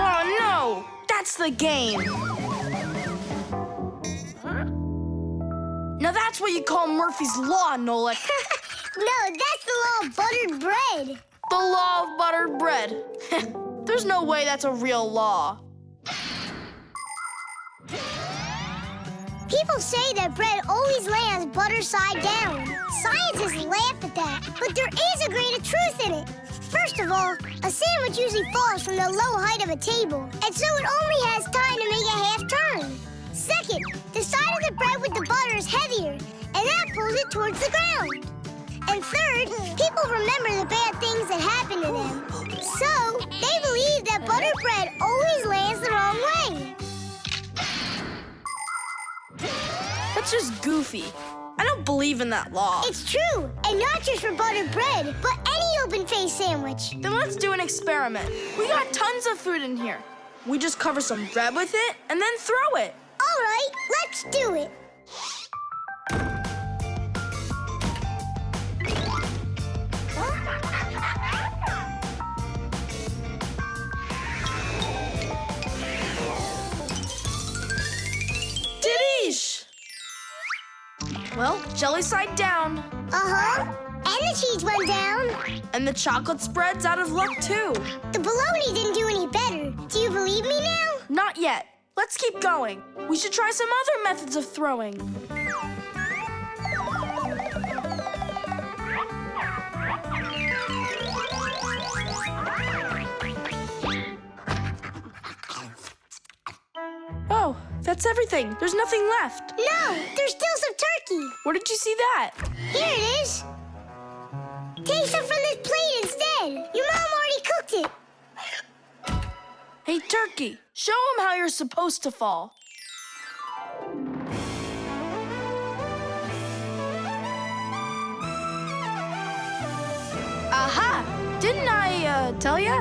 Oh no, that's the game. Now that's what you call Murphy's Law, Nolik. No, that's the law of buttered bread. The law of buttered bread. There's no way that's a real law. People say that bread always lands butter side down. Scientists laugh at that, but there is a grain of truth in it. First of all, a sandwich usually falls from the low height of a table, and so it only has time to make a half turn. Second, the side of the bread with the butter is heavier, and that pulls it towards the ground. And third, people remember the bad things that happen to them. So, they believe that buttered bread always lands the wrong way. That's just goofy. I don't believe in that law. It's true, and not just for buttered bread, but any open-faced sandwich. Then let's do an experiment. We got tons of food in here. We just cover some bread with it and then throw it. All right, let's do it. Didish! Well, jelly side down. Uh-huh. And the cheese went down. And the chocolate spread's out of luck, too. The bologna didn't do any better. Do you believe me now? Not yet. Let's keep going. We should try some other methods of throwing. Oh, that's everything. There's nothing left. No, there's still some turkey. Where did you see that? Here it is. Take some from this plate instead. Your mom already cooked it. Hey, turkey, show him how you're supposed to fall. Aha! Didn't I, tell ya?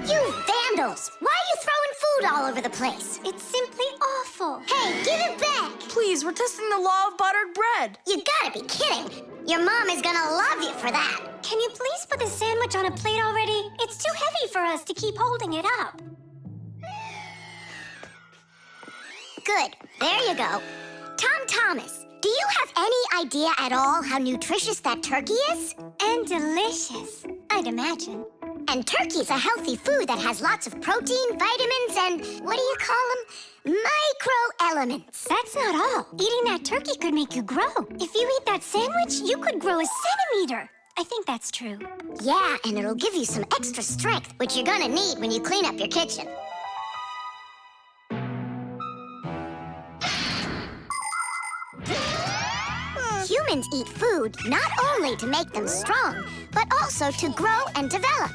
You vandals! Why are you throwing food all over the place? It's simply awful. Hey, give it back! Please, we're testing the law of buttered bread. You gotta be kidding. Your mom is gonna love you for that. Can you please put the sandwich on a plate already? It's too heavy for us to keep holding it up. Good. There you go. Tom Thomas, do you have any idea at all how nutritious that turkey is? And delicious, I'd imagine. And turkey's a healthy food that has lots of protein, vitamins, and what do you call them? Microelements. That's not all. Eating that turkey could make you grow. If you eat that sandwich, you could grow a centimeter. I think that's true. Yeah, and it'll give you some extra strength, which you're gonna need when you clean up your kitchen. Humans eat food not only to make them strong, but also to grow and develop.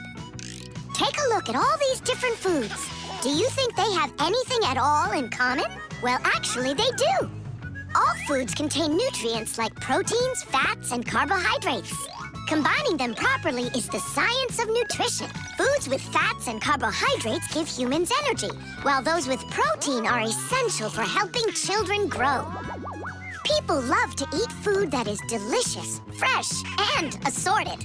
Take a look at all these different foods. Do you think they have anything at all in common? Well, actually, they do. All foods contain nutrients like proteins, fats, and carbohydrates. Combining them properly is the science of nutrition. Foods with fats and carbohydrates give humans energy, while those with protein are essential for helping children grow. People love to eat food that is delicious, fresh, and assorted.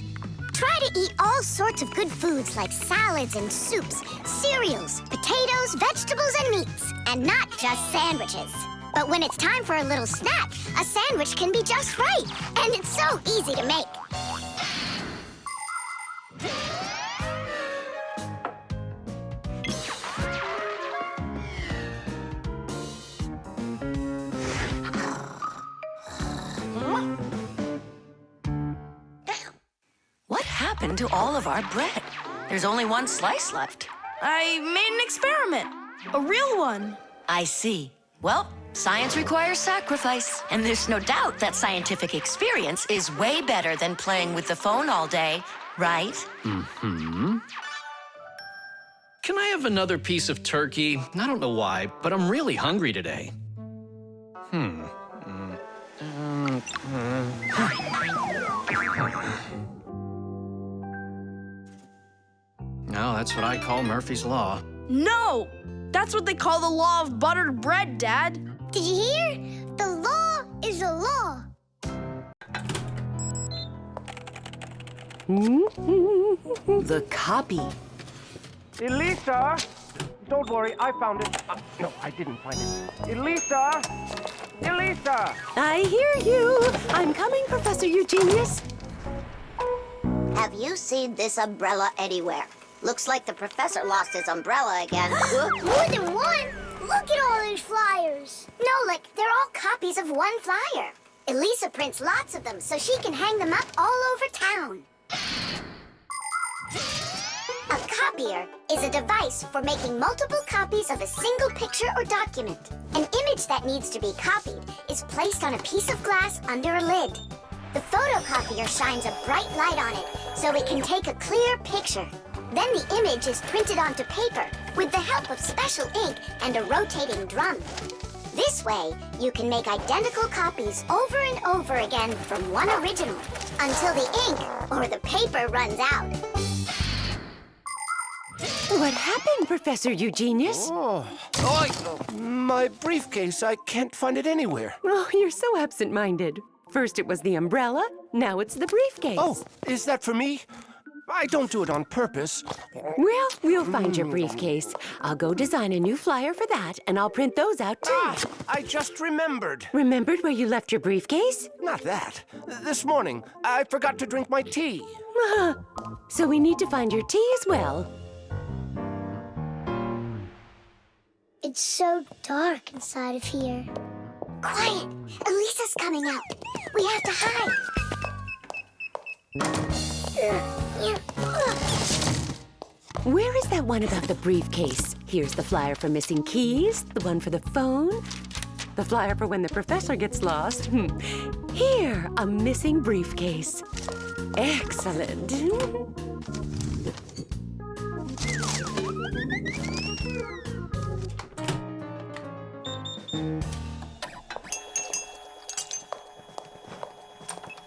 Try to eat all sorts of good foods like salads and soups, cereals, potatoes, vegetables, and meats, and not just sandwiches. But when it's time for a little snack, a sandwich can be just right, and it's so easy to make. What happened to all of our bread? There's only one slice left. I made an experiment. A real one. I see. Well, science requires sacrifice. And there's no doubt that scientific experience is way better than playing with the phone all day, right? Mm-hmm. Can I have another piece of turkey? I don't know why, but I'm really hungry today. No, that's what I call Murphy's Law. No! That's what they call the law of buttered bread, Dad. Did you hear? The law is a law. The copy. Elisa! Don't worry, I found it. No, I didn't find it. Elisa! Elisa! I hear you. I'm coming, Professor Eugenius. Have you seen this umbrella anywhere? Looks like the professor lost his umbrella again. More than one? Look at all these flyers. Nolik, they're all copies of one flyer. Elisa prints lots of them so she can hang them up all over town. A copier is a device for making multiple copies of a single picture or document. An image that needs to be copied is placed on a piece of glass under a lid. The photocopier shines a bright light on it so it can take a clear picture. Then the image is printed onto paper with the help of special ink and a rotating drum. This way, you can make identical copies over and over again from one original until the ink or the paper runs out. What happened, Professor Eugenius? My briefcase, I can't find it anywhere. Oh, you're so absent-minded. First it was the umbrella, now it's the briefcase. Oh, is that for me? I don't do it on purpose. Well, we'll find your briefcase. I'll go design a new flyer for that, and I'll print those out, too. I just remembered. Remembered where you left your briefcase? Not that. This morning, I forgot to drink my tea. So we need to find your tea as well. It's so dark inside of here. Quiet! Elisa's coming out. We have to hide. Where is that one about the briefcase? Here's the flyer for missing keys, the one for the phone, the flyer for when the professor gets lost. Here, a missing briefcase. Excellent.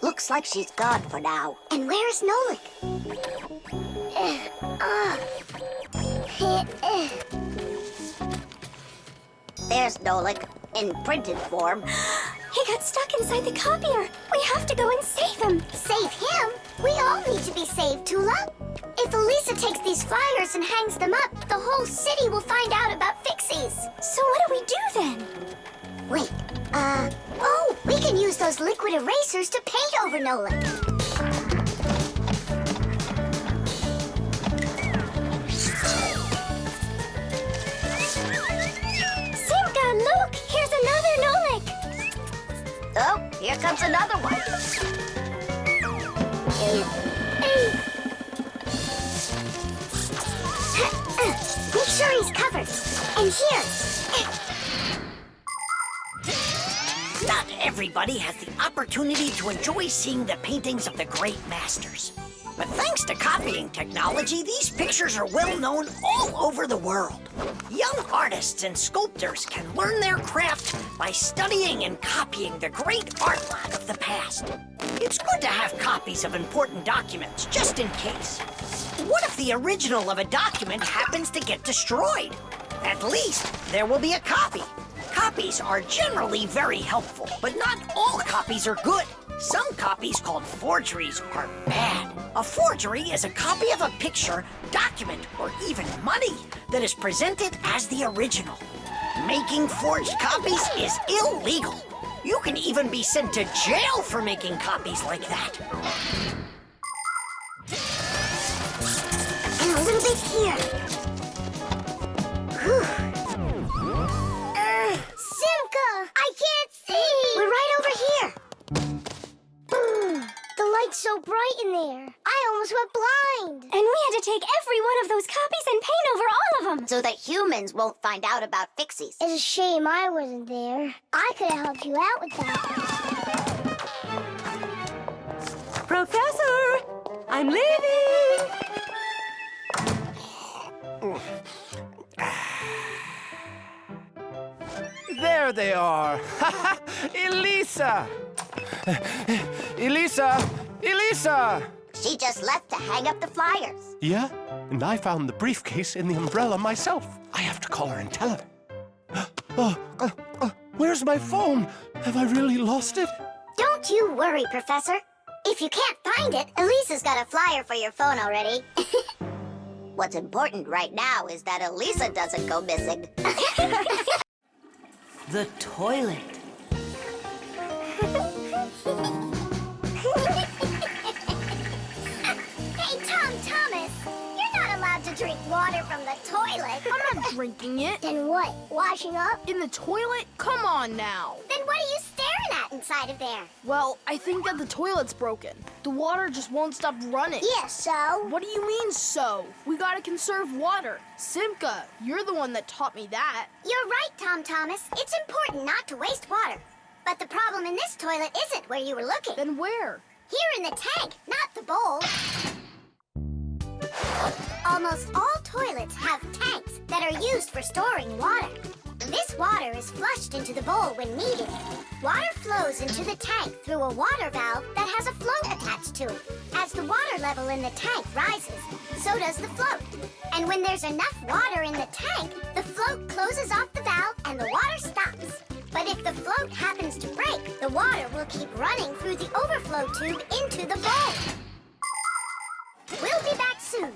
Looks like she's gone for now. And where is Nolik? There's Nolik, in printed form. He got stuck inside the copier. We have to go and save him. Save him? We all need to be saved, Tula. If Elisa takes these flyers and hangs them up, the whole city will find out about Fixies. So what do we do then? Wait, oh, we can use those liquid erasers to paint over Nolik. Oh, here comes another one. Make sure he's covered. And here. Not everybody has the opportunity to enjoy seeing the paintings of the great masters. But thanks to copying technology, these pictures are well known all over the world. Young artists and sculptors can learn their craft by studying and copying the great art lot of the past. It's good to have copies of important documents, just in case. What if the original of a document happens to get destroyed? At least there will be a copy. Copies are generally very helpful, but not all copies are good. Some copies called forgeries are bad. A forgery is a copy of a picture, document, or even money that is presented as the original. Making forged copies is illegal. You can even be sent to jail for making copies like that. And a little bit here. Simka! I can't see! We're right over here. The light's so bright in there. I almost went blind. And we had to take every one of those copies and paint over all of them. So that humans won't find out about Fixies. It's a shame I wasn't there. I could have helped you out with that. Professor! I'm leaving! There they are. Elisa! Elisa! Elisa! She just left to hang up the flyers. Yeah? And I found the briefcase in the umbrella myself. I have to call her and tell her. Where's my phone? Have I really lost it? Don't you worry, Professor. If you can't find it, Elisa's got a flyer for your phone already. What's important right now is that Elisa doesn't go missing. The toilet. Hey, Thomas, you're not allowed to drink water from the toilet. I'm not drinking it. Then what? Washing up? In the toilet? Come on now. Then what are you staring at inside of there? Well, I think that the toilet's broken. The water just won't stop running. Yeah, so? What do you mean, so? We gotta conserve water. Simka, you're the one that taught me that. You're right, Thomas. It's important not to waste water. But the problem in this toilet isn't where you were looking. Then where? Here in the tank, not the bowl. Almost all toilets have tanks that are used for storing water. This water is flushed into the bowl when needed. Water flows into the tank through a water valve that has a float attached to it. As the water level in the tank rises, so does the float. And when there's enough water in the tank, the float closes off the valve and the water stops. But if the float happens to break, the water will keep running through the overflow tube into the bowl. We'll be back soon.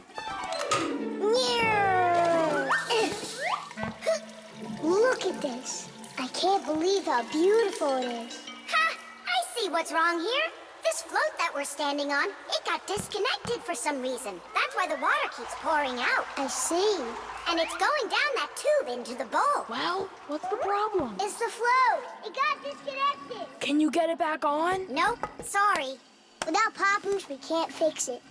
Look at this. I can't believe how beautiful it is. Ha! I see what's wrong here. This float that we're standing on, it got disconnected for some reason. That's why the water keeps pouring out. I see. And it's going down that tube into the bowl. Well, what's the problem? It's the float. It got disconnected. Can you get it back on? Nope, sorry. Without Papoose, we can't fix it.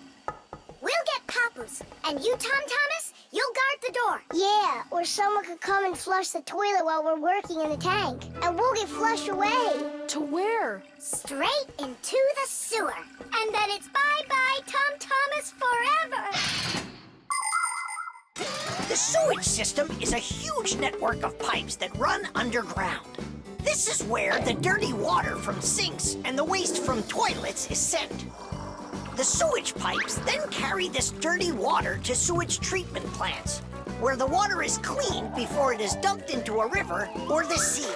We'll get Papoose. And you, Thomas, you'll guard the door. Yeah, or someone could come and flush the toilet while we're working in the tank. And we'll get flushed away. To where? Straight into the sewer. And then it's bye-bye, Thomas, forever. The sewage system is a huge network of pipes that run underground. This is where the dirty water from sinks and the waste from toilets is sent. The sewage pipes then carry this dirty water to sewage treatment plants, where the water is cleaned before it is dumped into a river or the sea.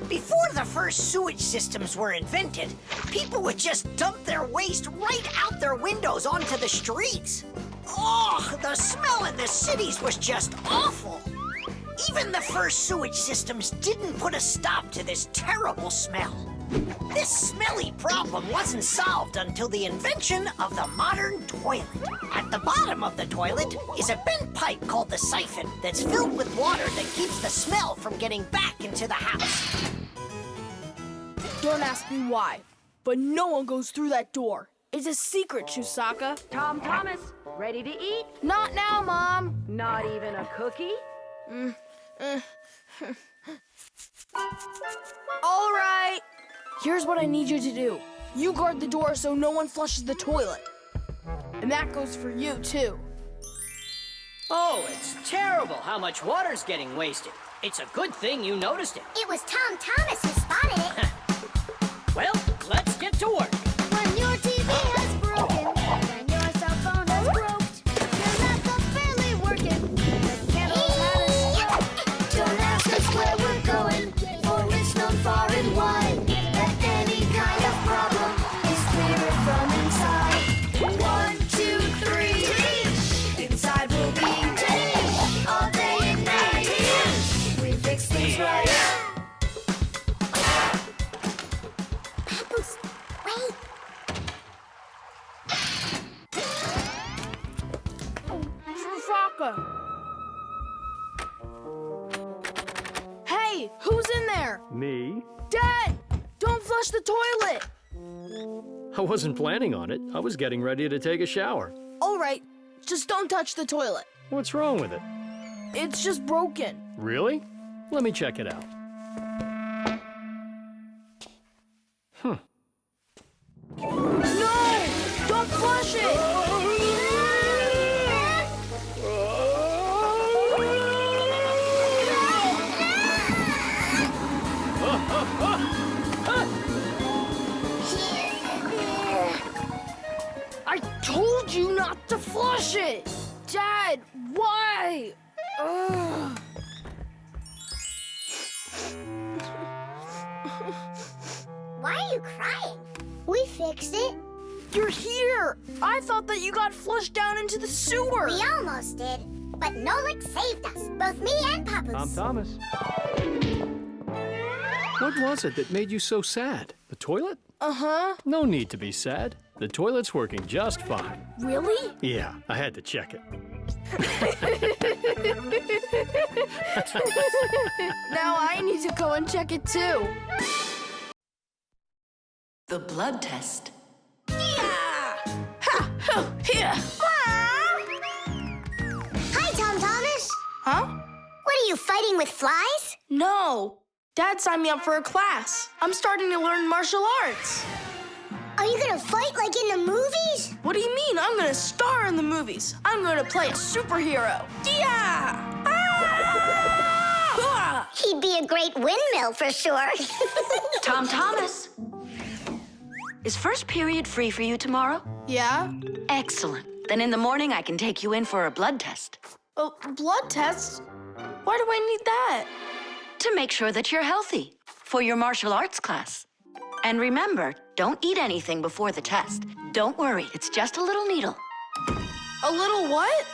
Before the first sewage systems were invented, people would just dump their waste right out their windows onto the streets. Oh, the smell in the cities was just awful. Even the first sewage systems didn't put a stop to this terrible smell. This smelly problem wasn't solved until the invention of the modern toilet. At the bottom of the toilet is a bent pipe called the siphon that's filled with water that keeps the smell from getting back into the house. Don't ask me why, but no one goes through that door. It's a secret, Chusaka. Tom Thomas, ready to eat? Not now, Mom. Not even a cookie? All right. Here's what I need you to do. You guard the door so no one flushes the toilet. And that goes for you, too. Oh, it's terrible how much water's getting wasted. It's a good thing you noticed it. It was Tom Thomas who spotted it. Well, let's get to work. When your TV has broken, when your cell phone has broke, your laptop barely working, the candles had a stroke. Don't ask us where we're going, for it's known far and wide that any kind of problem is clearer from inside. 1, 2, 3, inside will be all day and night. We fix things right. Papoose, wait. Chusaka. Hey, who's in there? Me? Dad, don't flush the toilet. I wasn't planning on it. I was getting ready to take a shower. All right, just don't touch the toilet. What's wrong with it? It's just broken. Really? Let me check it out. No! Don't flush it! I told you not to flush it! Dad, why? Ugh. Why are you crying? We fixed it. You're here! I thought that you got flushed down into the sewer! We almost did, but Nolik saved us, both me and Papoose. Tom Thomas. What was it that made you so sad? The toilet? Uh-huh. No need to be sad. The toilet's working just fine. Really? Yeah, I had to check it. Now I need to go and check it too. The blood test. Here. Hi, Tom Thomas. Huh? What are you, fighting with flies? No. Dad signed me up for a class. I'm starting to learn martial arts. Are you gonna fight like in the movies? What do you mean? I'm gonna star in the movies. I'm gonna play a superhero. Yeah! Ah! He'd be a great windmill for sure. Tom Thomas. Is first period free for you tomorrow? Yeah? Excellent. Then in the morning I can take you in for a blood test. Oh, blood test? Why do I need that? To make sure that you're healthy for your martial arts class. And remember, don't eat anything before the test. Don't worry, it's just a little needle. A little what?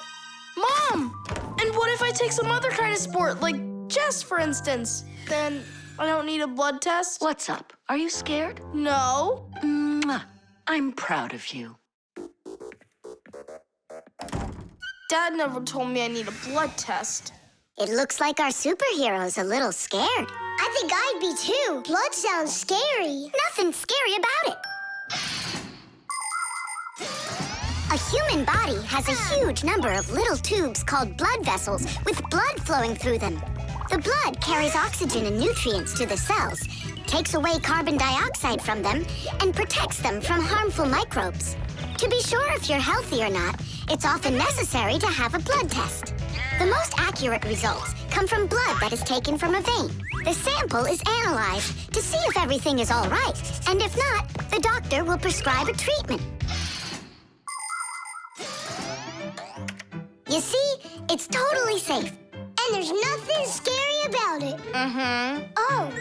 Mom! And what if I take some other kind of sport, like chess, for instance? Then I don't need a blood test? What's up? Are you scared? No. Mwah. I'm proud of you. Dad never told me I need a blood test. It looks like our superhero's a little scared. I think I'd be too. Blood sounds scary. Nothing scary about it. A human body has a huge number of little tubes called blood vessels with blood flowing through them. The blood carries oxygen and nutrients to the cells, takes away carbon dioxide from them, and protects them from harmful microbes. To be sure if you're healthy or not, it's often necessary to have a blood test. The most accurate results come from blood that is taken from a vein. The sample is analyzed to see if everything is all right, and if not, the doctor will prescribe a treatment. You see, it's totally safe. And there's nothing scary about it. Mm-hmm. Oh,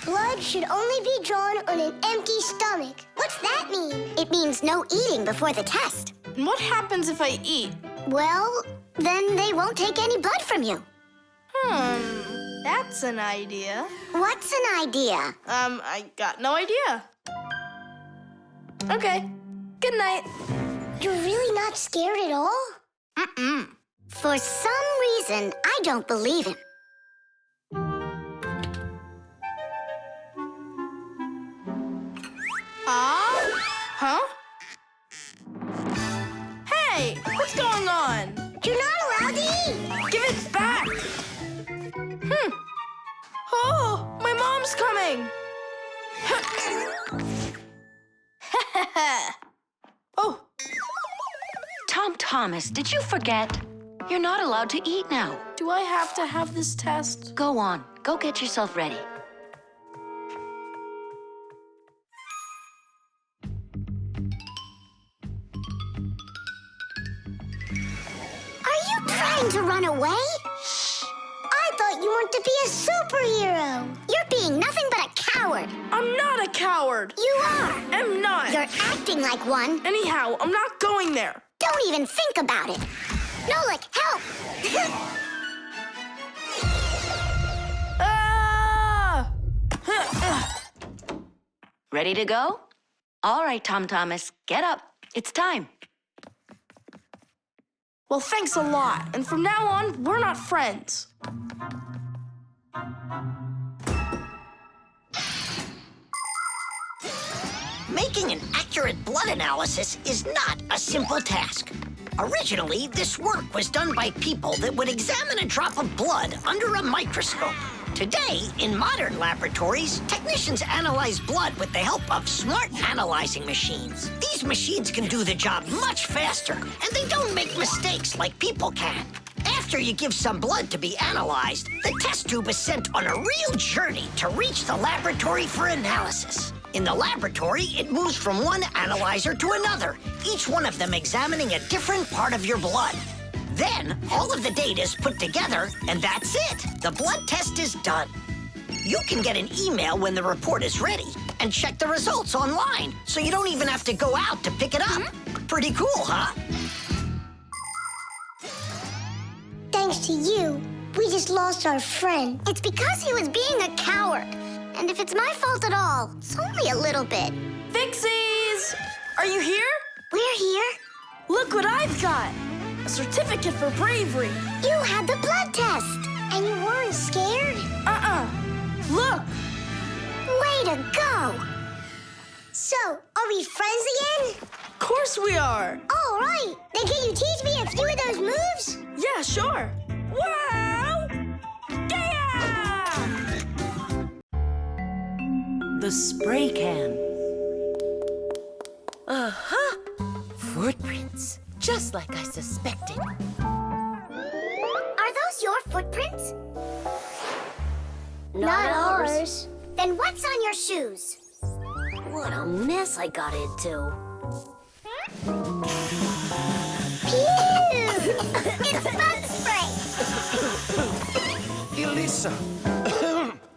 blood should only be drawn on an empty stomach. What's that mean? It means no eating before the test. And what happens if I eat? Well, then they won't take any blood from you. That's an idea. What's an idea? I got no idea. Okay, good night. You're really not scared at all? Mm-mm. For some reason, I don't believe him. coming! Oh, Tom Thomas, did you forget? You're not allowed to eat now. do I have to have this test? Go on. Go get yourself ready. Are you trying to run away? I thought you wanted to be a superhero. You're being nothing but a coward. I'm not a coward. You are. I'm not. You're acting like one. Anyhow, I'm not going there. Don't even think about it. Nolik, help! Ah! Ready to go? All right, Tom Thomas, get up. It's time. Well, thanks a lot. And from now on, we're not friends. Making an accurate blood analysis is not a simple task. Originally, this work was done by people that would examine a drop of blood under a microscope. Today, in modern laboratories, technicians analyze blood with the help of smart analyzing machines. These machines can do the job much faster, and they don't make mistakes like people can. After you give some blood to be analyzed, the test tube is sent on a real journey to reach the laboratory for analysis. In the laboratory, it moves from one analyzer to another, each one of them examining a different part of your blood. Then, all of the data is put together, and that's it. The blood test is done. You can get an email when the report is ready and check the results online, so you don't even have to go out to pick it up. Pretty cool, huh? Thanks to you, we just lost our friend. It's because he was being a coward. And if it's my fault at all, it's only a little bit. Fixies! Are you here? We're here. Look what I've got! A certificate for bravery. You had the blood test. And you weren't scared? Look! Way to go! So, are we friends again? Of course we are! All right. Then can you teach me a few of those moves? Yeah, sure. Wow! Yeah! The spray can. Uh-huh. Footprints. Just like I suspected. Are those your footprints? Not ours. Then what's on your shoes? What a mess I got into. Pew! It's bug spray! Elisa!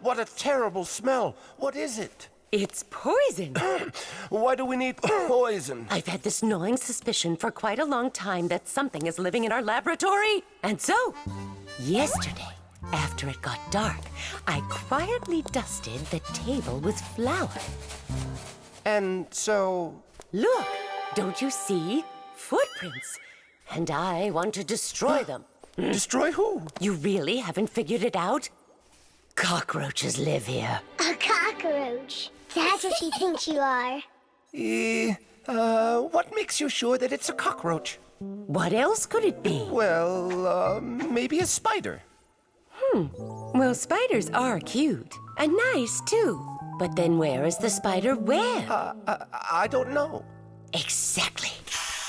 What a terrible smell. What is it? It's poison. Why do we need poison? I've had this gnawing suspicion for quite a long time that something is living in our laboratory. And so, yesterday, after it got dark, I quietly dusted the table with flour. And so... Look, don't you see? Footprints. And I want to destroy them. Destroy who? You really haven't figured it out? Cockroaches live here. A cockroach. That's what she thinks you are. What makes you sure that it's a cockroach? What else could it be? Well, maybe a spider. Well, spiders are cute. And nice, too. But then where is the spider web? I don't know. Exactly.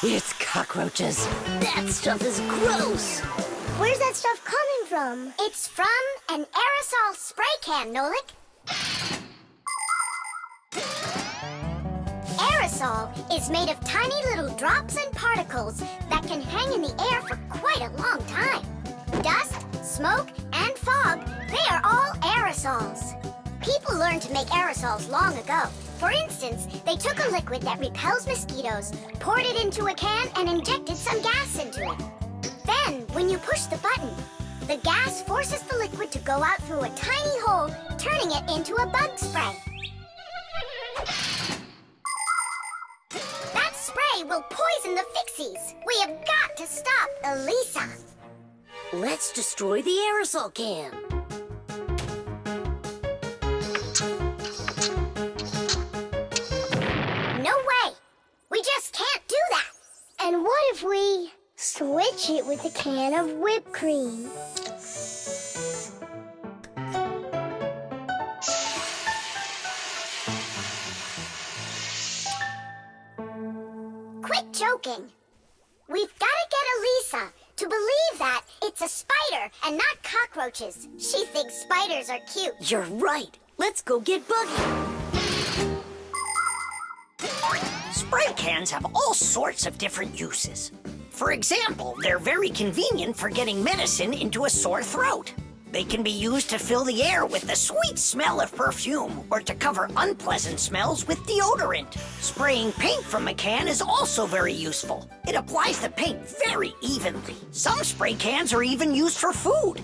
It's cockroaches. That stuff is gross. Where's that stuff coming from? It's from an aerosol spray can, Nolik. Aerosol is made of tiny little drops and particles that can hang in the air for quite a long time. Dust, smoke, and fog, they are all aerosols. People learned to make aerosols long ago. For instance, they took a liquid that repels mosquitoes, poured it into a can, and injected some gas into it. Then, when you push the button, the gas forces the liquid to go out through a tiny hole, turning it into a bug spray. That spray will poison the Fixies. We have got to stop Elisa. Let's destroy the aerosol can. No way. We just can't do that. And what if we switch it with a can of whipped cream? joking. We've got to get Elisa to believe that it's a spider and not cockroaches. She thinks spiders are cute. You're right. Let's go get Buggy. Spray cans have all sorts of different uses. For example, they're very convenient for getting medicine into a sore throat. They can be used to fill the air with the sweet smell of perfume or to cover unpleasant smells with deodorant. Spraying paint from a can is also very useful. It applies the paint very evenly. Some spray cans are even used for food.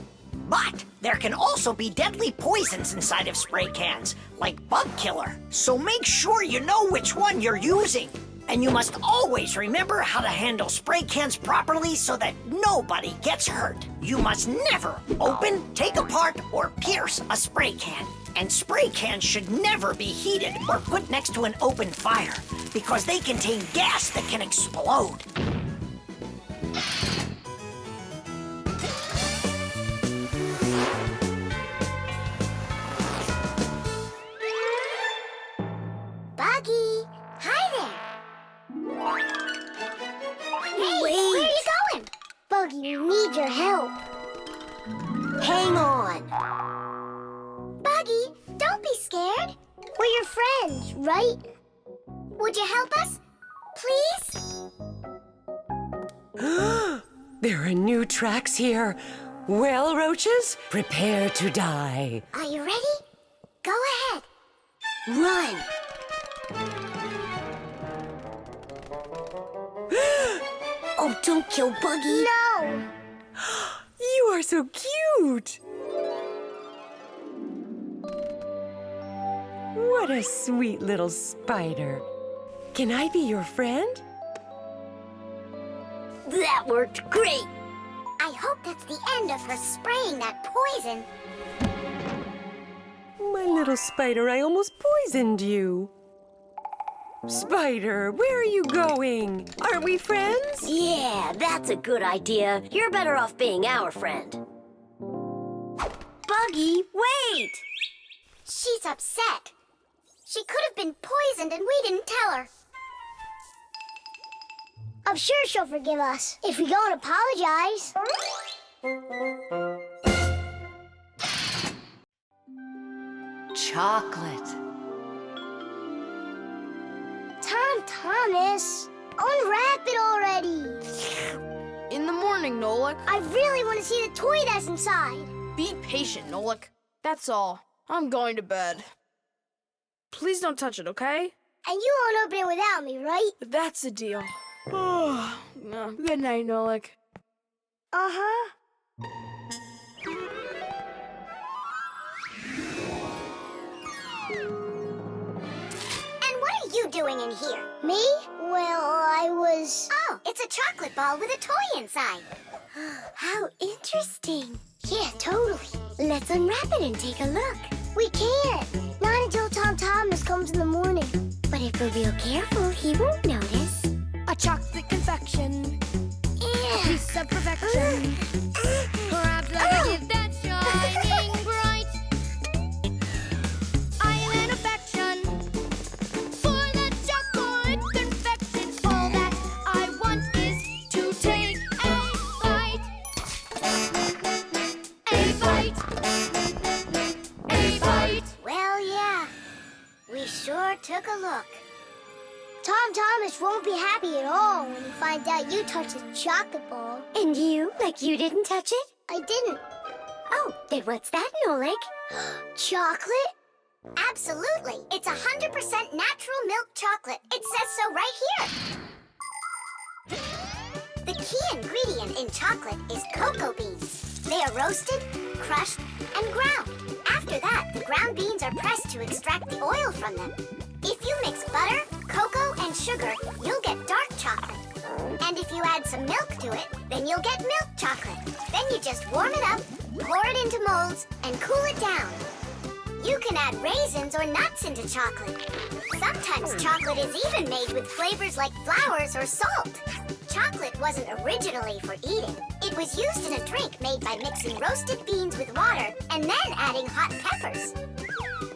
But there can also be deadly poisons inside of spray cans, like bug killer. So make sure you know which one you're using. And you must always remember how to handle spray cans properly so that nobody gets hurt. You must never open, take apart, or pierce a spray can. And spray cans should never be heated or put next to an open fire because they contain gas that can explode. Buggy, hi there. Hey, Wait. where are you going? Buggy, we need your help. Hang on. Buggy, don't be scared. We're your friends, right? Would you help us? Please? There are new tracks here. Well, roaches, prepare to die. Are you ready? Go ahead. Run. Oh, don't kill Buggy. No. You are so cute. What a sweet little spider. Can I be your friend? That worked great. I hope that's the end of her spraying that poison. My little spider, I almost poisoned you. Spider, where are you going? Aren't we friends? Yeah, that's a good idea. You're better off being our friend. Buggy, wait! She's upset. She could have been poisoned and we didn't tell her. I'm sure she'll forgive us if we go and apologize. Chocolate. Thomas, unwrap it already. In the morning, Nolik. I really want to see the toy that's inside. Be patient, Nolik. That's all. I'm going to bed. Please don't touch it, okay? And you won't open it without me, right? That's the deal. Good night, Nolik. Uh-huh. And what are you doing in here? Me? Well, I was... Oh, it's a chocolate ball with a toy inside. How interesting. Yeah, totally. Let's unwrap it and take a look. We can't. Not until Tom Thomas comes in the morning. But if we're real careful, he won't notice. A chocolate confection, Yeah. piece of perfection. Perhaps like a gift that's shining bright. I am an affection for the chocolate confection. All that I want is to take a bite. A bite. A bite. Well, yeah. We sure took a look. Tom Thomas won't be happy at all when he finds out you touched his chocolate ball. And you? Like you didn't touch it? I didn't. Oh, then what's that, Nolik? Chocolate? Absolutely. It's 100% natural milk chocolate. It says so right here. The key ingredient in chocolate is cocoa beans. They are roasted, crushed, and ground. After that, the ground beans are pressed to extract the oil from them. If you mix butter, cocoa, and sugar, you'll get dark chocolate. And if you add some milk to it, then you'll get milk chocolate. Then you just warm it up, pour it into molds, and cool it down. You can add raisins or nuts into chocolate. Sometimes chocolate is even made with flavors like flowers or salt. Chocolate wasn't originally for eating. It was used in a drink made by mixing roasted beans with water and then adding hot peppers.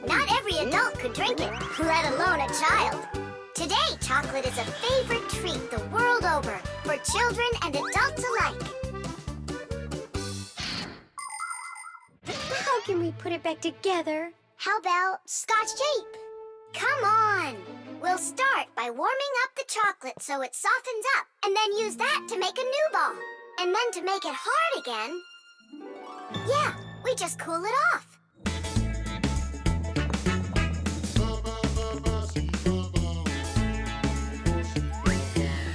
Not every adult could drink it, let alone a child. Today, Chocolate is a favorite treat the world over for children and adults alike. How can we put it back together? How about Scotch tape? Come on! We'll start by warming up the chocolate so it softens up, and then use that to make a new ball. And then to make it hard again, yeah, we just cool it off.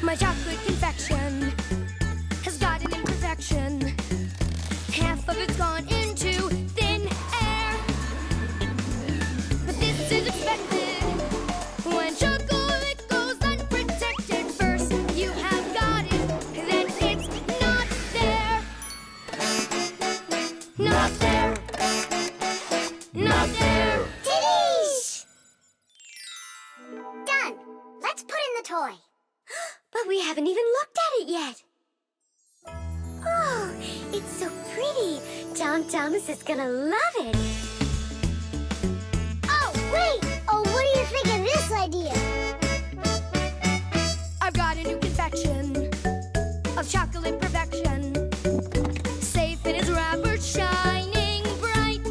My chocolate confection has got an imperfection. Half of it's gone into thin air. But this is expected when chocolate goes unprotected. First you have got it, then it's not there. Not there. Not there. Titties! Done. Let's put in the toy. But we haven't even looked at it yet. Oh, it's so pretty. Tom Thomas is gonna love it. Oh, wait! Oh, what do you think of this idea? I've got a new confection of chocolate perfection. Safe in its wrapper, shining bright.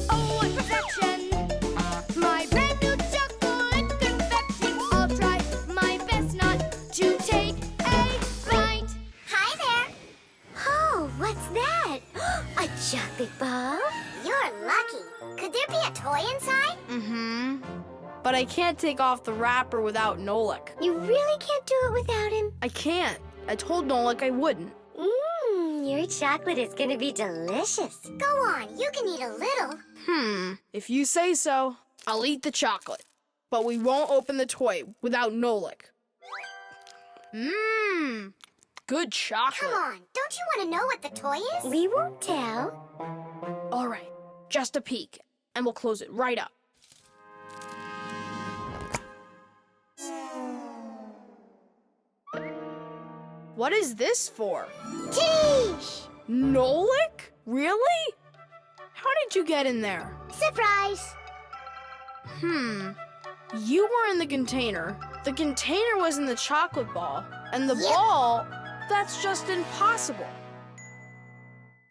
Oh, what perfection! My brand new chocolate confection. I'll try my best not to take a bite. Hi there. Oh, what's that? A chocolate ball? You're lucky. Could there be a toy inside? Mm-hmm. But I can't take off the wrapper without Nolik. You really can't do it without him? I can't. I told Nolik I wouldn't. Your chocolate is gonna be delicious. Go on, you can eat a little. If you say so, I'll eat the chocolate. But we won't open the toy without Nolik. Good chocolate. Come on, don't you want to know what the toy is? We won't tell. All right, just a peek, and we'll close it right up. What is this for? Titties! Nolik? Really? How did you get in there? Surprise! You were in the container. The container was in the chocolate ball. And the Yep. ball, that's just impossible.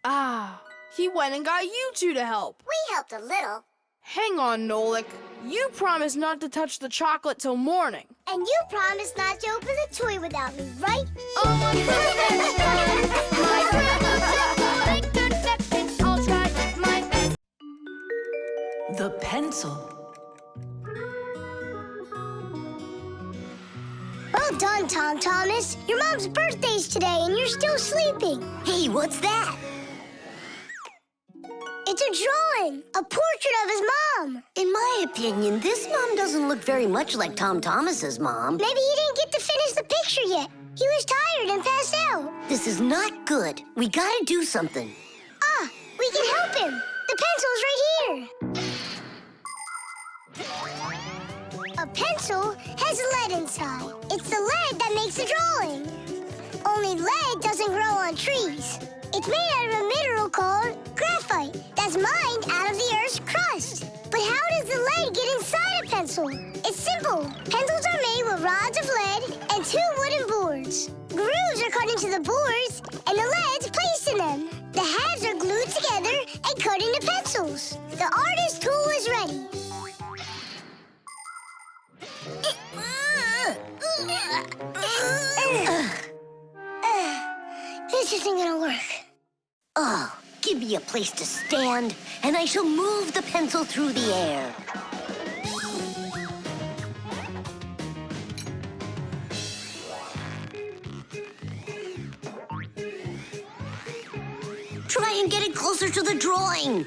Ah, he went and got you two to help. We helped a little. Hang on, Nolik. You promised not to touch the chocolate till morning. And you promised not to open the toy without me, right? Oh, my brand new chocolate confection. I'll try my best. The pencil. Well done, Tom Thomas. Your mom's birthday's today and you're still sleeping. Hey, what's that? It's a drawing, a portrait of his mom. In my opinion, this mom doesn't look very much like Tom Thomas's mom. Maybe he didn't get to finish the picture yet. He was tired and passed out. This is not good. We gotta do something. Ah, we can help him. The pencil's right here. A pencil has lead inside. It's the lead that makes the drawing. Only lead doesn't grow on trees. It's made out of a mineral called graphite that's mined out of the Earth's crust. But how does the lead get inside a pencil? It's simple. Pencils are made with rods of lead and 2 wooden boards. Grooves are cut into the boards and the lead's placed in them. The halves are glued together and cut into pencils. The artist's tool is ready. This isn't gonna work. Oh, give me a place to stand, and I shall move the pencil through the air. Try and get it closer to the drawing.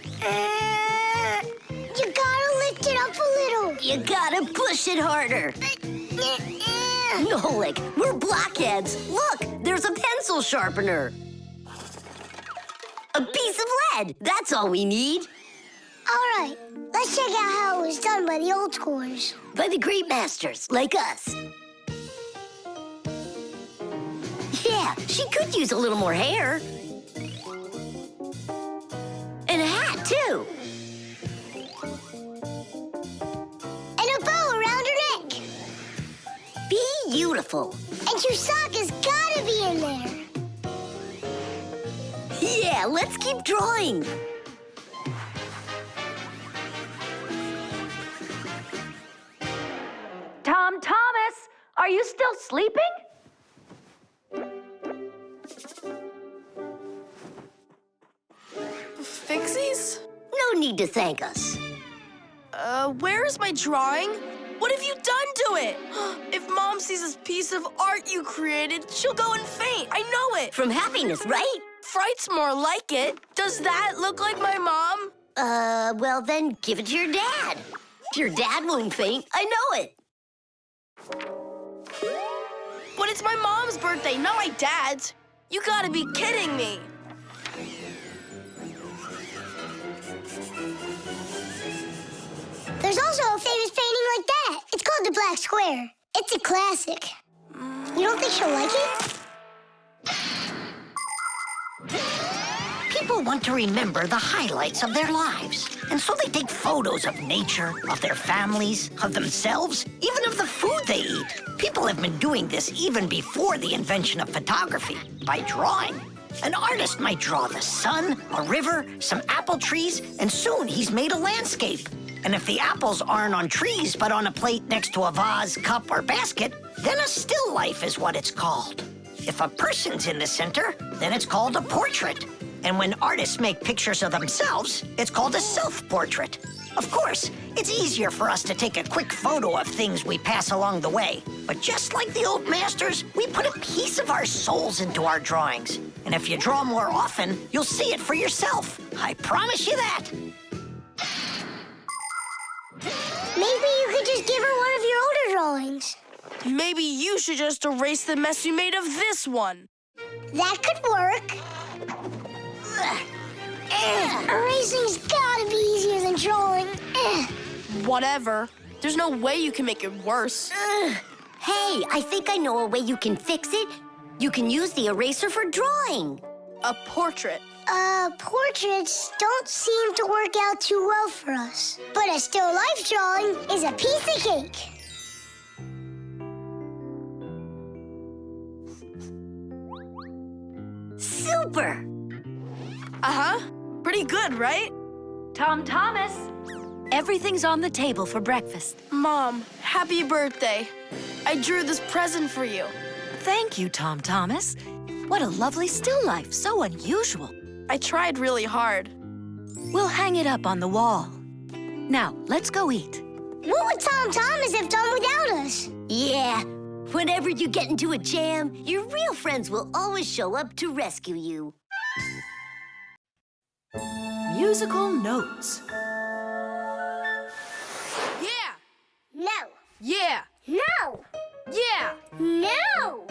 You gotta lift it up a little. You gotta push it harder. Nolik, we're blockheads. Look, there's a pencil sharpener. A piece of lead. That's all we need. All right, let's check out how it was done by the old schoolers. By the great masters, like us. Yeah, she could use a little more hair. And a hat, too. And a bow around her neck. beautiful. And your sock has gotta be in there. Yeah, let's keep drawing. Tom Thomas, are you still sleeping? Fixies? No need to thank us. Where's my drawing? What have you done to it? If Mom sees this piece of art you created, she'll go and faint. I know it. From happiness, right? Fright's more like it. Does that look like my mom? Well then, give it to your dad. Your dad won't faint, I know it. But it's my mom's birthday, not my dad's. You gotta be kidding me. There's also a famous painting like that. It's called the Black Square. It's a classic. You don't think she'll like it? People want to remember the highlights of their lives. And so they take photos of nature, of their families, of themselves, even of the food they eat. People have been doing this even before the invention of photography, by drawing. An artist might draw the sun, a river, some apple trees, and soon he's made a landscape. And if the apples aren't on trees, but on a plate next to a vase, cup, or basket, then a still life is what it's called. If a person's in the center, then it's called a portrait. And when artists make pictures of themselves, it's called a self-portrait. Of course, it's easier for us to take a quick photo of things we pass along the way. But just like the old masters, we put a piece of our souls into our drawings. And if you draw more often, you'll see it for yourself. I promise you that. Maybe you could just give her one of your older drawings. Maybe you should just erase the mess you made of this one. That could work. Erasing's gotta be easier than drawing. Whatever. There's no way you can make it worse. Hey, I think I know a way you can fix it. You can use the eraser for drawing. A portrait. Portraits don't seem to work out too well for us. But a still life drawing is a piece of cake. Super! Uh-huh. Pretty good, right? Tom Thomas, everything's on the table for breakfast. Mom, happy birthday. I drew this present for you. Thank you, Tom Thomas. What a lovely still life, so unusual. I tried really hard. We'll hang it up on the wall. Now, let's go eat. What would Tom Thomas have done without us? Yeah, whenever you get into a jam, your real friends will always show up to rescue you. Musical notes. Yeah! No. Yeah! No. Yeah! No.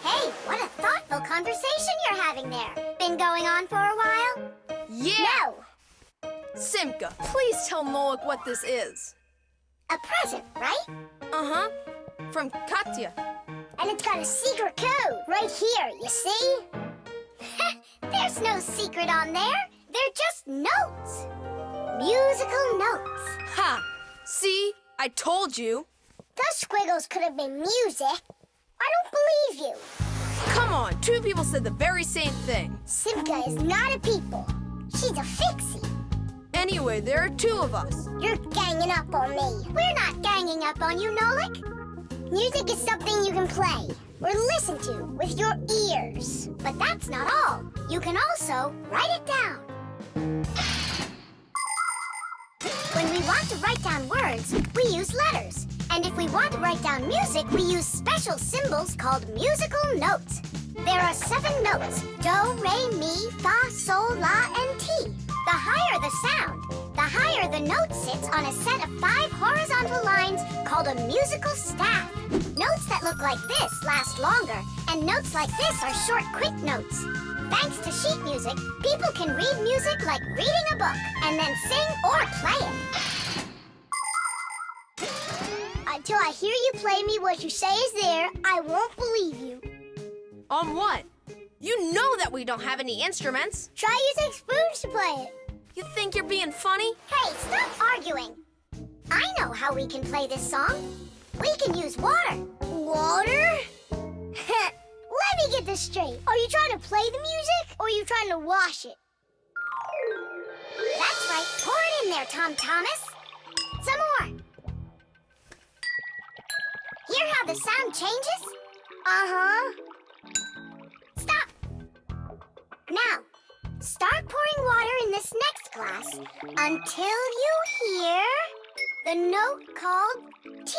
Hey, what a thoughtful conversation you're having there. Been going on for a while? Yeah! No. Simka, please tell Nolik what this is. A present, right? Uh-huh. From Katya. And it's got a secret code right here, you see? There's no secret on there. They're just notes. Musical notes. Ha! See? I told you. Those squiggles could have been music. I don't believe you. Come on, two people said the very same thing. Simka is not a people. She's a fixie. Anyway, there are two of us. You're ganging up on me. We're not ganging up on you, Nolik. Music is something you can play or listen to with your ears. But that's not all. You can also write it down. When we want to write down words, we use letters. And if we want to write down music, we use special symbols called musical notes. There are 7 notes: do, re, mi, fa, sol, la, and ti. The higher the sound, the higher the note sits on a set of 5 horizontal lines called a musical staff. Notes that look like this last longer, and notes like this are short, quick notes. Thanks to sheet music, people can read music like reading a book, and then sing or play it. Until I hear you play me what you say is there, I won't believe you. On what? You know that we don't have any instruments. Try using spoons to play it. You think you're being funny? Hey, stop arguing. I know how we can play this song. We can use water. Water? Let me get this straight. Are you trying to play the music, or are you trying to wash it? That's right. Pour it in there, Tom Thomas. Some more. Hear how the sound changes? Uh-huh. Stop. Now, start pouring water in this next glass until you hear the note called T.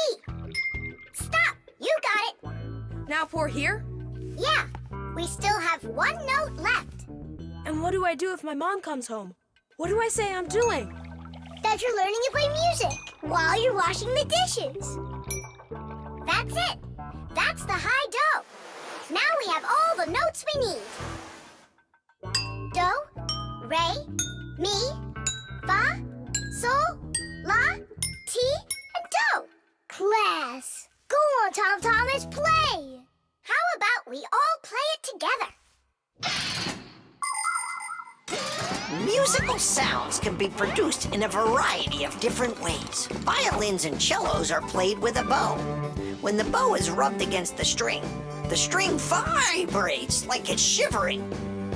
Stop. You got it. Now pour here? Yeah. We still have one note left. And what do I do if my mom comes home? What do I say I'm doing? That you're learning to play music while you're washing the dishes. That's it. That's the high do. Now we have all the notes we need. Do, re, mi, fa, sol, la, ti, and do. Class. Go on, Tom Thomas, play. How about we all play it together? Musical sounds can be produced in a variety of different ways. Violins and cellos are played with a bow. When the bow is rubbed against the string vibrates like it's shivering,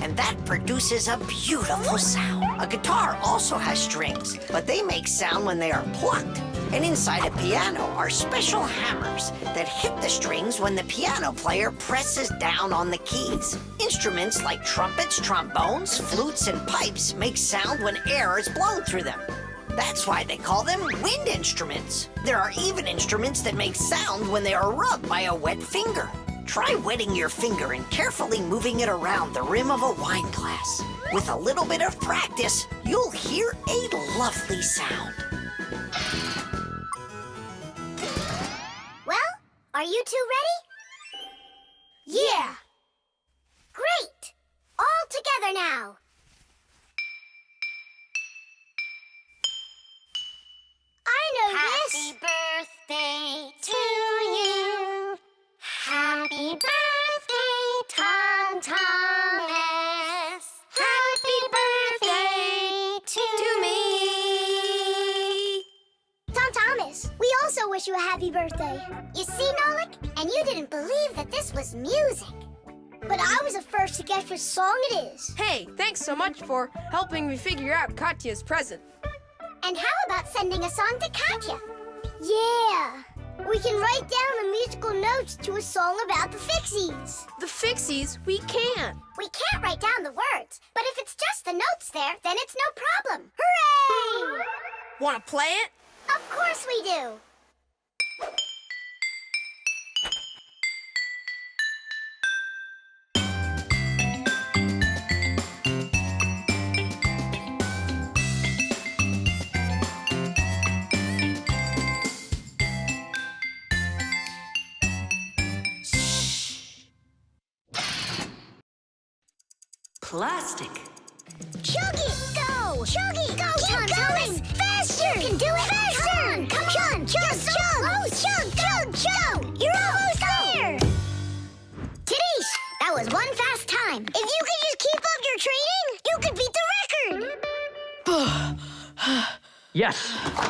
and that produces a beautiful sound. A guitar also has strings, but they make sound when they are plucked. And inside a piano are special hammers that hit the strings when the piano player presses down on the keys. Instruments like trumpets, trombones, flutes, and pipes make sound when air is blown through them. That's why they call them wind instruments. There are even instruments that make sound when they are rubbed by a wet finger. Try wetting your finger and carefully moving it around the rim of a wine glass. With a little bit of practice, you'll hear a lovely sound. Well, are you two ready? Yeah. Great. All together now. I know this. Happy birthday to you. Happy birthday, Tom Thomas. Happy birthday to me. Tom Thomas, we also wish you a happy birthday. You see, Nolik? And you didn't believe that this was music. But I was the first to guess which song it is. Hey, thanks so much for helping me figure out Katya's present. And how about sending a song to Katya? Yeah. We can write down the musical notes to a song about the Fixies. The Fixies? We can. We can't write down the words, but if it's just the notes there, then it's no problem. Hooray! Want to play it? Of course we do. Plastic. Chug it! Go! Chug it! Go, Tom Thomas! Faster! You can do it! Faster! Come on! Chug! You're almost there! Tidish, that was one fast time. If you could just keep up your training, you could beat the record!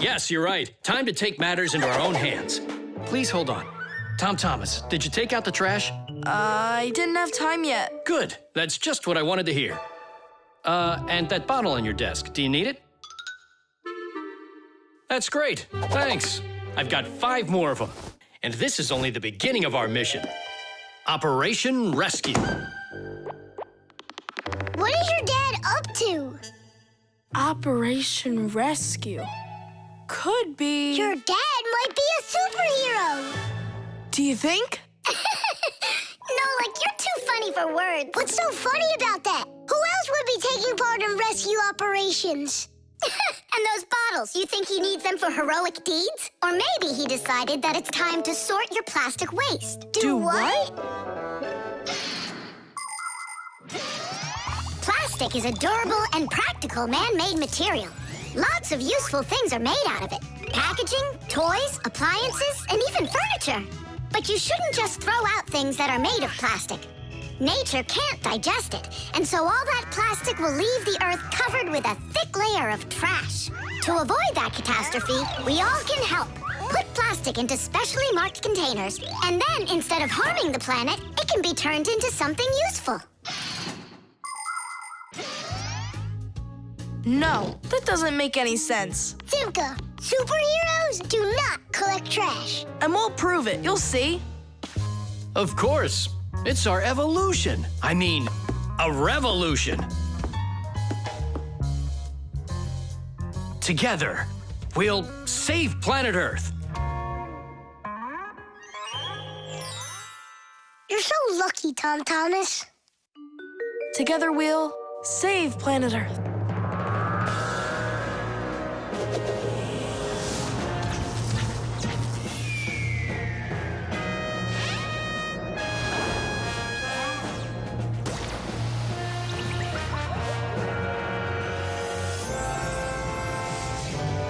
Yes, you're right. Time to take matters into our own hands. Please hold on. Tom Thomas, did you take out the trash? I didn't have time yet. Good. That's just what I wanted to hear. And that bottle on your desk, do you need it? That's great. Thanks. I've got 5 more of them. And this is only the beginning of our mission. Operation Rescue. What is your dad up to? Operation Rescue. Could be... Your dad might be a superhero. Do you think? Nolik, you're too funny for words. What's so funny about that? Who else would be taking part in rescue operations? And those bottles, you think he needs them for heroic deeds? Or maybe he decided that it's time to sort your plastic waste. Do what? Plastic is a durable and practical man-made material. Lots of useful things are made out of it. Packaging, toys, appliances, and even furniture. But you shouldn't just throw out things that are made of plastic. Nature can't digest it, and so all that plastic will leave the Earth covered with a thick layer of trash. To avoid that catastrophe, we all can help. Put plastic into specially marked containers, and then instead of harming the planet, it can be turned into something useful. No, that doesn't make any sense. Simka, superheroes do not collect trash. And we'll prove it. You'll see. Of course. It's our evolution. I mean, a revolution. Together, we'll save planet Earth. You're so lucky, Tom Thomas. Together we'll save planet Earth.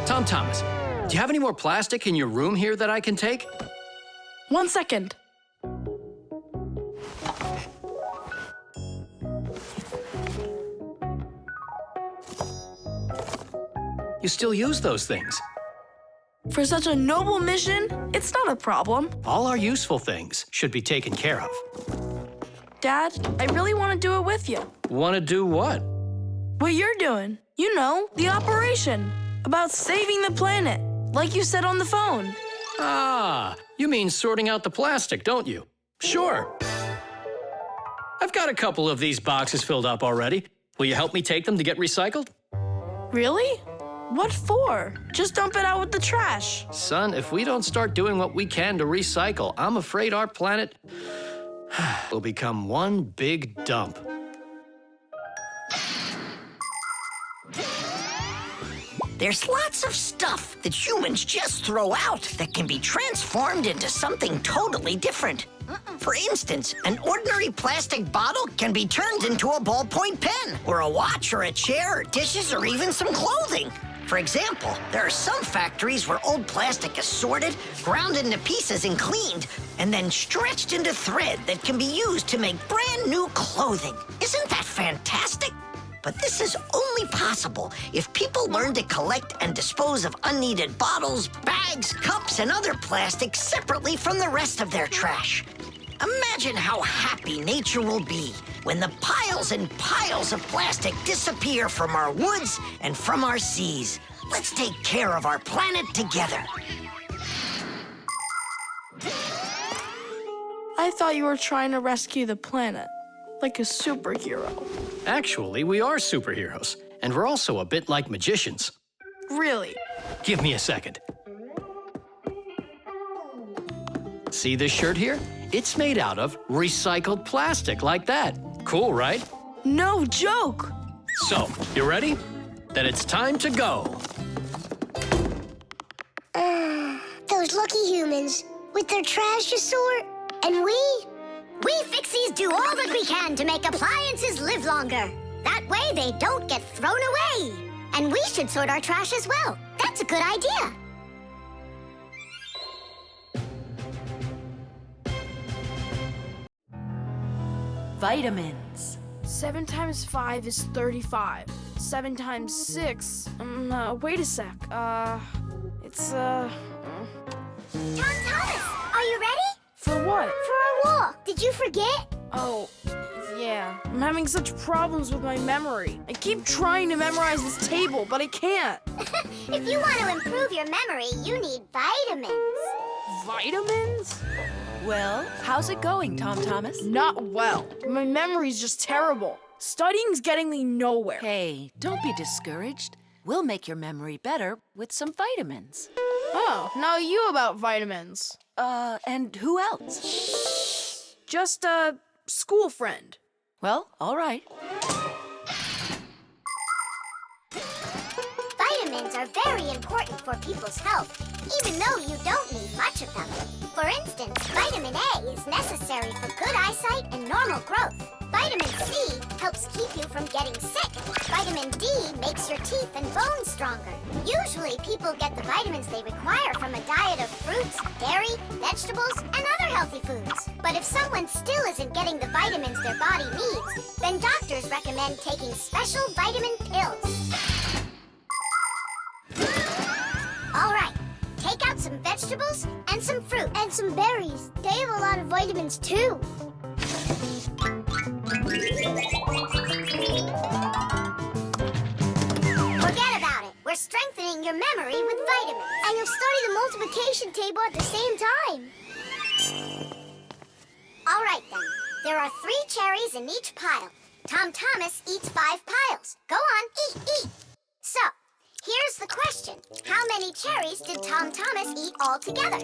Tom Thomas, do you have any more plastic in your room here that I can take? 1 second. You still use those things. For such a noble mission, it's not a problem. All our useful things should be taken care of. Dad, I really want to do it with you. Want to do what? What you're doing. You know, the operation. About saving the planet, like you said on the phone. Ah, you mean sorting out the plastic, don't you? Sure. I've got a couple of these boxes filled up already. Will you help me take them to get recycled? Really? What for? Just dump it out with the trash. Son, if we don't start doing what we can to recycle, I'm afraid our planet will become one big dump. There's lots of stuff that humans just throw out that can be transformed into something totally different. For instance, an ordinary plastic bottle can be turned into a ballpoint pen, or a watch, or a chair, or dishes, or even some clothing. For example, there are some factories where old plastic is sorted, ground into pieces and cleaned, and then stretched into thread that can be used to make brand new clothing. Isn't that fantastic? But this is only possible if people learn to collect and dispose of unneeded bottles, bags, cups, and other plastic separately from the rest of their trash. Imagine how happy nature will be when the piles and piles of plastic disappear from our woods and from our seas. Let's take care of our planet together. I thought you were trying to rescue the planet, like a superhero. Actually, we are superheroes, and we're also a bit like magicians. Really? Give me a second. See this shirt here? It's made out of recycled plastic like that. Cool, right? No joke! So, you ready? Then it's time to go. Those lucky humans, with their trash to sort, and we Fixies do all that we can to make appliances live longer. That way they don't get thrown away. And we should sort our trash as well. That's a good idea. Vitamins. 7 times 5 is 35. 7 times 6... wait a sec. It's, Tom Thomas, are you ready? For what? For our walk. Did you forget? Oh, yeah. I'm having such problems with my memory. I keep trying to memorize this table, but I can't. If you want to improve your memory, you need vitamins. Vitamins? Well, how's it going, Tom Thomas? Not well. My memory's just terrible. Studying's getting me nowhere. Hey, don't be discouraged. We'll make your memory better with some vitamins. Oh, now you about vitamins. And who else? Just a school friend. Well, all right. Vitamins are very important for people's health, even though you don't need much of them. For instance, vitamin A is necessary for good eyesight and normal growth. Vitamin C helps keep you from getting sick. Vitamin D makes your teeth and bones stronger. Usually, people get the vitamins they require from a diet of fruits, dairy, vegetables, and other healthy foods. But if someone still isn't getting the vitamins their body needs, then doctors recommend taking special vitamin pills. All right, take out some vegetables vegetables, and some fruit. And some berries. They have a lot of vitamins, too. Forget about it. We're strengthening your memory with vitamins. And you'll study the multiplication table at the same time. All right, then. There are 3 cherries in each pile. Tom Thomas eats 5 piles. Go on, eat. So, here's the question. How many cherries did Tom Thomas eat all together?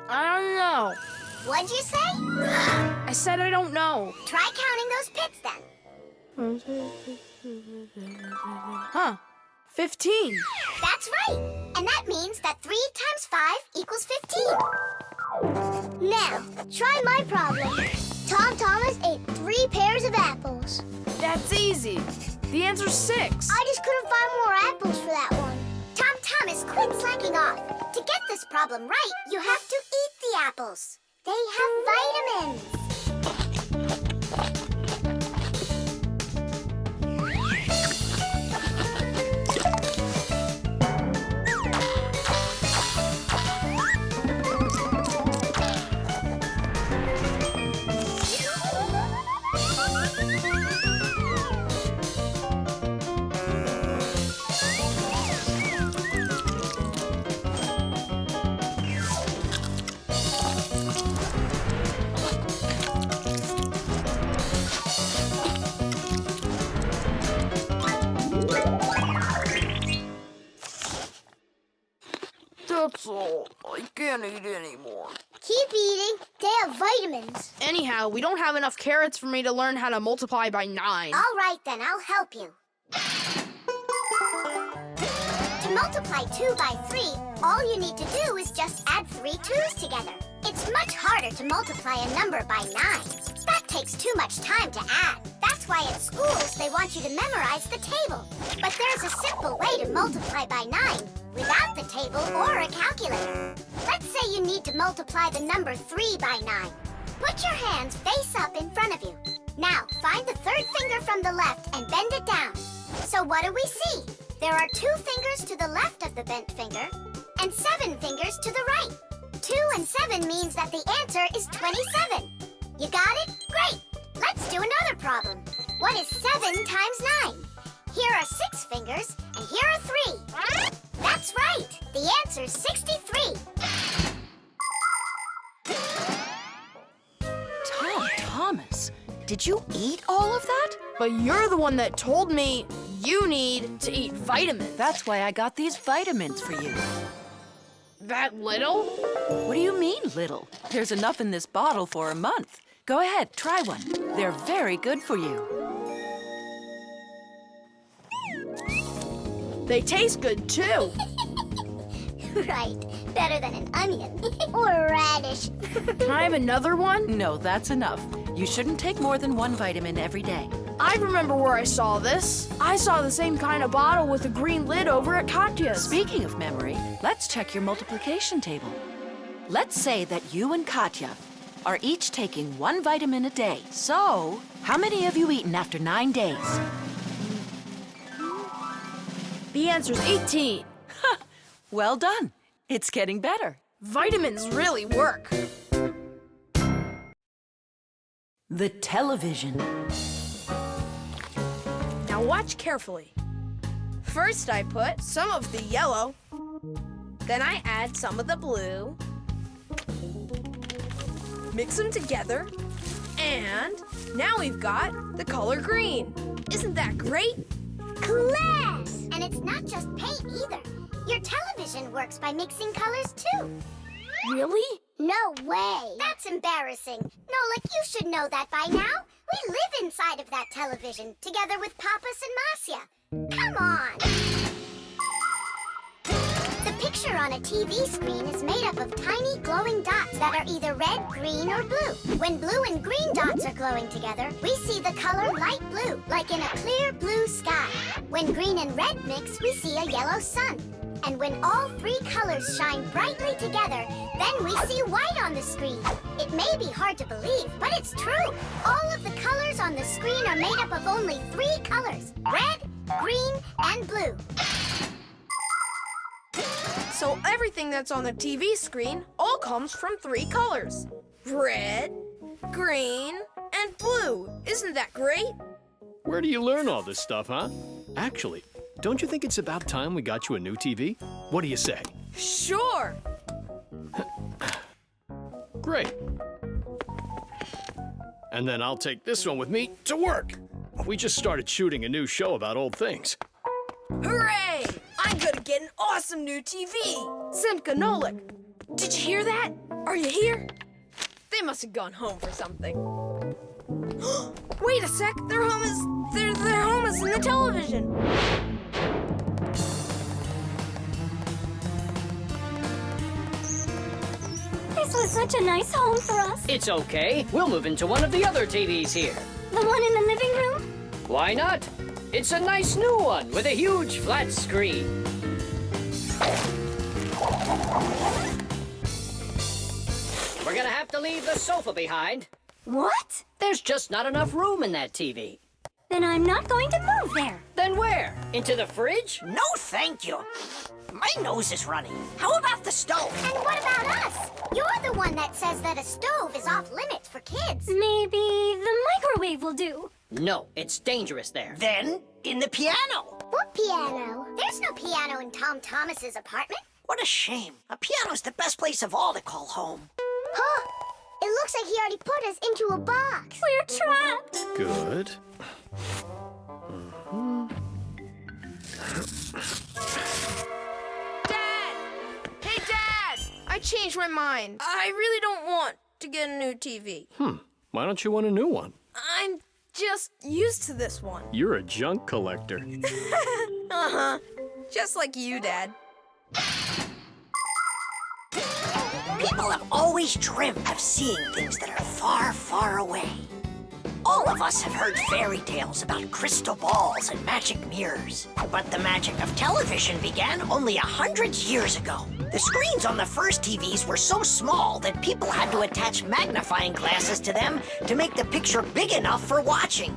I don't know. What'd you say? I said I don't know. Try counting those pits, then. Huh. 15. That's right. And that means that 3 times 5 equals 15. Now, try my problem. Tom Thomas ate 3 pairs of apples. That's easy. The answer's 6. I just couldn't find more apples for that one. Tom Thomas, quit slacking off. To get this problem right, you have to eat the apples. They have vitamins. That's all. I can't eat anymore. Keep eating. They have vitamins. Anyhow, we don't have enough carrots for me to learn how to multiply by 9. All right, then. I'll help you. To multiply 2 by 3, all you need to do is just add 3 2's together. It's much harder to multiply a number by 9. That takes too much time to add. That's why at schools they want you to memorize the table. But there's a simple way to multiply by 9 without the table or a calculator. Let's say you need to multiply the number 3 by 9. Put your hands face up in front of you. Now, find the 3rd finger from the left and bend it down. So what do we see? There are 2 fingers to the left of the bent finger and 7 fingers to the right. 2 and 7 means that the answer is 27. You got it? Great! Let's do another problem. What is 7 times 9? Here are 6 fingers, and here are 3. That's right! The answer's 63. Thomas, did you eat all of that? But you're the one that told me you need to eat vitamins. That's why I got these vitamins for you. That little? What do you mean, little? There's enough in this bottle for a month. Go ahead, try one. They're very good for you. They taste good, too. Right. Better than an onion. Or a radish. Can I have another one? No, that's enough. You shouldn't take more than 1 vitamin every day. I remember where I saw this. I saw the same kind of bottle with a green lid over at Katya's. Speaking of memory, let's check your multiplication table. Let's say that you and Katya are each taking 1 vitamin a day. So, how many have you eaten after 9 days? The answer's 18. Well done. It's getting better. Vitamins really work. The television. Now watch carefully. First I put some of the yellow, then I add some of the blue, mix them together, and now we've got the color green. Isn't that great? Class! And it's not just paint either. Your television works by mixing colors too. Really? No way. That's embarrassing. Nolik, you should know that by now. We live inside of that television, together with Papas and Masya. Come on. The picture on a TV screen is made up of tiny glowing dots that are either red, green, or blue. When blue and green dots are glowing together, we see the color light blue, like in a clear blue sky. When green and red mix, we see a yellow sun. And when all 3 colors shine brightly together, then we see white on the screen. It may be hard to believe, but it's true. All of the colors on the screen are made up of only 3 colors: red, green, and blue. So everything that's on the TV screen all comes from 3 colors. Red, green, and blue. Isn't that great? Where do you learn all this stuff, huh? Actually, don't you think it's about time we got you a new TV? What do you say? Sure. Great. And then I'll take this one with me to work. We just started shooting a new show about old things. Hooray! I'm gonna get an awesome new TV. Simka, Nolik, did you hear that? Are you here? They must have gone home for something. Wait a sec, their home is in the television. This was such a nice home for us. It's okay. We'll move into one of the other TVs here. The one in the living room? Why not? It's a nice new one with a huge flat screen. We're gonna have to leave the sofa behind. What? There's just not enough room in that TV. Then I'm not going to move there. Then where? Into the fridge? No, thank you. My nose is running. How about the stove? And what about us? You're the one that says that a stove is off limits for kids. Maybe the microwave will do. No, it's dangerous there. Then, in the piano. What piano? There's no piano in Tom Thomas's apartment. What a shame. A piano's the best place of all to call home. Huh? It looks like he already put us into a box. We're trapped. Good. Dad! Hey, Dad! I changed my mind. I really don't want to get a new TV. Why don't you want a new one? I'm just used to this one. You're a junk collector. Uh-huh. Just like you, Dad. People have always dreamt of seeing things that are far, far away. All of us have heard fairy tales about crystal balls and magic mirrors. But the magic of television began only 100 years ago. The screens on the first TVs were so small that people had to attach magnifying glasses to them to make the picture big enough for watching.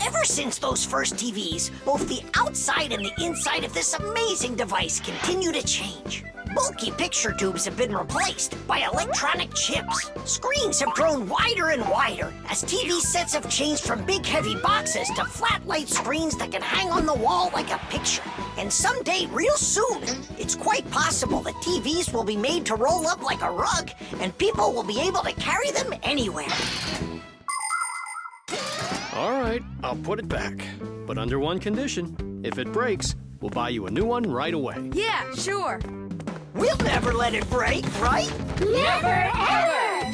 Ever since those first TVs, both the outside and the inside of this amazing device continue to change. Bulky picture tubes have been replaced by electronic chips. Screens have grown wider and wider as TV sets have changed from big heavy boxes to flat light screens that can hang on the wall like a picture. And someday, real soon, it's quite possible that TVs will be made to roll up like a rug and people will be able to carry them anywhere. All right, I'll put it back. But under one condition. If it breaks, we'll buy you a new one right away. Yeah, sure. We'll never let it break, right? Never, ever!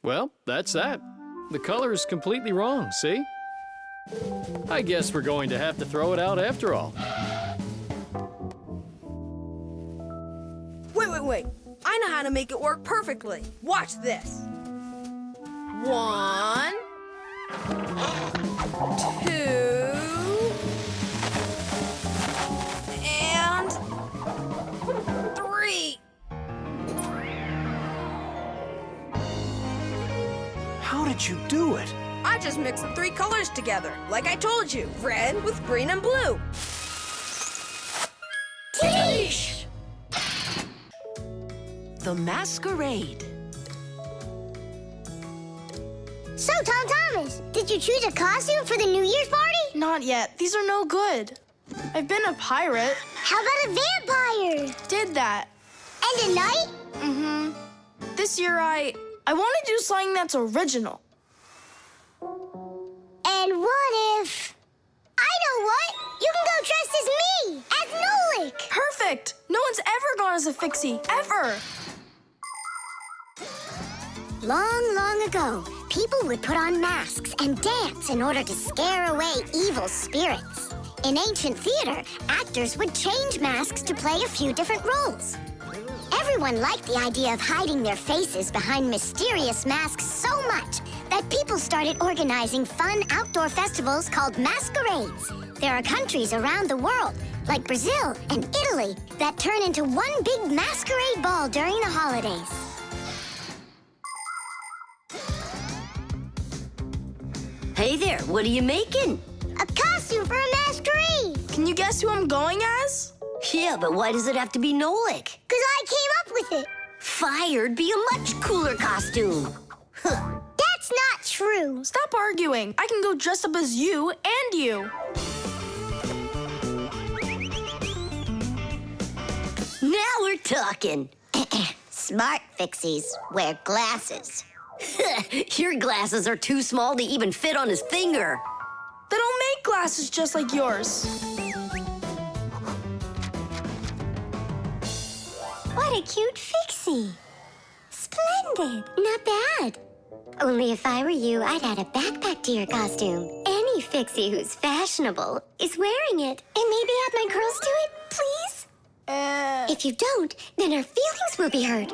Well, that's that. The color is completely wrong, see? I guess we're going to have to throw it out after all. Wait. I know how to make it work perfectly. Watch this. 1, 2, and 3. How did you do it? I just mixed the 3 colors together, like I told you. Red with green and blue. Teesh! The Masquerade. So, Tom Thomas, did you choose a costume for the New Year's party? Not yet. These are no good. I've been a pirate. How about a vampire? Did that. And a knight? Mm-hmm. This year I want to do something that's original. And what if... I know what! You can go dressed as me! As Nolik! Perfect! No one's ever gone as a Fixie, ever! Long, long ago, people would put on masks and dance in order to scare away evil spirits. In ancient theater, actors would change masks to play a few different roles. Everyone liked the idea of hiding their faces behind mysterious masks so much that people started organizing fun outdoor festivals called masquerades. There are countries around the world, like Brazil and Italy, that turn into one big masquerade ball during the holidays. Hey there, what are you making? A costume for a masquerade. Can you guess who I'm going as? Yeah, but why does it have to be Nolik? Because I came up with it. Fired be a much cooler costume. That's not true. Stop arguing. I can go dressed up as you and you. Now we're talking. Smart Fixies wear glasses. Your glasses are too small to even fit on his finger. They don't make glasses just like yours. What a cute Fixie. Splendid. Not bad. Only if I were you, I'd add a backpack to your costume. Any Fixie who's fashionable is wearing it. And maybe add my curls to it, please? If you don't, then our feelings will be hurt.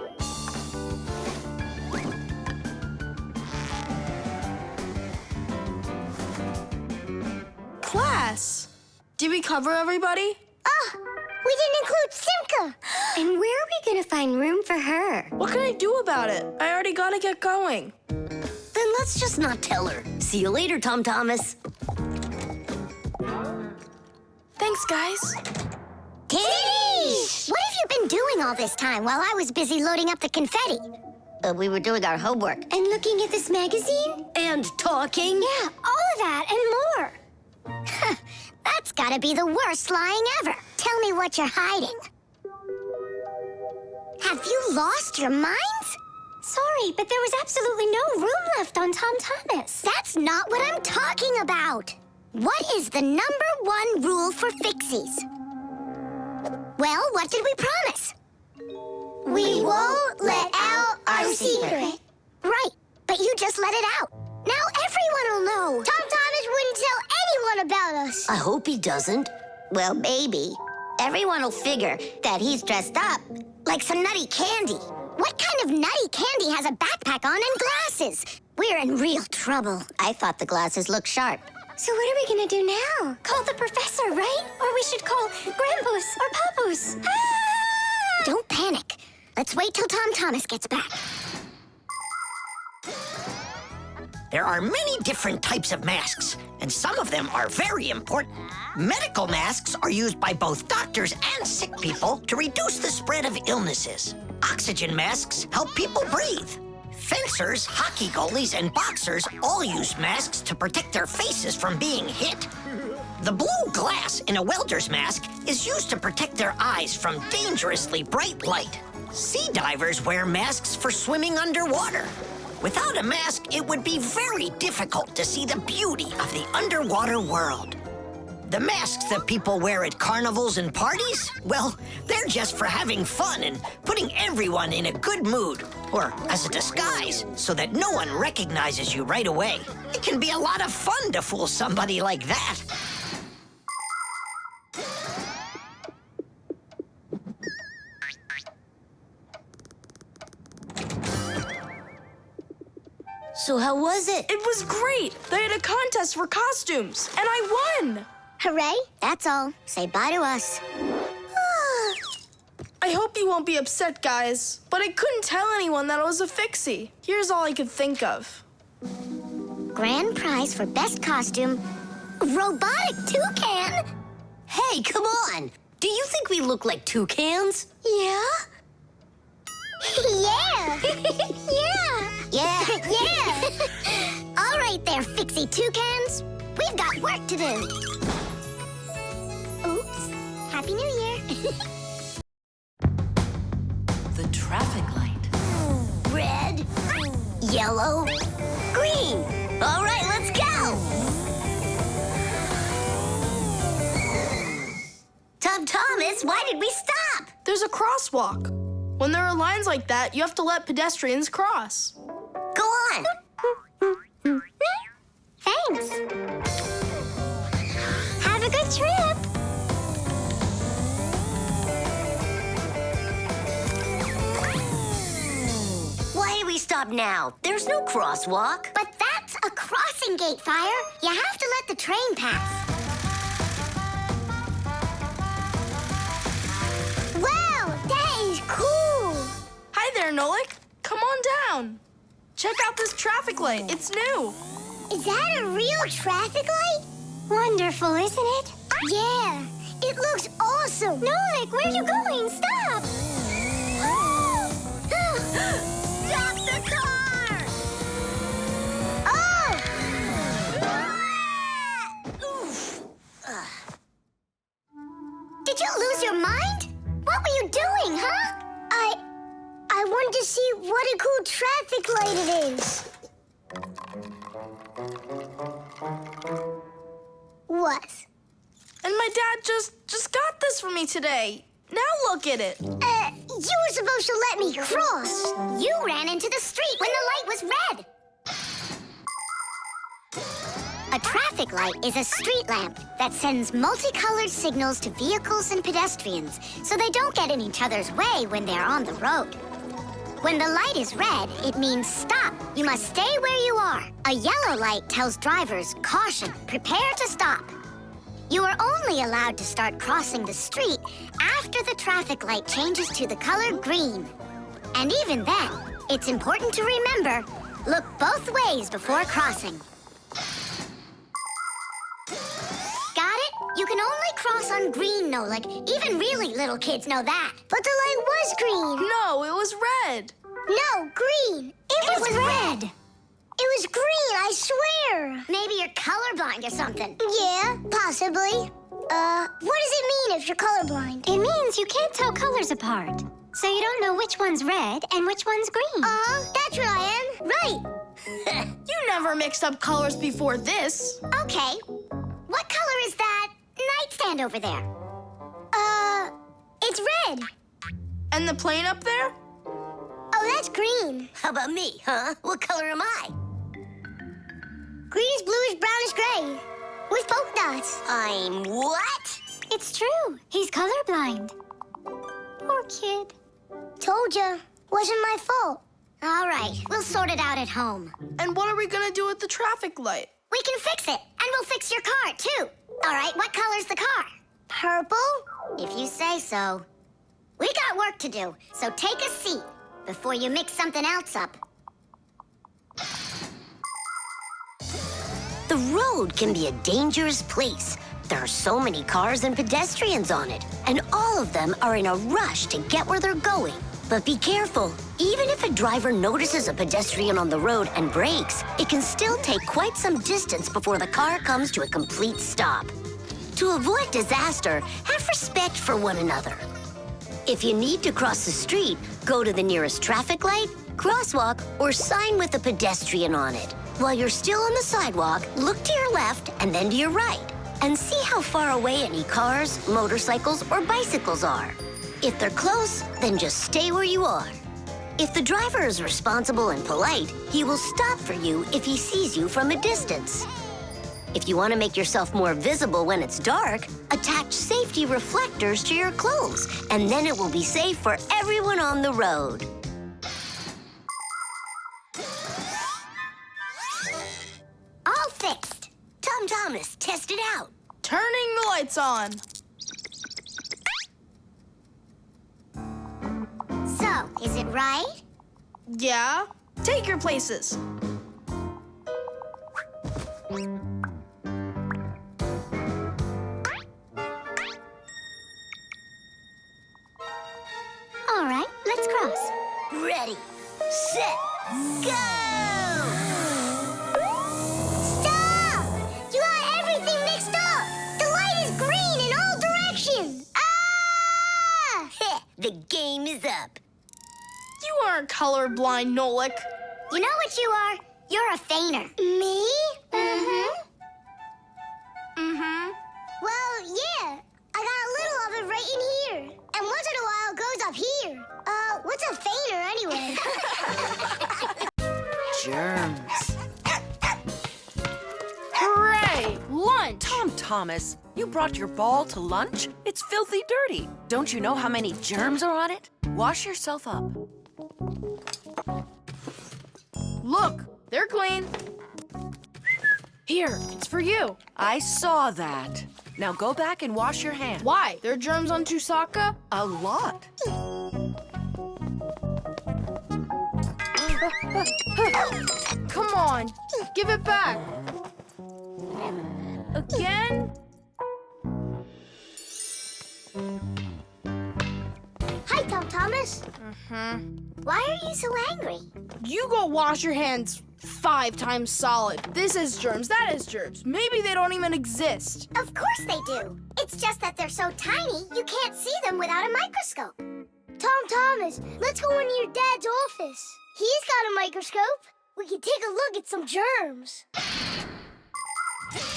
Class. Did we cover everybody? Oh, we didn't include Simka. And where are we going to find room for her? What can I do about it? I already gotta get going. Then let's just not tell her. See you later, Tom Thomas. Thanks, guys. Tish! What have you been doing all this time while I was busy loading up the confetti? We were doing our homework. And looking at this magazine? And talking. Yeah, all of that and more. That's gotta be the worst lying ever. Tell me what you're hiding. Have you lost your minds? Sorry, but there was absolutely no room left on Tom Thomas. That's not what I'm talking about. What is the #1 rule for Fixies? Well, what did we promise? We won't let out our secret. Right, but you just let it out. Now everyone will know. Tom Thomas wouldn't tell anyone about us. I hope he doesn't. Well, maybe. Everyone will figure that he's dressed up like some nutty candy. What kind of nutty candy has a backpack on and glasses? We're in real trouble. I thought the glasses looked sharp. So what are we gonna do now? Call the professor, right? Or we should call Grandpus or Papus. Ah! Don't panic. Let's wait till Tom Thomas gets back. There are many different types of masks, and some of them are very important. Medical masks are used by both doctors and sick people to reduce the spread of illnesses. Oxygen masks help people breathe. Fencers, hockey goalies, and boxers all use masks to protect their faces from being hit. The blue glass in a welder's mask is used to protect their eyes from dangerously bright light. Sea divers wear masks for swimming underwater. Without a mask, it would be very difficult to see the beauty of the underwater world. The masks that people wear at carnivals and parties, well, they're just for having fun and putting everyone in a good mood, or as a disguise, so that no one recognizes you right away. It can be a lot of fun to fool somebody like that. So how was it? It was great. They had a contest for costumes, and I won. Hooray, that's all. Say bye to us. I hope you won't be upset, guys, but I couldn't tell anyone that I was a Fixie. Here's all I could think of. Grand prize for best costume, robotic toucan. Hey, come on. Do you think we look like toucans? Yeah? Yeah. Yeah. All right there, Fixie toucans. We've got work to do. Oops. Happy New Year. The traffic light. Red, yellow, green. All right, let's go. Tom Thomas, why did we stop? There's a crosswalk. When there are lines like that, you have to let pedestrians cross. Go on. Thanks. Have a good trip. Why did we stop now? There's no crosswalk. But that's a crossing gate, Fire. You have to let the train pass. Wow, that is cool. Hi there, Nolik. Come on down. Check out this traffic light. It's new. Is that a real traffic light? Wonderful, isn't it? Yeah, it looks awesome. Nolik, where are you going? Stop! Stop the car! Oh! Oof. Did you lose your mind? What were you doing, huh? I wanted to see what a cool traffic light it is. What? And my dad just got this for me today. Now look at it. You were supposed to let me cross. You ran into the street when the light was red. A traffic light is a street lamp that sends multicolored signals to vehicles and pedestrians so they don't get in each other's way when they're on the road. When the light is red, it means stop. You must stay where you are. A yellow light tells drivers, caution, prepare to stop. You are only allowed to start crossing the street after the traffic light changes to the color green. And even then, it's important to remember, look both ways before crossing. Got it? You can only cross on green, Nolik. Even really little kids know that. But the light was green. No, it was red. No, green. It was red. It was green, I swear. Maybe you're colorblind or something. Yeah, possibly. What does it mean if you're colorblind? It means you can't tell colors apart. So you don't know which one's red and which one's green. That's what I am. Right. You never mixed up colors before this. Okay. What color is that nightstand over there? It's red. And the plane up there? Oh, that's green. How about me, huh? What color am I? Greenish, bluish, brownish, gray. With polka dots. I'm what? It's true. He's colorblind. Poor kid. Told ya. Wasn't my fault. All right, we'll sort it out at home. And what are we gonna do with the traffic light? We can fix it, and we'll fix your car, too. All right, what color's the car? Purple? If you say so. We got work to do, so take a seat before you mix something else up. The road can be a dangerous place. There are so many cars and pedestrians on it, and all of them are in a rush to get where they're going. But be careful. Even if a driver notices a pedestrian on the road and brakes, it can still take quite some distance before the car comes to a complete stop. To avoid disaster, have respect for one another. If you need to cross the street, go to the nearest traffic light, crosswalk, or sign with a pedestrian on it. While you're still on the sidewalk, look to your left and then to your right, and see how far away any cars, motorcycles, or bicycles are. If they're close, then just stay where you are. If the driver is responsible and polite, he will stop for you if he sees you from a distance. If you want to make yourself more visible when it's dark, attach safety reflectors to your clothes, and then it will be safe for everyone on the road. All fixed. Tom Thomas, test it out. Turning the lights on. So, is it right? Yeah? Take your places. All right, let's cross. Ready, set, go! Stop! You got everything mixed up! The light is green in all directions! Ah! The game is up. You aren't colorblind, Nolik. You know what you are? You're a feigner. Me? Mm-hmm. Mm-hmm. Well, yeah. I got a little of it right in here. And once in a while it goes up here. What's a feigner anyway? Germs. Hooray! Lunch! Tom Thomas, you brought your ball to lunch? It's filthy dirty. Don't you know how many germs are on it? Wash yourself up. Look, they're clean. Here, it's for you. I saw that. Now go back and wash your hands. Why? There are germs on Tusaka? A lot. Come on, give it back. Again? Hi, Tom Thomas. Mm-hmm. Why are you so angry? You go wash your hands 5 times solid. This is germs, that is germs. Maybe they don't even exist. Of course they do. It's just that they're so tiny, you can't see them without a microscope. Tom Thomas, let's go into your dad's office. He's got a microscope. We can take a look at some germs.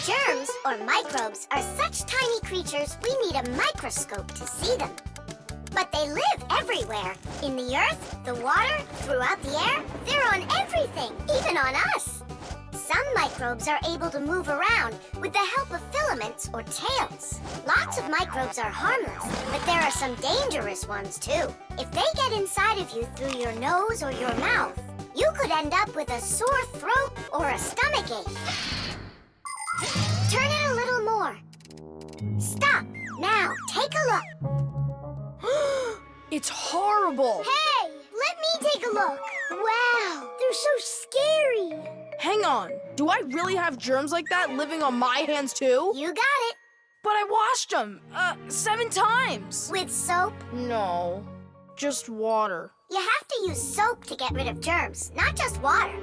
Germs, or microbes, are such tiny creatures we need a microscope to see them. But they live everywhere. In the earth, the water, throughout the air. They're on everything, even on us. Some microbes are able to move around with the help of filaments or tails. Lots of microbes are harmless, but there are some dangerous ones too. If they get inside of you through your nose or your mouth, you could end up with a sore throat or a stomachache. Turn it a little more. Stop. Now, take a look. It's horrible. Hey, let me take a look. Wow, they're so scary. Hang on. Do I really have germs like that living on my hands too? You got it. But I washed them 7 times. With soap? No, just water. You have to use soap to get rid of germs, not just water.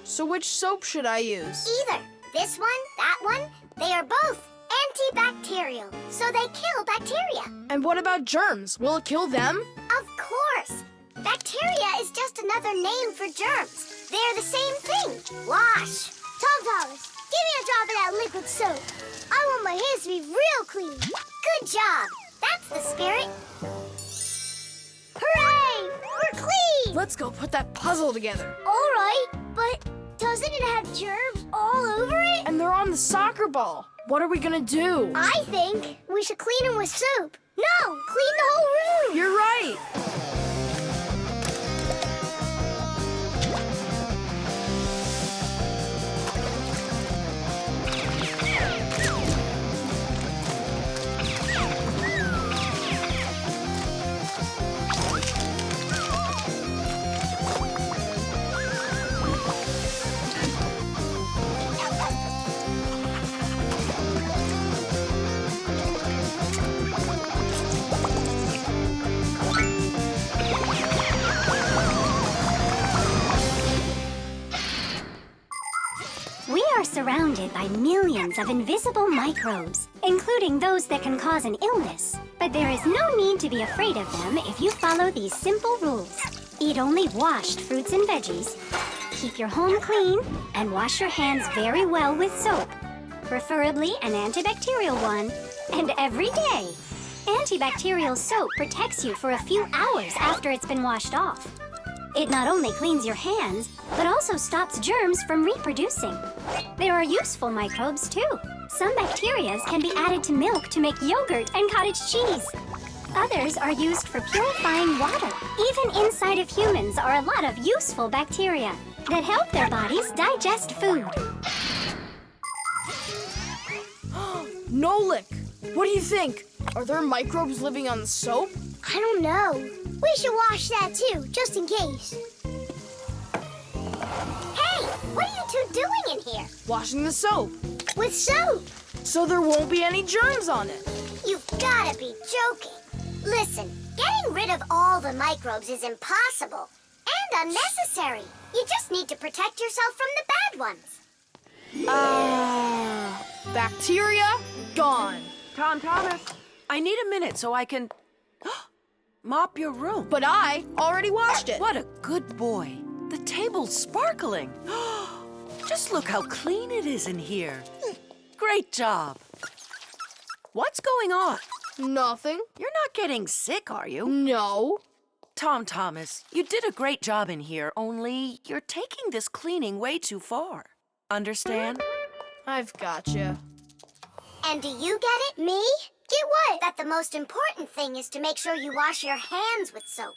So which soap should I use? Either this one, that one, they are both antibacterial, so they kill bacteria. And what about germs? Will it kill them? Of course. Bacteria is just another name for germs. They're the same thing. Wash. Tom Thomas, give me a drop of that liquid soap. I want my hands to be real clean. Good job. That's the spirit. Hooray! We're clean! Let's go put that puzzle together. All right, but doesn't it have germs all over it? And they're on the soccer ball. What are we gonna do? I think we should clean them with soap. No, clean the whole room. You're right. We are surrounded by millions of invisible microbes, including those that can cause an illness. But there is no need to be afraid of them if you follow these simple rules. Eat only washed fruits and veggies. Keep your home clean and wash your hands very well with soap, preferably an antibacterial one, and every day. Antibacterial soap protects you for a few hours after it's been washed off. It not only cleans your hands, but also stops germs from reproducing. There are useful microbes, too. Some bacteria can be added to milk to make yogurt and cottage cheese. Others are used for purifying water. Even inside of humans are a lot of useful bacteria that help their bodies digest food. Nolik, what do you think? Are there microbes living on the soap? I don't know. We should wash that too, just in case. Hey, what are you two doing in here? Washing the soap. With soap. So there won't be any germs on it. You've gotta be joking. Listen, getting rid of all the microbes is impossible and unnecessary. You just need to protect yourself from the bad ones. Bacteria gone. Tom Thomas, I need a minute so I can mop your room. But I already washed it. What a good boy. The table's sparkling. Just look how clean it is in here. Great job. What's going on? Nothing. You're not getting sick, are you? No. Tom Thomas, you did a great job in here, only you're taking this cleaning way too far. Understand? I've gotcha. And do you get it? Me? Get what? That the most important thing is to make sure you wash your hands with soap.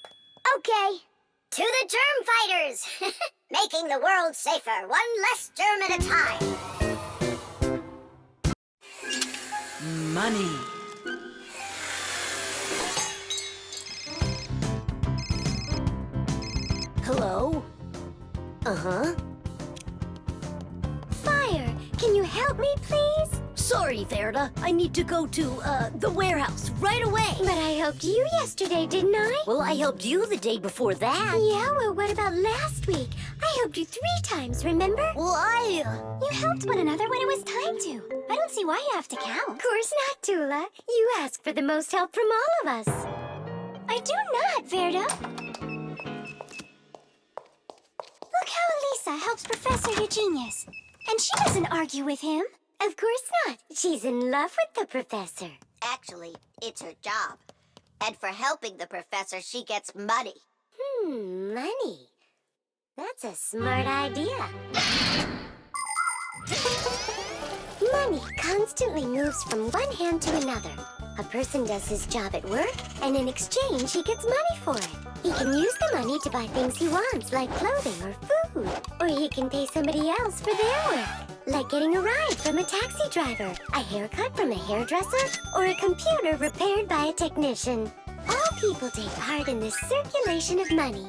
Okay. To the germ fighters! Making the world safer, one less germ at a time. Money. Hello? Uh-huh. Fire, can you help me, please? Sorry, Verda. I need to go to, the warehouse right away. But I helped you yesterday, didn't I? Well, I helped you the day before that. Yeah, well, what about last week? I helped you 3 times, remember? Well, You helped one another when it was time to. I don't see why you have to count. Of course not, Tula. You ask for the most help from all of us. I do not, Verda. Look how Elisa helps Professor Eugenius. And she doesn't argue with him. Of course not. She's in love with the professor. Actually, it's her job. And for helping the professor, she gets money. Money. That's a smart idea. Money constantly moves from one hand to another. A person does his job at work, and in exchange, he gets money for it. He can use the money to buy things he wants, like clothing or food. Or he can pay somebody else for their work, like getting a ride from a taxi driver, a haircut from a hairdresser, or a computer repaired by a technician. All people take part in this circulation of money.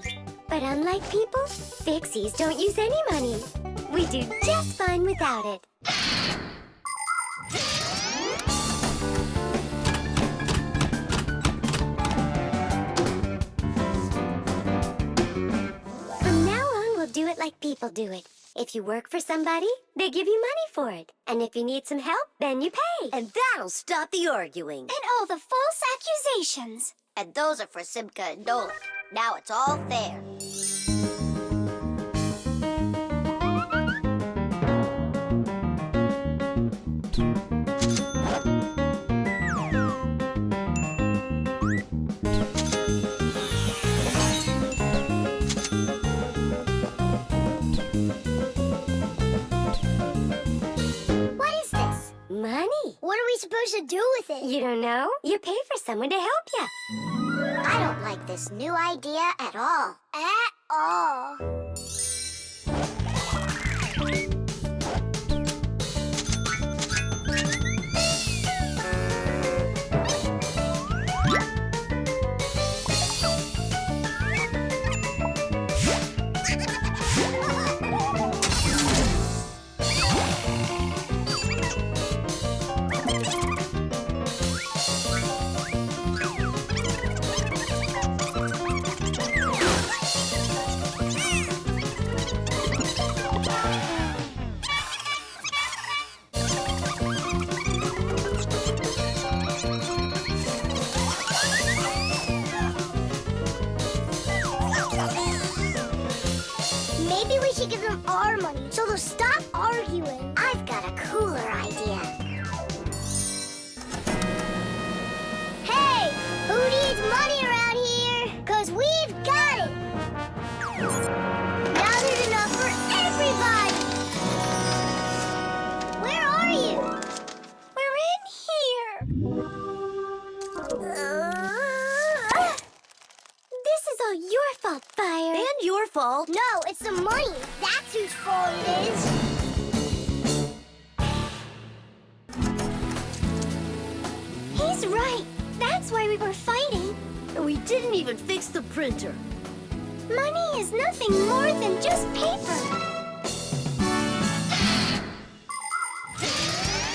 But unlike people, Fixies don't use any money. We do just fine without it. From now on, we'll do it like people do it. If you work for somebody, they give you money for it. And if you need some help, then you pay. And that'll stop the arguing. And all the false accusations. And those are for Simka and Nolik. Now it's all fair. What is this? Money. What are we supposed to do with it? You don't know? You pay for someone to help you. I don't like this new idea at all. At all. Maybe we should give them our money so they'll stop arguing. I've got a cooler idea. Hey, who needs money around here? 'Cause we've got it. Now there's enough for everybody. Where are you? We're in here. This is all your fault, Fire. And your fault. No, it's the money. That's whose fault it is. He's right. That's why we were fighting. And we didn't even fix the printer. Money is nothing more than just paper.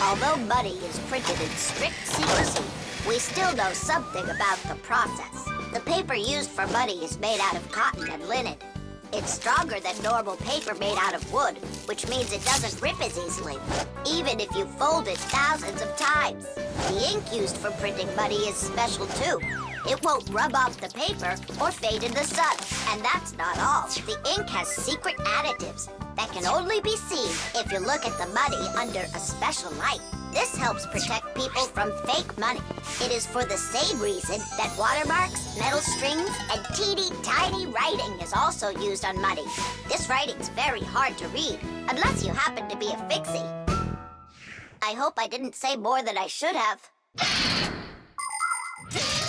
Although money is printed in strict secrecy, we still know something about the process. The paper used for money is made out of cotton and linen. It's stronger than normal paper made out of wood, which means it doesn't rip as easily, even if you fold it thousands of times. The ink used for printing money is special too. It won't rub off the paper or fade in the sun. And that's not all. The ink has secret additives that can only be seen if you look at the money under a special light. This helps protect people from fake money. It is for the same reason that watermarks, metal strings, and teeny tiny writing is also used on money. This writing's very hard to read, unless you happen to be a Fixie. I hope I didn't say more than I should have.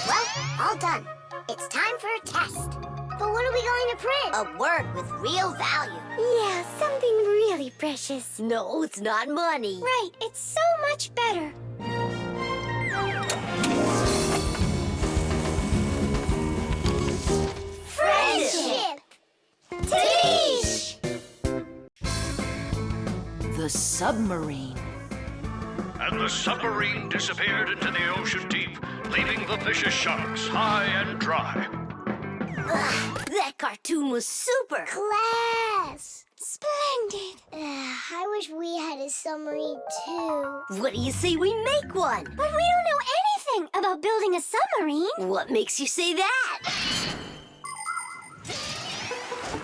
Well, all done. It's time for a test. But what are we going to print? A word with real value. Yeah, something really precious. No, it's not money. Right, it's so much better. Friendship! Tish! the submarine. And the submarine disappeared into the ocean deep, leaving the vicious sharks high and dry. That cartoon was super. Class! Splendid. I wish we had a submarine too. What do you say we make one? But we don't know anything about building a submarine. What makes you say that?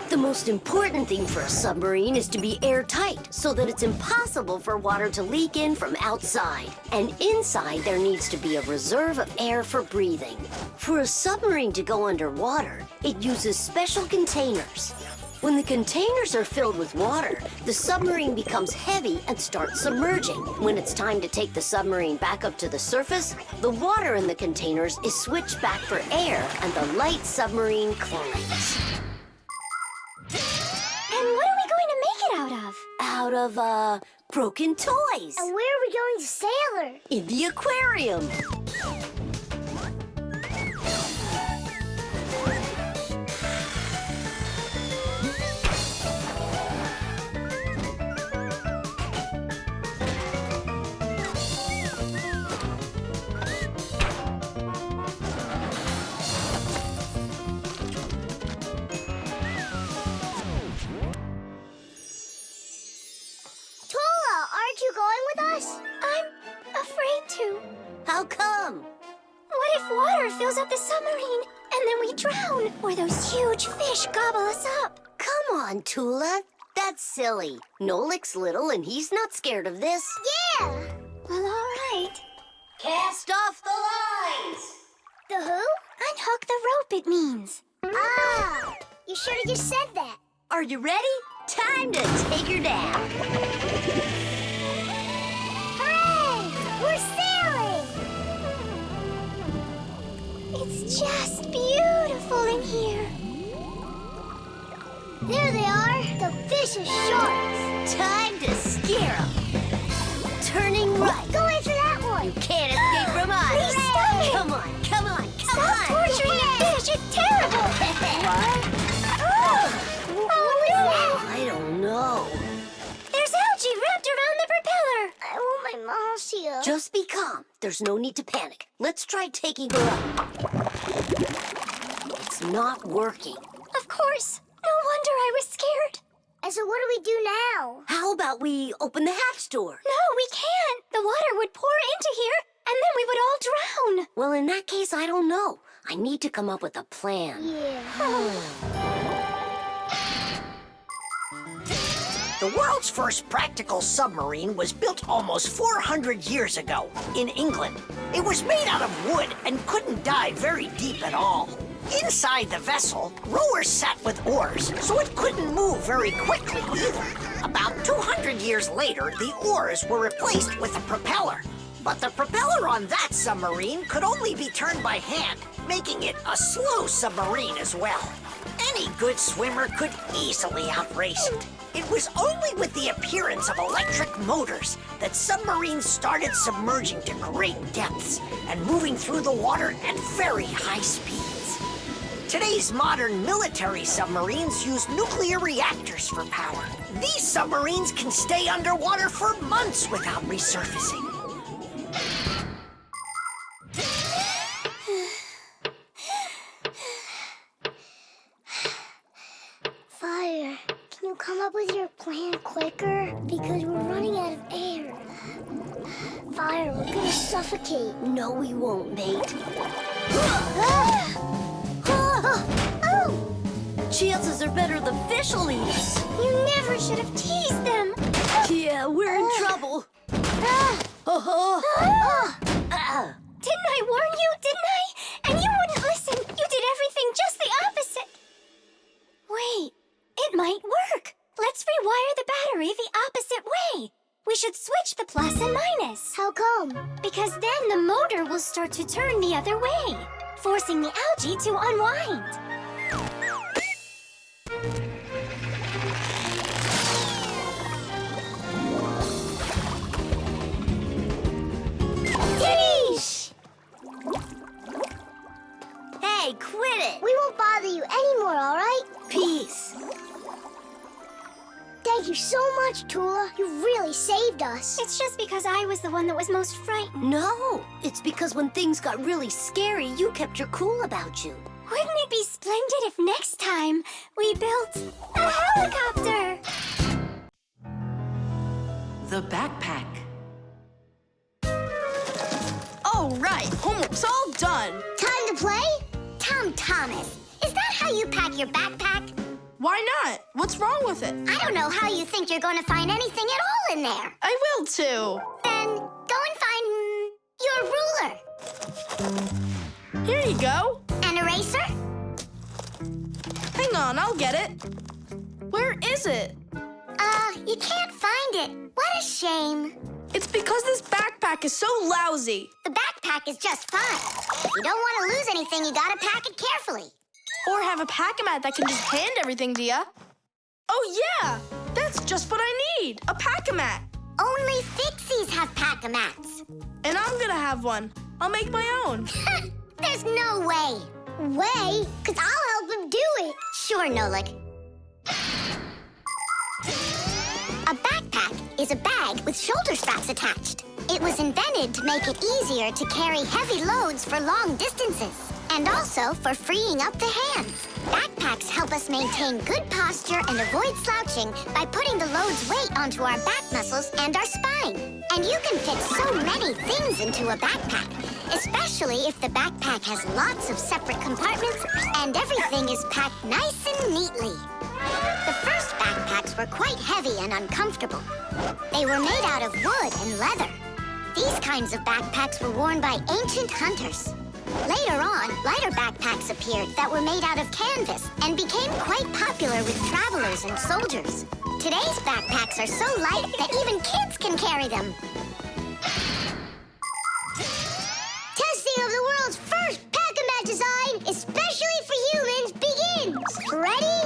The most important thing for a submarine is to be airtight so that it's impossible for water to leak in from outside. And inside there needs to be a reserve of air for breathing. For a submarine to go underwater, it uses special containers. When the containers are filled with water, the submarine becomes heavy and starts submerging. When it's time to take the submarine back up to the surface, the water in the containers is switched back for air and the light submarine climbs. And what are we going to make it out of? Out of, broken toys. And where are we going to sail her? In the aquarium. Aren't you going with us? I'm afraid to. How come? What if water fills up the submarine and then we drown? Or those huge fish gobble us up? Come on, Tula. That's silly. Nolik's little and he's not scared of this. Yeah! Well, all right. Cast off the lines! The who? Unhook the rope, it means. Ah! You should have just said that. Are you ready? Time to take her down. Hooray! We're sailing! It's just beautiful in here. There they are, the vicious sharks. Time to scare them. Turning right. Go after that one. You can't escape from us. Please stop it. Come on, come on, come Stop on. torturing the fish. It's terrible. What? Oh, no. I don't know. There's algae wrapped around the propeller. I want my mom to see her. Just be calm. There's no need to panic. Let's try taking her up. It's not working. Of course. No wonder I was scared. And so what do we do now? How about we open the hatch door? No, we can't. The water would pour into here, and then we would all drown. Well, in that case, I don't know. I need to come up with a plan. Yeah. The world's first practical submarine was built almost 400 years ago in England. It was made out of wood and couldn't dive very deep at all. Inside the vessel, rowers sat with oars, so it couldn't move very quickly either. About 200 years later, the oars were replaced with a propeller. But the propeller on that submarine could only be turned by hand, making it a slow submarine as well. Any good swimmer could easily outrace it. It was only with the appearance of electric motors that submarines started submerging to great depths and moving through the water at very high speeds. Today's modern military submarines use nuclear reactors for power. These submarines can stay underwater for months without resurfacing. Fire, can you come up with your plan quicker? Because we're running out of air. Fire, we're gonna suffocate. No, we won't, mate. Chances are better the fish will eat us. You never should have teased them. Yeah, we're in trouble. Didn't I warn you? Didn't I? And you wouldn't listen. You did everything just the opposite. Wait, it might work. Let's rewire the battery the opposite way. We should switch the plus and minus. How come? Because then the motor will start to turn the other way, forcing the algae to unwind. Dish! Hey, quit it. We won't bother you anymore, all right? Peace. Thank you so much, Tula. You really saved us. It's just because I was the one that was most frightened. No, it's because when things got really scary, you kept your cool about you. Wouldn't it be splendid if next time we built a helicopter? The backpack. All right, homework's all done. Time to play? Tom Thomas, is that how you pack your backpack? Why not? What's wrong with it? I don't know how you think you're going to find anything at all in there. I will too. Then go and find your ruler. Here you go. An eraser? Hang on, I'll get it. Where is it? You can't find it. What a shame. It's because this backpack is so lousy. The backpack is just fine. If you don't want to lose anything, you gotta pack it carefully. Or have a pack-a-mat that can just hand everything to ya. Oh yeah, that's just what I need, a pack-a-mat. Only Fixies have pack-a-mats. And I'm gonna have one. I'll make my own. There's no way. Way? Because I'll help him do it. Sure, Nolik. A backpack is a bag with shoulder straps attached. It was invented to make it easier to carry heavy loads for long distances, and also for freeing up the hands. Backpacks help us maintain good posture and avoid slouching by putting the load's weight onto our back muscles and our spine. And you can fit so many things into a backpack, especially if the backpack has lots of separate compartments and everything is packed nice and neatly. The first backpacks were quite heavy and uncomfortable. They were made out of wood and leather. These kinds of backpacks were worn by ancient hunters. Later on, lighter backpacks appeared that were made out of canvas and became quite popular with travelers and soldiers. Today's backpacks are so light that even kids can carry them. Testing of the world's first pack-a-mat design, especially for humans, begins. Ready?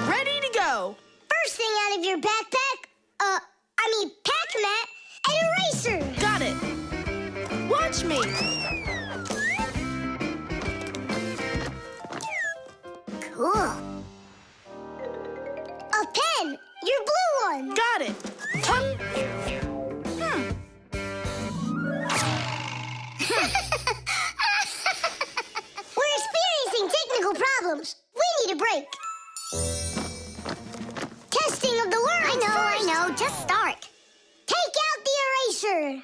Ready to go. First thing out of your backpack, pack-a-mat, an eraser. Got it. Watch me. Cool. A pen, your blue one. Got it. We're experiencing technical problems. We need a break. Testing of the world. I know. Just start. Take out the eraser.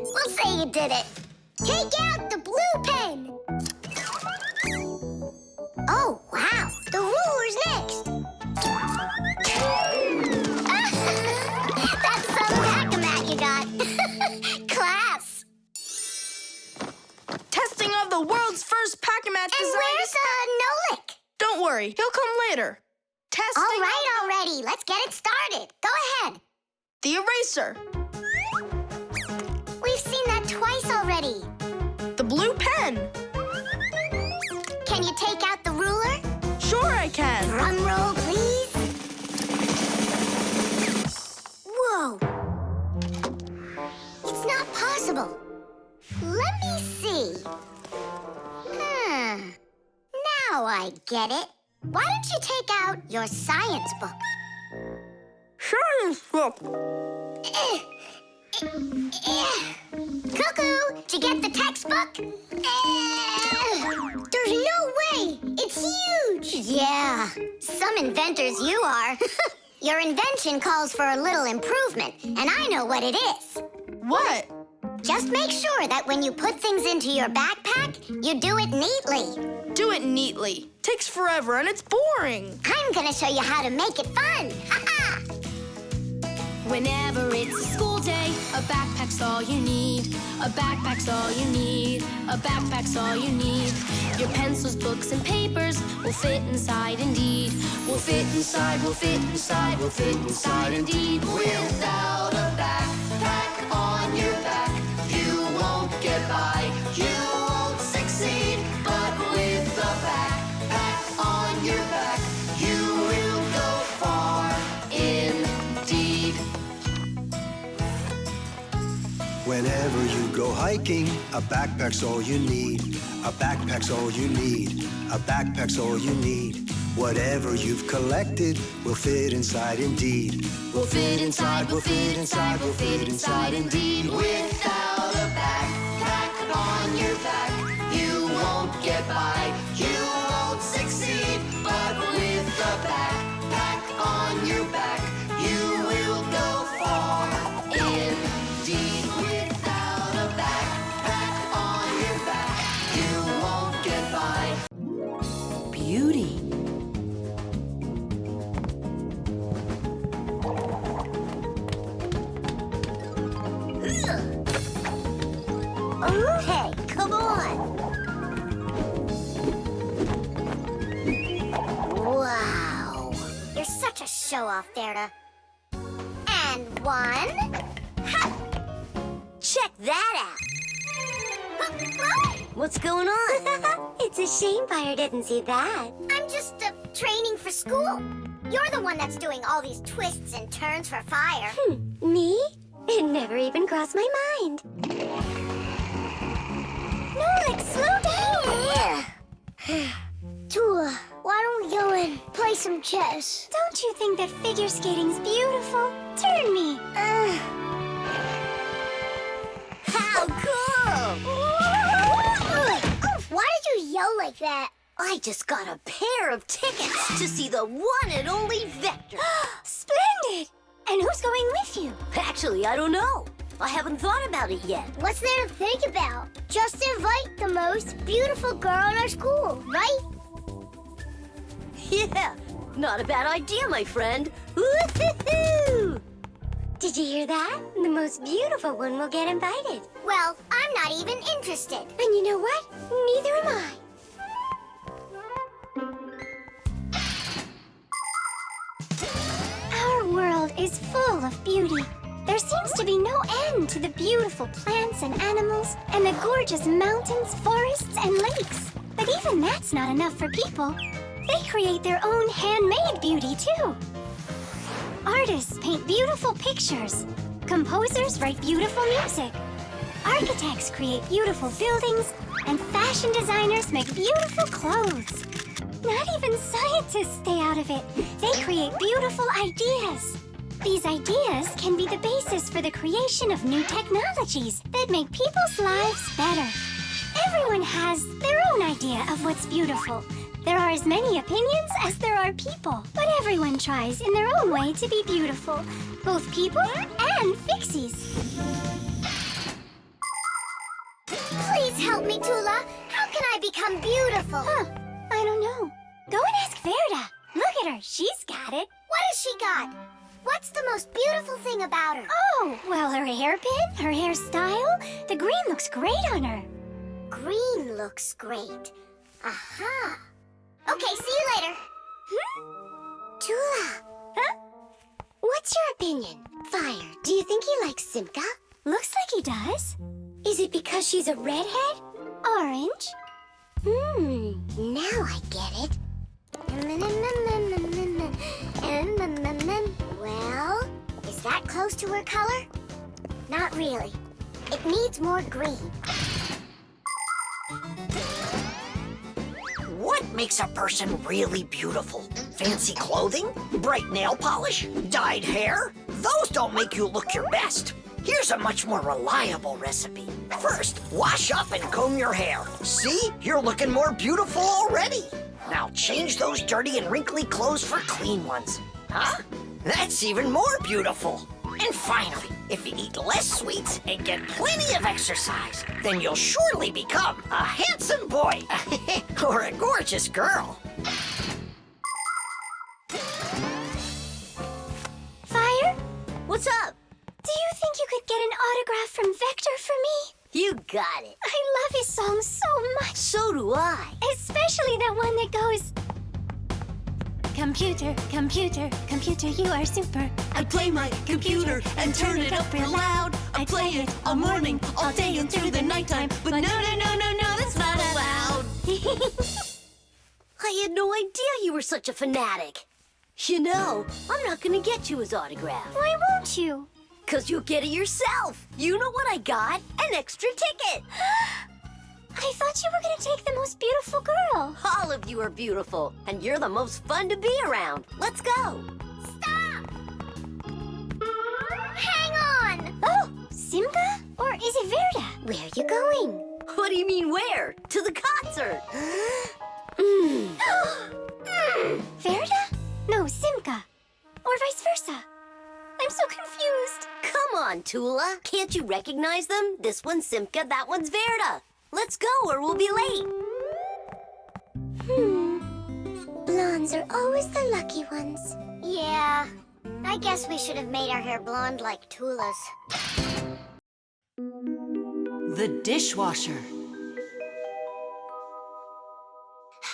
We'll say you did it. Take out the blue pen. Oh, wow. The ruler's next. That's some pack-a-mat you got. Class. Testing of the world's first pack-a-mat design. And where's Nolik? Don't worry, he'll come later. Testing. All right, already. Let's get it started. Go ahead. The eraser. We've seen that twice already. The blue pen. Can you take out the ruler? Sure I can. Drum roll, please. Whoa. It's not possible. Let me see. Now I get it. Why don't you take out your science book? Science book. Cuckoo, did you get the textbook? There's no way! It's huge! Yeah, some inventors you are. Your invention calls for a little improvement, and I know what it is. What? Just make sure that when you put things into your backpack, you do it neatly. Do it neatly. Takes forever and it's boring. I'm gonna show you how to make it fun. Ha-ha! Whenever it's a school day, a backpack's all you need. A backpack's all you need. A backpack's all you need. Your pencils, books, and papers will fit inside indeed. Will fit inside, will fit inside, will fit inside indeed. Without a backpack on your back, you won't get by. You won't succeed. But with a backpack on your back, you will go far indeed. Whenever you go hiking, a backpack's all you need. A backpack's all you need. A backpack's all you need. Whatever you've collected will fit inside indeed. We'll fit inside, we'll fit inside, we'll fit inside indeed. Without a backpack on your back, you won't get by, you won't succeed. But with a backpack on your back, you will go far indeed. Without a backpack on your back, you won't get by. Beauty. Okay, come on. Wow. You're such a show-off, Verda. And one. Ha! Check that out. What's going on? It's a shame Fire didn't see that. I'm just training for school. You're the one that's doing all these twists and turns for fire. Me? It never even crossed my mind. Nolik, slow down! Tula, why don't we go and play some chess? Don't you think that figure skating's beautiful? Turn me. How cool! Why did you yell like that? I just got a pair of tickets to see the one and only Vector. Splendid! And who's going with you? Actually, I don't know. I haven't thought about it yet. What's there to think about? Just invite the most beautiful girl in our school, right? Yeah, not a bad idea, my friend. Woo-hoo-hoo! Did you hear that? The most beautiful one will get invited. Well, I'm not even interested. And you know what? Neither am I. Our world is full of beauty. There seems to be no end to the beautiful plants and animals, and the gorgeous mountains, forests, and lakes. But even that's not enough for people. They create their own handmade beauty, too. Artists paint beautiful pictures. Composers write beautiful music. Architects create beautiful buildings, and fashion designers make beautiful clothes. Not even scientists stay out of it. They create beautiful ideas. These ideas can be the basis for the creation of new technologies that make people's lives better. Everyone has their own idea of what's beautiful. There are as many opinions as there are people, but everyone tries in their own way to be beautiful, both people and Fixies. Please help me, Tula. How can I become beautiful? I don't know. Go and ask Verda. Look at her. She's got it. What has she got? What's the most beautiful thing about her? Oh, well, her hairpin, her hairstyle. The green looks great on her. Green looks great. Aha. Okay, see you later. Tula. Huh? What's your opinion? Fire, do you think he likes Simka? Looks like he does. Is it because she's a redhead? Orange. Now I get it. Well, is that close to her color? Not really. It needs more green. What makes a person really beautiful? Fancy clothing? Bright nail polish? Dyed hair? Those don't make you look your best. Here's a much more reliable recipe. First, wash up and comb your hair. See? You're looking more beautiful already. Now change those dirty and wrinkly clothes for clean ones. Huh? That's even more beautiful. And finally, if you eat less sweets and get plenty of exercise, then you'll surely become a handsome boy or a gorgeous girl. Fire? What's up? Do you think you could get an autograph from Vector for me? You got it. I love his song so much. So do I. Especially that one that goes... Computer, computer, computer, you are super. I play my computer and turn it up real loud. I play it all morning, all day, and through the nighttime. But no, that's not allowed. I had no idea you were such a fanatic. You know, I'm not gonna get you his autograph. Why won't you? 'Cause you'll get it yourself. You know what I got? An extra ticket. I thought you were gonna take the most beautiful girl. All of you are beautiful, and you're the most fun to be around. Let's go. Stop! Hang on! Oh, Simka? Or is it Verda? Where are you going? What do you mean where? To the concert. Verda? No, Simka. Or vice versa. I'm so confused. Come on, Tula. Can't you recognize them? This one's Simka, that one's Verda. Let's go or we'll be late. Blondes are always the lucky ones. Yeah, I guess we should have made our hair blonde like Tula's. The dishwasher.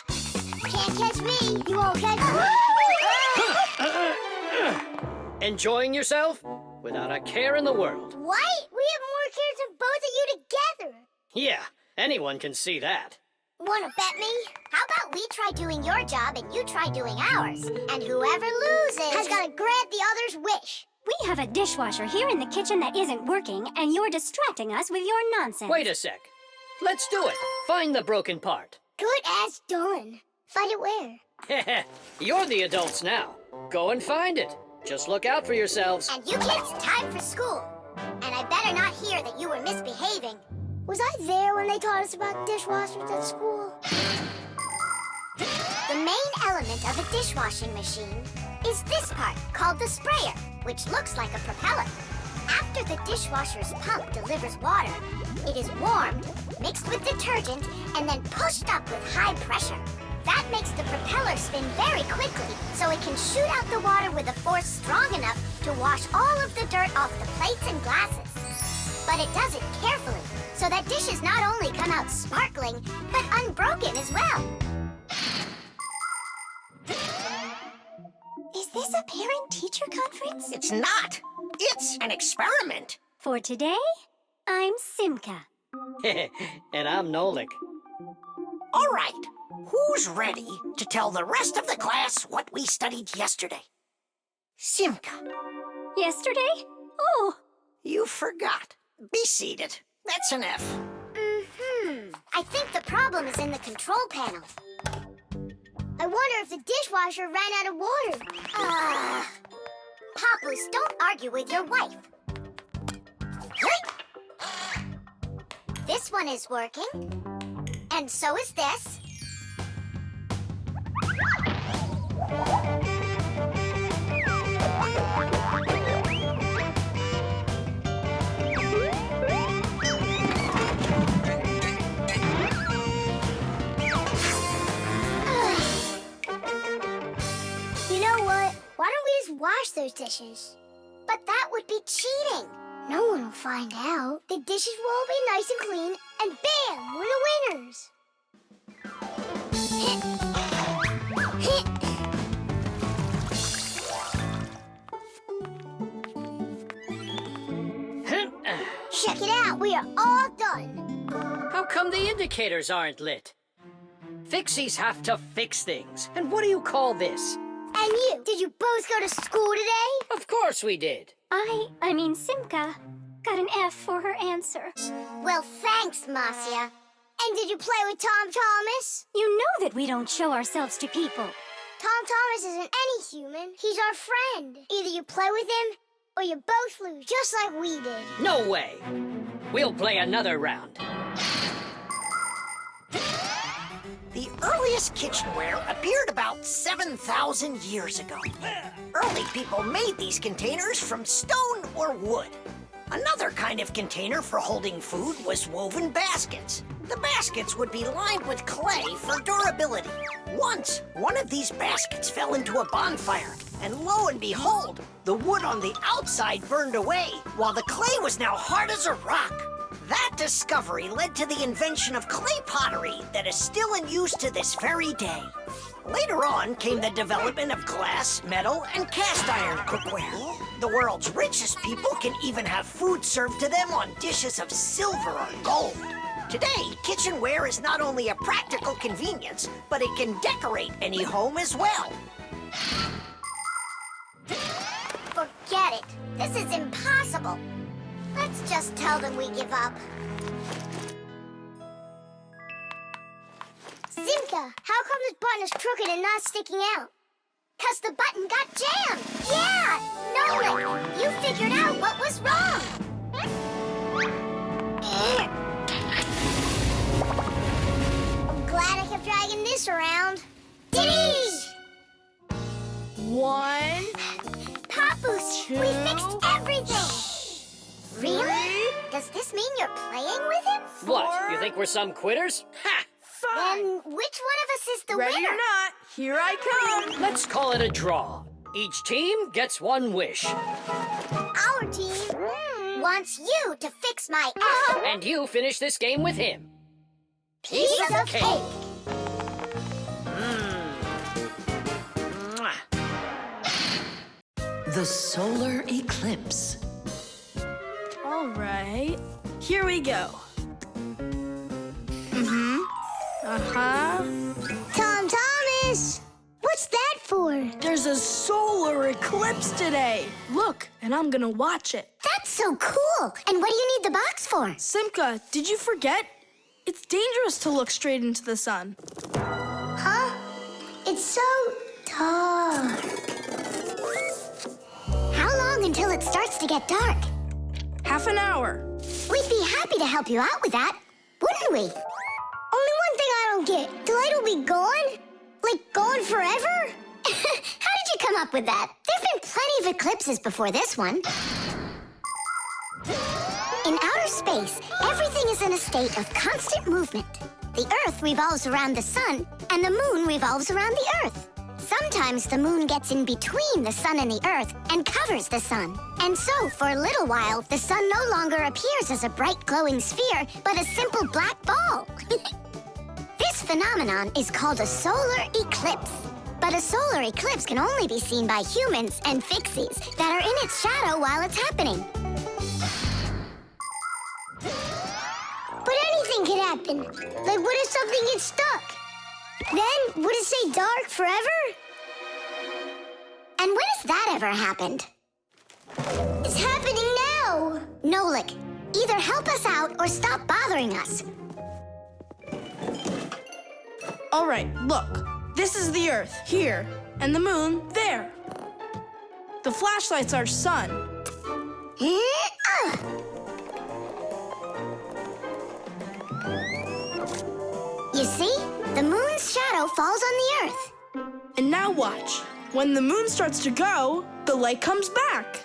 Can't catch me! You won't catch me! Enjoying yourself? Without a care in the world. What? We have more cares than both of you together. Yeah, anyone can see that. Wanna bet me? How about we try doing your job and you try doing ours? And whoever loses has got to grant the other's wish. We have a dishwasher here in the kitchen that isn't working, and you're distracting us with your nonsense. Wait a sec. Let's do it. Find the broken part. Good as done. Find it where? You're the adults now. Go and find it. Just look out for yourselves. And you kids, time for school. And I better not hear that you were misbehaving. Was I there when they taught us about dishwashers at school? The main element of a dishwashing machine is this part called the sprayer, which looks like a propeller. After the dishwasher's pump delivers water, it is warmed, mixed with detergent, and then pushed up with high pressure. That makes the propeller spin very quickly, so it can shoot out the water with a force strong enough to wash all of the dirt off the plates and glasses. But it does it carefully, so that dishes not only come out sparkling, but unbroken as well. Is this a parent-teacher conference? It's not. It's an experiment. For today, I'm Simka. And I'm Nolik. All right. Who's ready to tell the rest of the class what we studied yesterday? Simka. Yesterday? Oh. You forgot. Be seated. That's an F. I think the problem is in the control panel. I wonder if the dishwasher ran out of water. Papoose, don't argue with your wife. This one is working. And so is this. You know what? Why don't we just wash those dishes? But that would be cheating. No one will find out. The dishes will all be nice and clean, and bam, we're the winners. Check it out, we are all done. How come the indicators aren't lit? Fixies have to fix things. And what do you call this? And you, did you both go to school today? Of course we did. I mean Simka, got an F for her answer. Well, thanks, Marcia. And did you play with Tom Thomas? You know that we don't show ourselves to people. Tom Thomas isn't any human. He's our friend. Either you play with him, or you both lose, just like we did. No way. We'll play another round. The earliest kitchenware appeared about 7,000 years ago. Early people made these containers from stone or wood. Another kind of container for holding food was woven baskets. The baskets would be lined with clay for durability. Once, one of these baskets fell into a bonfire, and lo and behold, the wood on the outside burned away, while the clay was now hard as a rock. That discovery led to the invention of clay pottery that is still in use to this very day. Later on came the development of glass, metal, and cast iron cookware. The world's richest people can even have food served to them on dishes of silver or gold. Today, kitchenware is not only a practical convenience, but it can decorate any home as well. Forget it. This is impossible. Let's just tell them we give up. Elisa, how come this button is crooked and not sticking out? 'Cause the button got jammed. Yeah! Nolik, you figured out what was wrong. I'm glad I kept dragging this around. Diddy! 1, Papoose, 2, we fixed everything. Really? Does this mean you're playing with him? What? You think we're some quitters? Ha! Then which one of us is the Ready winner? or not, here I come. Let's call it a draw. Each team gets one wish. Our team wants you to fix my F. And you finish this game with him. Piece of cake. Mwah. The Solar Eclipse. All right, here we go. Tom Thomas, what's that for? There's a solar eclipse today. Look, and I'm gonna watch it. That's so cool. And what do you need the box for? Simka, did you forget? It's dangerous to look straight into the sun. Huh? It's so dark. How long until it starts to get dark? Half an hour. We'd be happy to help you out with that, wouldn't we? Only one thing I don't get. The light will be gone? Like gone forever? How did you come up with that? There've been plenty of eclipses before this one. In outer space, everything is in a state of constant movement. The Earth revolves around the sun, and the moon revolves around the Earth. Sometimes the moon gets in between the sun and the Earth and covers the sun. And so, for a little while, the sun no longer appears as a bright glowing sphere, but a simple black ball. This phenomenon is called a solar eclipse. But a solar eclipse can only be seen by humans and Fixies that are in its shadow while it's happening. But anything could happen. Like, what if something gets stuck? Then, would it stay dark forever? And when has that ever happened? It's happening now! Nolik, either help us out or stop bothering us. All right, look. This is the Earth, here, and the moon, there. The flashlight's our sun. You see? The moon's shadow falls on the Earth. And now watch. When the moon starts to go, the light comes back.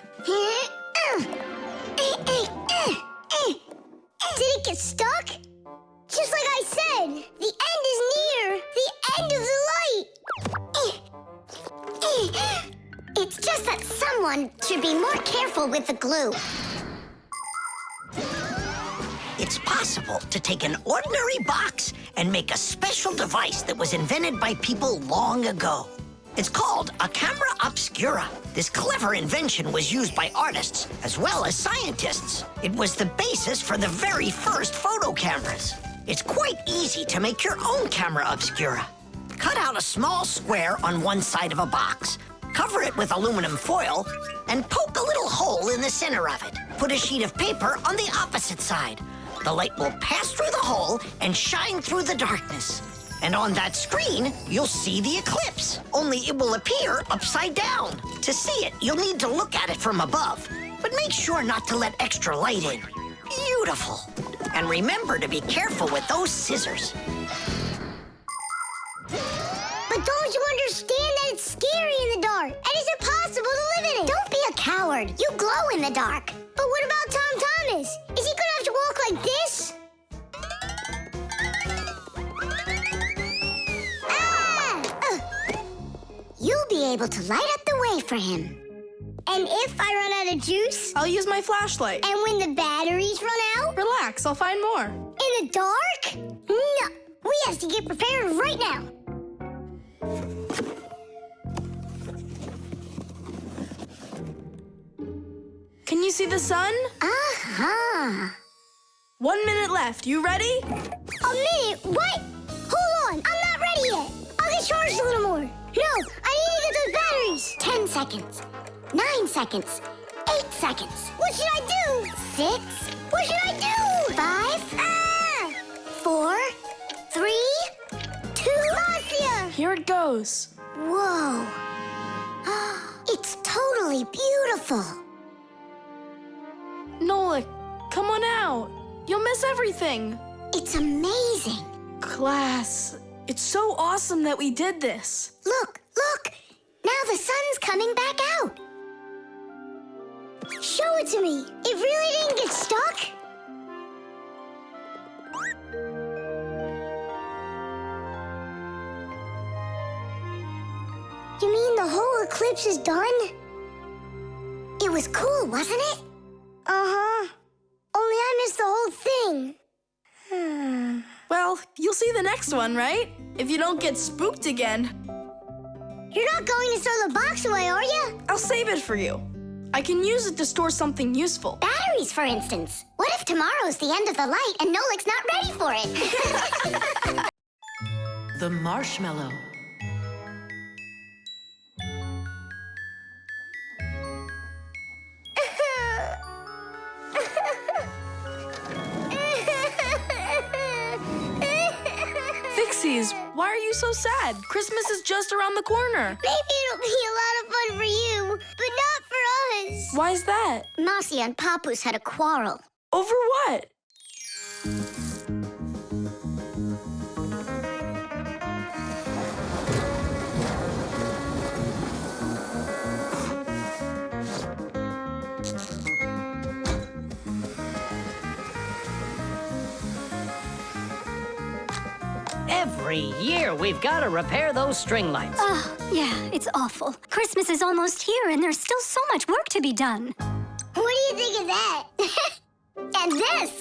Did it get stuck? Just like I said, the end is near. The end of the light. It's just that someone should be more careful with the glue. It's possible to take an ordinary box and make a special device that was invented by people long ago. It's called a camera obscura. This clever invention was used by artists as well as scientists. It was the basis for the very first photo cameras. It's quite easy to make your own camera obscura. Cut out a small square on one side of a box, cover it with aluminum foil, and poke a little hole in the center of it. Put a sheet of paper on the opposite side. The light will pass through the hole and shine through the darkness. And on that screen, you'll see the eclipse, only it will appear upside down. To see it, you'll need to look at it from above, but make sure not to let extra light in. Beautiful. And remember to be careful with those scissors. But don't you understand that it's scary in the dark? And it's impossible to live in it? Don't be a coward. You glow in the dark. But what about Tom Thomas? Is he gonna have to walk like this? You'll be able to light up the way for him. And if I run out of juice? I'll use my flashlight. And when the batteries run out? Relax, I'll find more. In the dark? No, we have to get prepared right now. Can you see the sun? Uh-huh. 1 minute left. You ready? A minute? What? Hold on, I'm not ready yet. I'll get charged a little more. No, I need to get those batteries. 10 seconds. 9 seconds. 8 seconds. What should I do? 6. What should I do? 5. 4. 3. 2. here it goes. Whoa. It's totally beautiful. Nolik, come on out. You'll miss everything. It's amazing. Class, it's so awesome that we did this. Look, look. Now the sun's coming back out. Show it to me. It really didn't get stuck? You mean the whole eclipse is done? It was cool, wasn't it? Uh-huh. Only I missed the whole thing. Well, you'll see the next one, right? If you don't get spooked again. You're not going to throw the box away, are you? I'll save it for you. I can use it to store something useful. Batteries, for instance. What if tomorrow's the end of the light and Nolik's not ready for it? The marshmallow. Fixies, why are you so sad? Christmas is just around the corner. Maybe it'll be a lot of fun for you, but not for us. Why's that? Marcia and Papoose had a quarrel. Over what? Every year, we've got to repair those string lights. Oh, yeah, it's awful. Christmas is almost here, and there's still so much work to be done. What do you think of that? And this?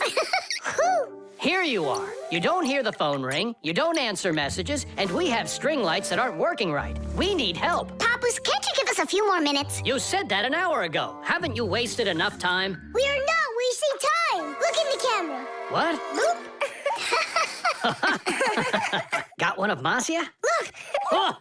Whew. Here you are. You don't hear the phone ring, you don't answer messages, and we have string lights that aren't working right. We need help. Papoose, can't you give us a few more minutes? You said that an hour ago. Haven't you wasted enough time? We are not wasting time. Look in the camera. What? Look. Got one of Marcia? Look. Oh.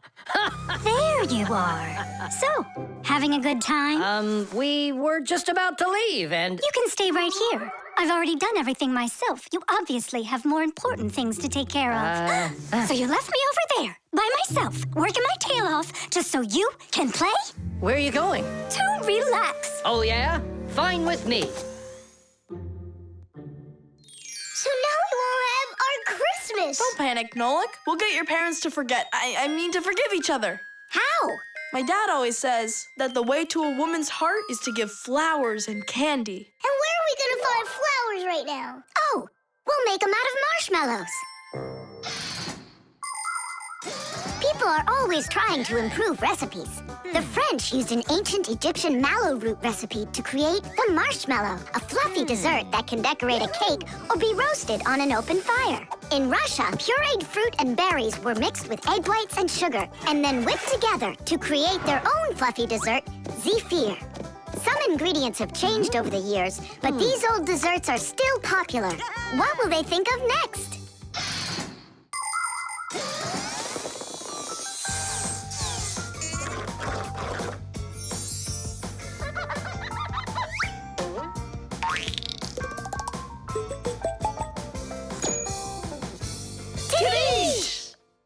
There you are. So, having a good time? We were just about to leave, and... You can stay right here. I've already done everything myself. You obviously have more important things to take care of. So you left me over there, by myself, working my tail off, just so you can play? Where are you going? To relax. Oh, yeah? Fine with me. So now we won't have our Christmas. Don't panic, Nolik. We'll get your parents to forget. I mean to forgive each other. How? My dad always says that the way to a woman's heart is to give flowers and candy. And where are we going to find flowers right now? Oh, we'll make them out of marshmallows. People are always trying to improve recipes. The French used an ancient Egyptian mallow root recipe to create the marshmallow, a fluffy dessert that can decorate a cake or be roasted on an open fire. In Russia, pureed fruit and berries were mixed with egg whites and sugar and then whipped together to create their own fluffy dessert, zefir. Some ingredients have changed over the years, but these old desserts are still popular. What will they think of next?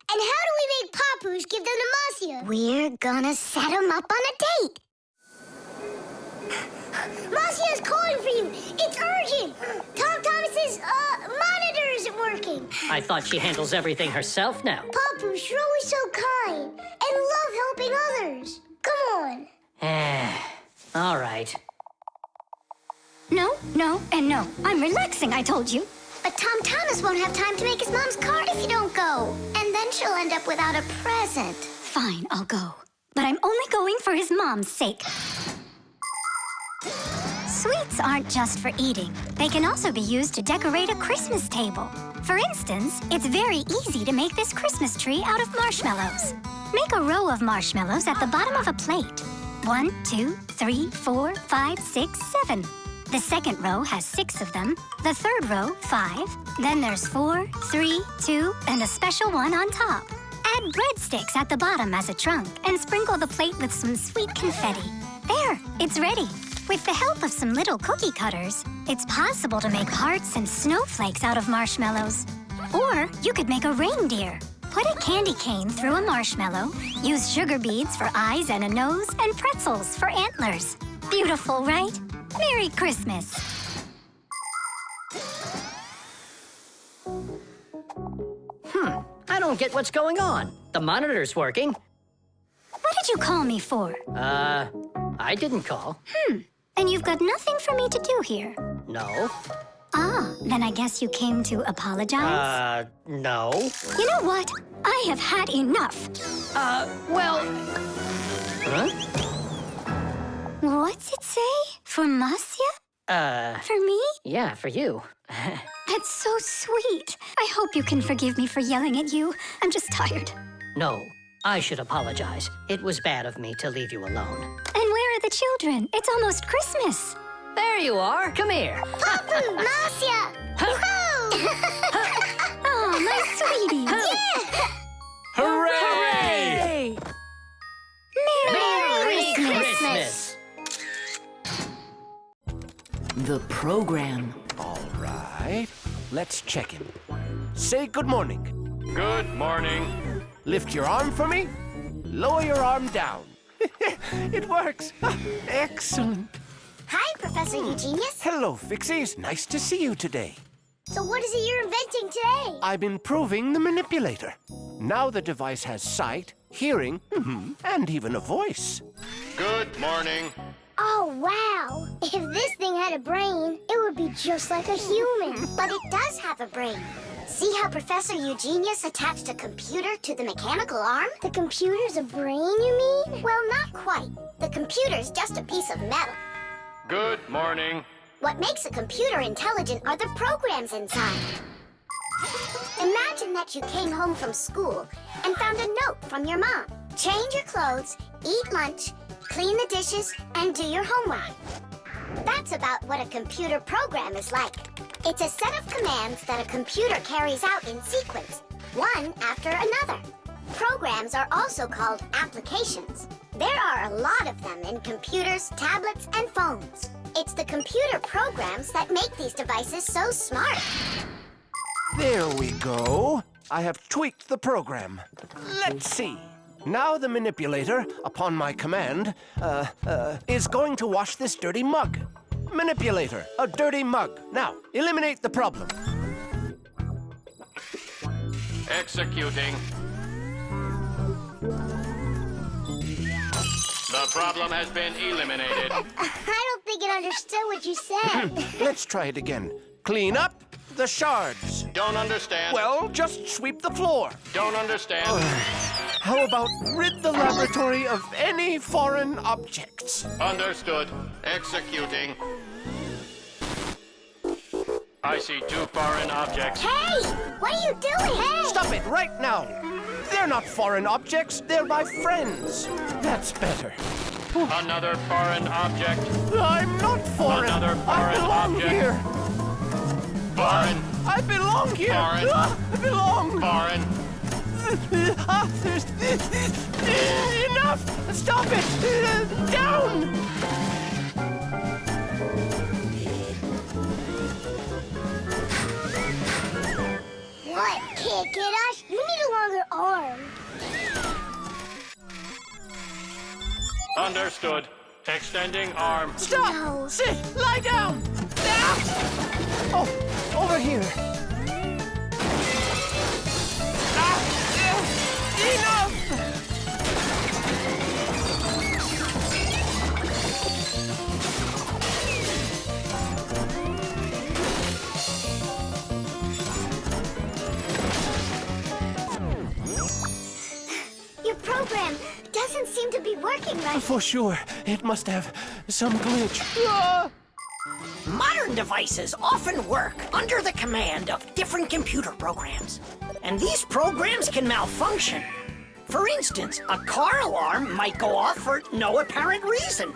And how do we make Papoose give them to Marcia? We're gonna set him up on a date. Marcia's calling for you. It's urgent. Tom Thomas's monitor isn't working. I thought she handles everything herself now. Papoose, you're always so kind and love helping others. Come on. All right. No, no, and no. I'm relaxing, I told you. But Tom Thomas won't have time to make his mom's card if you don't go. And then she'll end up without a present. Fine, I'll go. But I'm only going for his mom's sake. Sweets aren't just for eating. They can also be used to decorate a Christmas table. For instance, it's very easy to make this Christmas tree out of marshmallows. Make a row of marshmallows at the bottom of a plate. 1, 2, 3, 4, 5, 6, 7. The second row has 6 of them. The third row, 5. Then there's 4, 3, 2, and a special one on top. Add breadsticks at the bottom as a trunk and sprinkle the plate with some sweet confetti. There, it's ready. With the help of some little cookie cutters, it's possible to make hearts and snowflakes out of marshmallows. Or you could make a reindeer. Put a candy cane through a marshmallow, use sugar beads for eyes and a nose, and pretzels for antlers. Beautiful, right? Merry Christmas. I don't get what's going on. The monitor's working. What did you call me for? I didn't call. And you've got nothing for me to do here. No. Ah, then I guess you came to apologize? No. You know what? I have had enough. Well... Huh? What's it say? For Masya? For me? Yeah, for you. That's so sweet. I hope you can forgive me for yelling at you. I'm just tired. No, I should apologize. It was bad of me to leave you alone. And where are the children? It's almost Christmas. There you are. Come here. Papu, Masya! Oh, my sweetie. Yeah! Hooray! Merry Christmas! The program. All right. Let's check in. Say good morning. Good morning. Lift your arm for me. Lower your arm down. It works. Excellent. Hi, Professor Eugenius. Hello, Fixies. Nice to see you today. So what is it you're inventing today? I'm improving the manipulator. Now the device has sight, hearing, and even a voice. Good morning. Oh, wow. If this thing had a brain, it would be just like a human. But it does have a brain. See how Professor Eugenius attached a computer to the mechanical arm? The computer's a brain, you mean? Well, not quite. The computer's just a piece of metal. Good morning. What makes a computer intelligent are the programs inside. Imagine that you came home from school and found a note from your mom. Change your clothes, eat lunch, clean the dishes, and do your homework. That's about what a computer program is like. It's a set of commands that a computer carries out in sequence, one after another. Programs are also called applications. There are a lot of them in computers, tablets, and phones. It's the computer programs that make these devices so smart. There we go. I have tweaked the program. Let's see. Now the manipulator, upon my command, is going to wash this dirty mug. Manipulator, a dirty mug. Now, eliminate the problem. Executing. The problem has been eliminated. I don't think it understood what you said. Let's try it again. Clean up the shards. Don't understand. Well, just sweep the floor. Don't understand. How about rid the laboratory of any foreign objects? Understood. Executing. I see 2 foreign objects. Hey! What are you doing? Hey! Stop it right now. They're not foreign objects. They're my friends. That's better. Another foreign object. I'm not foreign. Another I foreign belong object. here. Foreign. I belong here. Foreign. I belong. Foreign. There's enough. Stop it. Down. What? Can't get us? You need a longer arm. Understood. Extending arm. Stop. No. Sit. Lie down. Oh, over here. Enough! Your program doesn't seem to be working right. For sure. It must have some glitch. Modern devices often work under the command of different computer programs. And these programs can malfunction. For instance, a car alarm might go off for no apparent reason.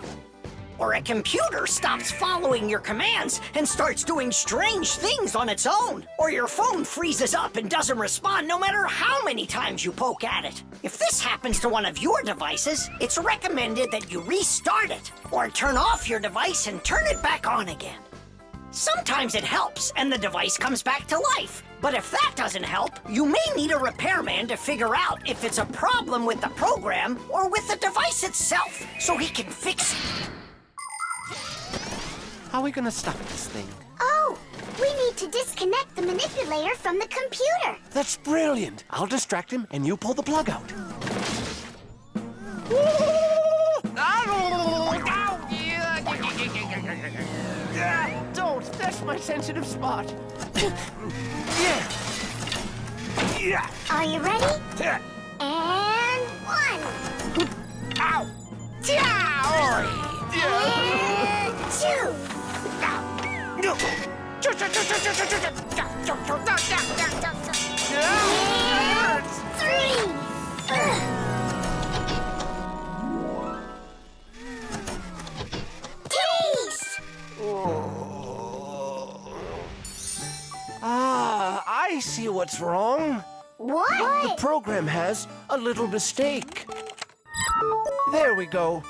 Or a computer stops following your commands and starts doing strange things on its own. Or your phone freezes up and doesn't respond no matter how many times you poke at it. If this happens to one of your devices, it's recommended that you restart it or turn off your device and turn it back on again. Sometimes it helps and the device comes back to life. But if that doesn't help, you may need a repairman to figure out if it's a problem with the program or with the device itself, so he can fix it. How are we gonna stop this thing? Oh, we need to disconnect the manipulator from the computer. That's brilliant. I'll distract him and you pull the plug out. Don't. That's my sensitive spot. Yeah. Are you ready? And 1. Ow! And 2. And 3. Taste! I see what's wrong. What? The program has a little mistake. There we go.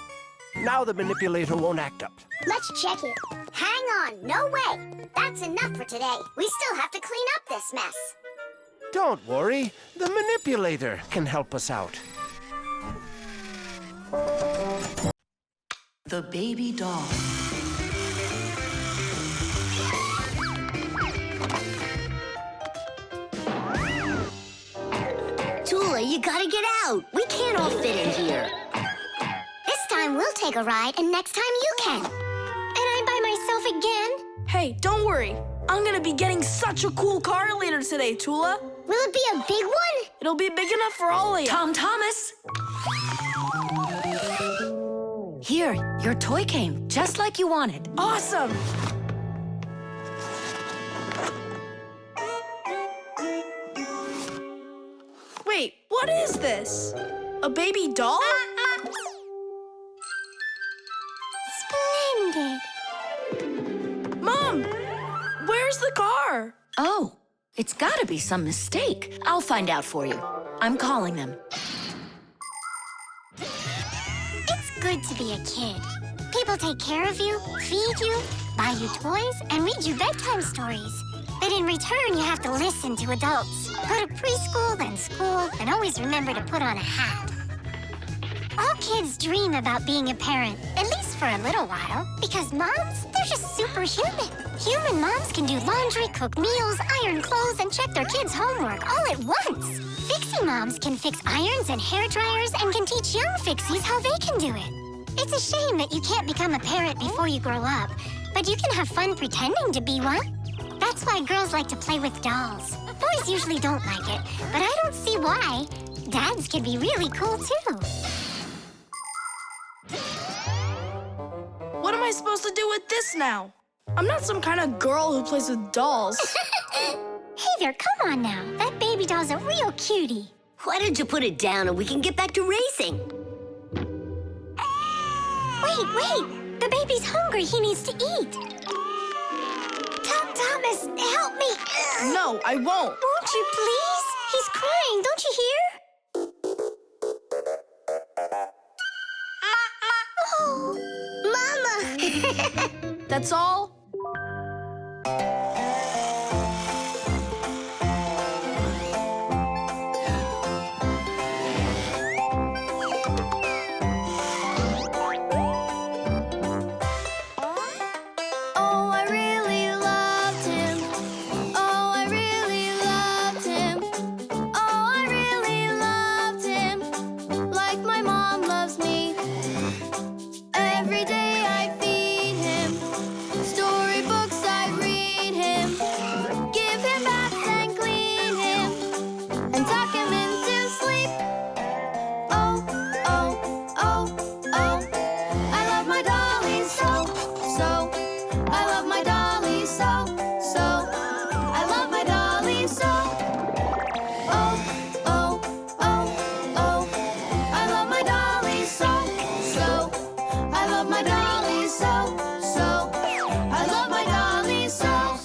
Now the manipulator won't act up. Let's check it. Hang on, no way. That's enough for today. We still have to clean up this mess. Don't worry. The manipulator can help us out. The baby doll. Tula, you gotta get out. We can't all fit in here. This time we'll take a ride, and next time you can. And I'm by myself again? Hey, don't worry. I'm gonna be getting such a cool car later today, Tula. Will it be a big one? It'll be big enough for all of you. Tom Thomas! Here, your toy came, just like you wanted. Awesome! Wait, what is this? A baby doll? Splendid. Mom, where's the car? Oh, it's gotta be some mistake. I'll find out for you. I'm calling them. It's good to be a kid. People take care of you, feed you, buy you toys, and read you bedtime stories. But in return, you have to listen to adults. Go to preschool, then school, and always remember to put on a hat. All kids dream about being a parent, at least for a little while, because moms, they're just superhuman. Human moms can do laundry, cook meals, iron clothes, and check their kids' homework all at once. Fixie moms can fix irons and hair dryers and can teach young fixies how they can do it. It's a shame that you can't become a parent before you grow up, but you can have fun pretending to be one. That's why girls like to play with dolls. Boys usually don't like it, but I don't see why. Dads can be really cool, too. What am I supposed to do with this now? I'm not some kind of girl who plays with dolls. Hey there, come on now. That baby doll's a real cutie. Why don't you put it down and we can get back to racing? Wait. The baby's hungry. He needs to eat. Thomas, help me. No, I won't. Won't you please? He's crying. Don't you hear? Mama! That's all? Oh, I really loved him. Oh, I really loved him. Oh, I really loved him. Like my mom loves me. Every day I feed him. Storybooks I read him. Give him baths and clean him. And tuck him into sleep. Oh, oh, oh, oh. I love my dolly so, so. I love my dolly so, so. I love my dolly so. Oh, oh, oh, oh. I love my dolly so, so. I love my dolly so, so. I love my dolly so.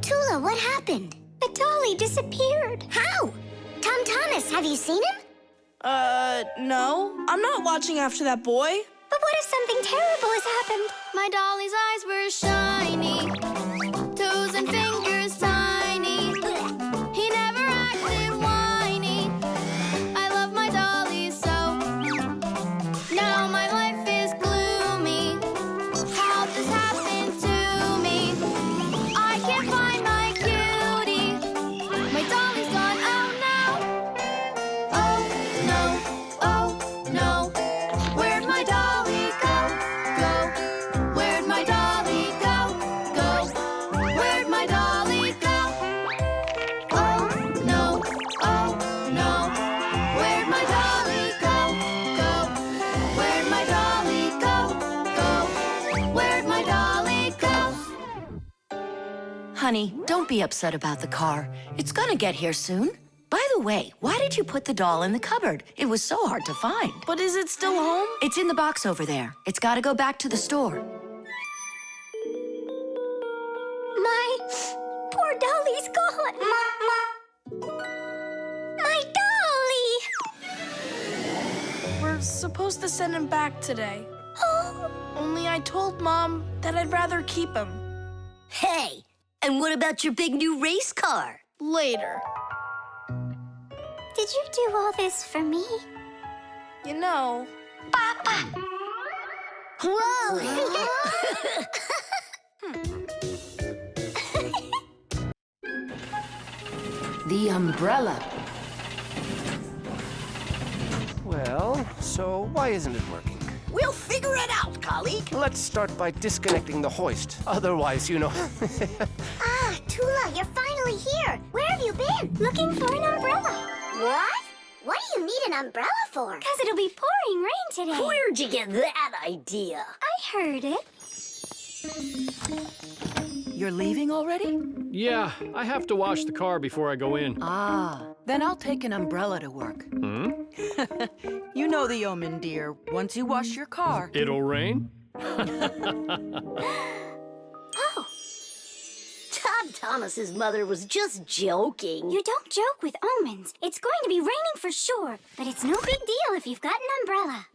Tula, what happened? The dolly disappeared. How? Tom Thomas, have you seen him? No. I'm not watching after that boy. But what if something terrible has happened? My dolly's eyes were shiny, toes and fingers tiny. He never acted whiny. I love my dolly so. Now my life is gloomy. How this happened to me? I can't find my cutie. My dolly's gone. Oh no! Oh no! Oh no! Where'd my dolly go? Go! Where'd my dolly go? Go! Where'd my dolly go? Oh no! Oh no! Where'd my dolly go? Go! Where'd my dolly go? Go! Where'd my dolly go? Honey, don't be upset about the car. It's gonna get here soon. By the way, why did you put the doll in the cupboard? It was so hard to find. But is it still home? It's in the box over there. It's gotta go back to the store. My poor dolly's gone. My dolly! We're supposed to send him back today. Oh, Only I told Mom that I'd rather keep him. Hey, and what about your big new race car? Later. did you do all this for me? You know, Whoa! The umbrella. Well, so why isn't it working? We'll figure it out, colleague. Let's start by disconnecting the hoist. Otherwise, you know... Ah, Tula, you're finally here. Where have you been? Looking for an umbrella. What? What do you need an umbrella for? Because it'll be pouring rain today. Where'd you get that idea? I heard it. You're leaving already? Yeah, I have to wash the car before I go in. Ah, then I'll take an umbrella to work. You know the omen, dear. Once you wash your car. It'll rain? Oh, Todd Thomas's mother was just joking. you don't joke with omens. It's going to be raining for sure, but it's no big deal if you've got an umbrella.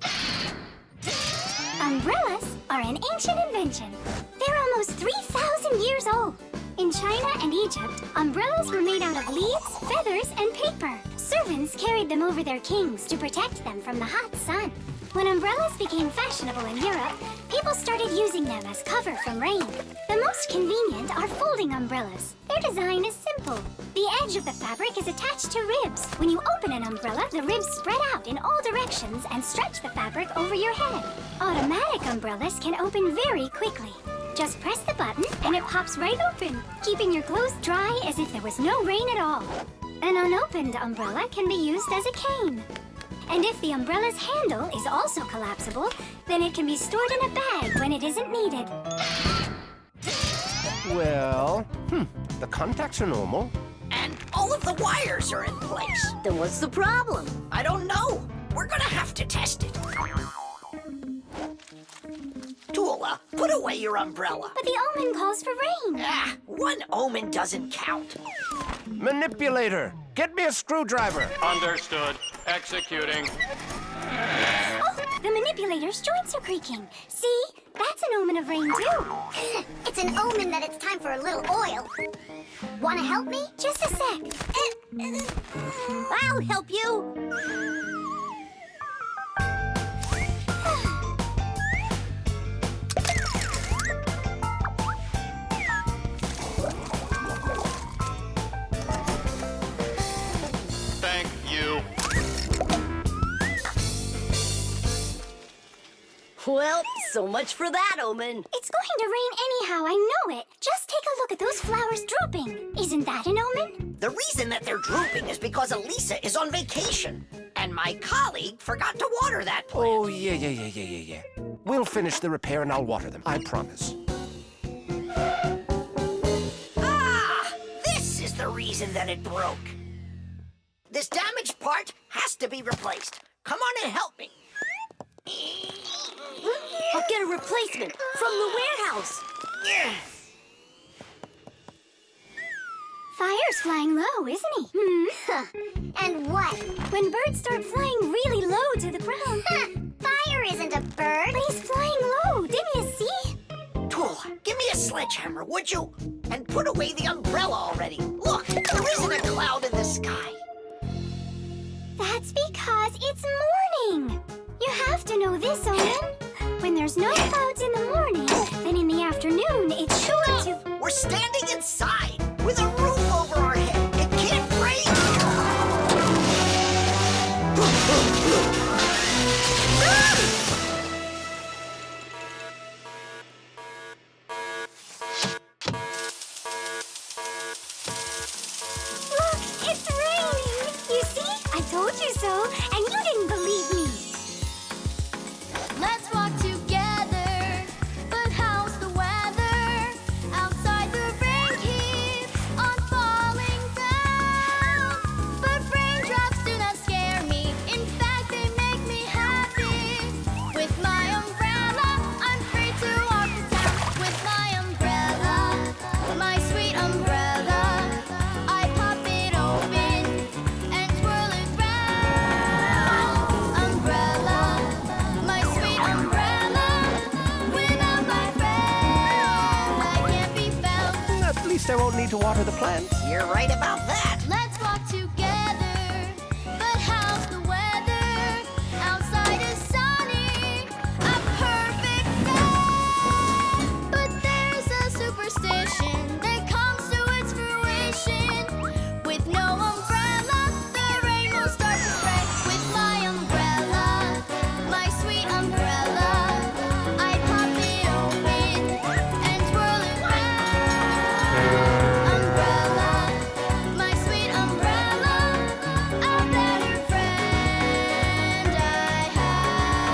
Umbrellas are an ancient invention. They're almost 3,000 years old. In China and Egypt, umbrellas were made out of leaves, feathers, and paper. Servants carried them over their kings to protect them from the hot sun. When umbrellas became fashionable in Europe, people started using them as cover from rain. The most convenient are folding umbrellas. Their design is simple. The edge of the fabric is attached to ribs. When you open an umbrella, the ribs spread out in all directions and stretch the fabric over your head. Automatic umbrellas can open very quickly. Just press the button and it pops right open, keeping your clothes dry as if there was no rain at all. An unopened umbrella can be used as a cane. And if the umbrella's handle is also collapsible, then it can be stored in a bag when it isn't needed. Well, the contacts are normal. And all of the wires are in place. Then what's the problem? I don't know. We're gonna have to test it. Tula, put away your umbrella. But the omen calls for rain. Ah, one omen doesn't count. Manipulator, get me a screwdriver. Understood. Executing. Oh, the manipulator's joints are creaking. See? That's an omen of rain, too. It's an omen that it's time for a little oil. Want to help me? Just a sec. I'll help you. Thank you. Well, so much for that omen. It's going to rain anyhow, I know it. Just take a look at those flowers drooping. Isn't that an omen? The reason that they're drooping is because Elisa is on vacation. And my colleague forgot to water that plant. Oh, yeah. We'll finish the repair and I'll water them, I promise. Ah! This is the reason that it broke. This damaged part has to be replaced. Come on and help me. I'll get a replacement from the warehouse. Fire's flying low, isn't he? And what? When birds start flying really low to the ground. Fire isn't a bird. But he's me a sledgehammer, would you? And put away the umbrella already. Look, there isn't a cloud in the sky. That's because it's morning. You have to know this, Owen. When there's no clouds in the morning, then in the afternoon it's sure to... We're standing inside with a roof over our head. It can't rain. Look, it's raining. You see? I told you so, and you didn't believe me. Let's walk together, but how's the weather? Outside the rain keeps on falling down. But raindrops do not scare me, in fact they make me happy. With my umbrella, I'm free to walk the town. With my umbrella, my sweet umbrella, I pop it open and twirl it round. Umbrella, my sweet umbrella, without my friend, I can't be found. At least I won't need to water the plants. You're right about that. Let's walk together.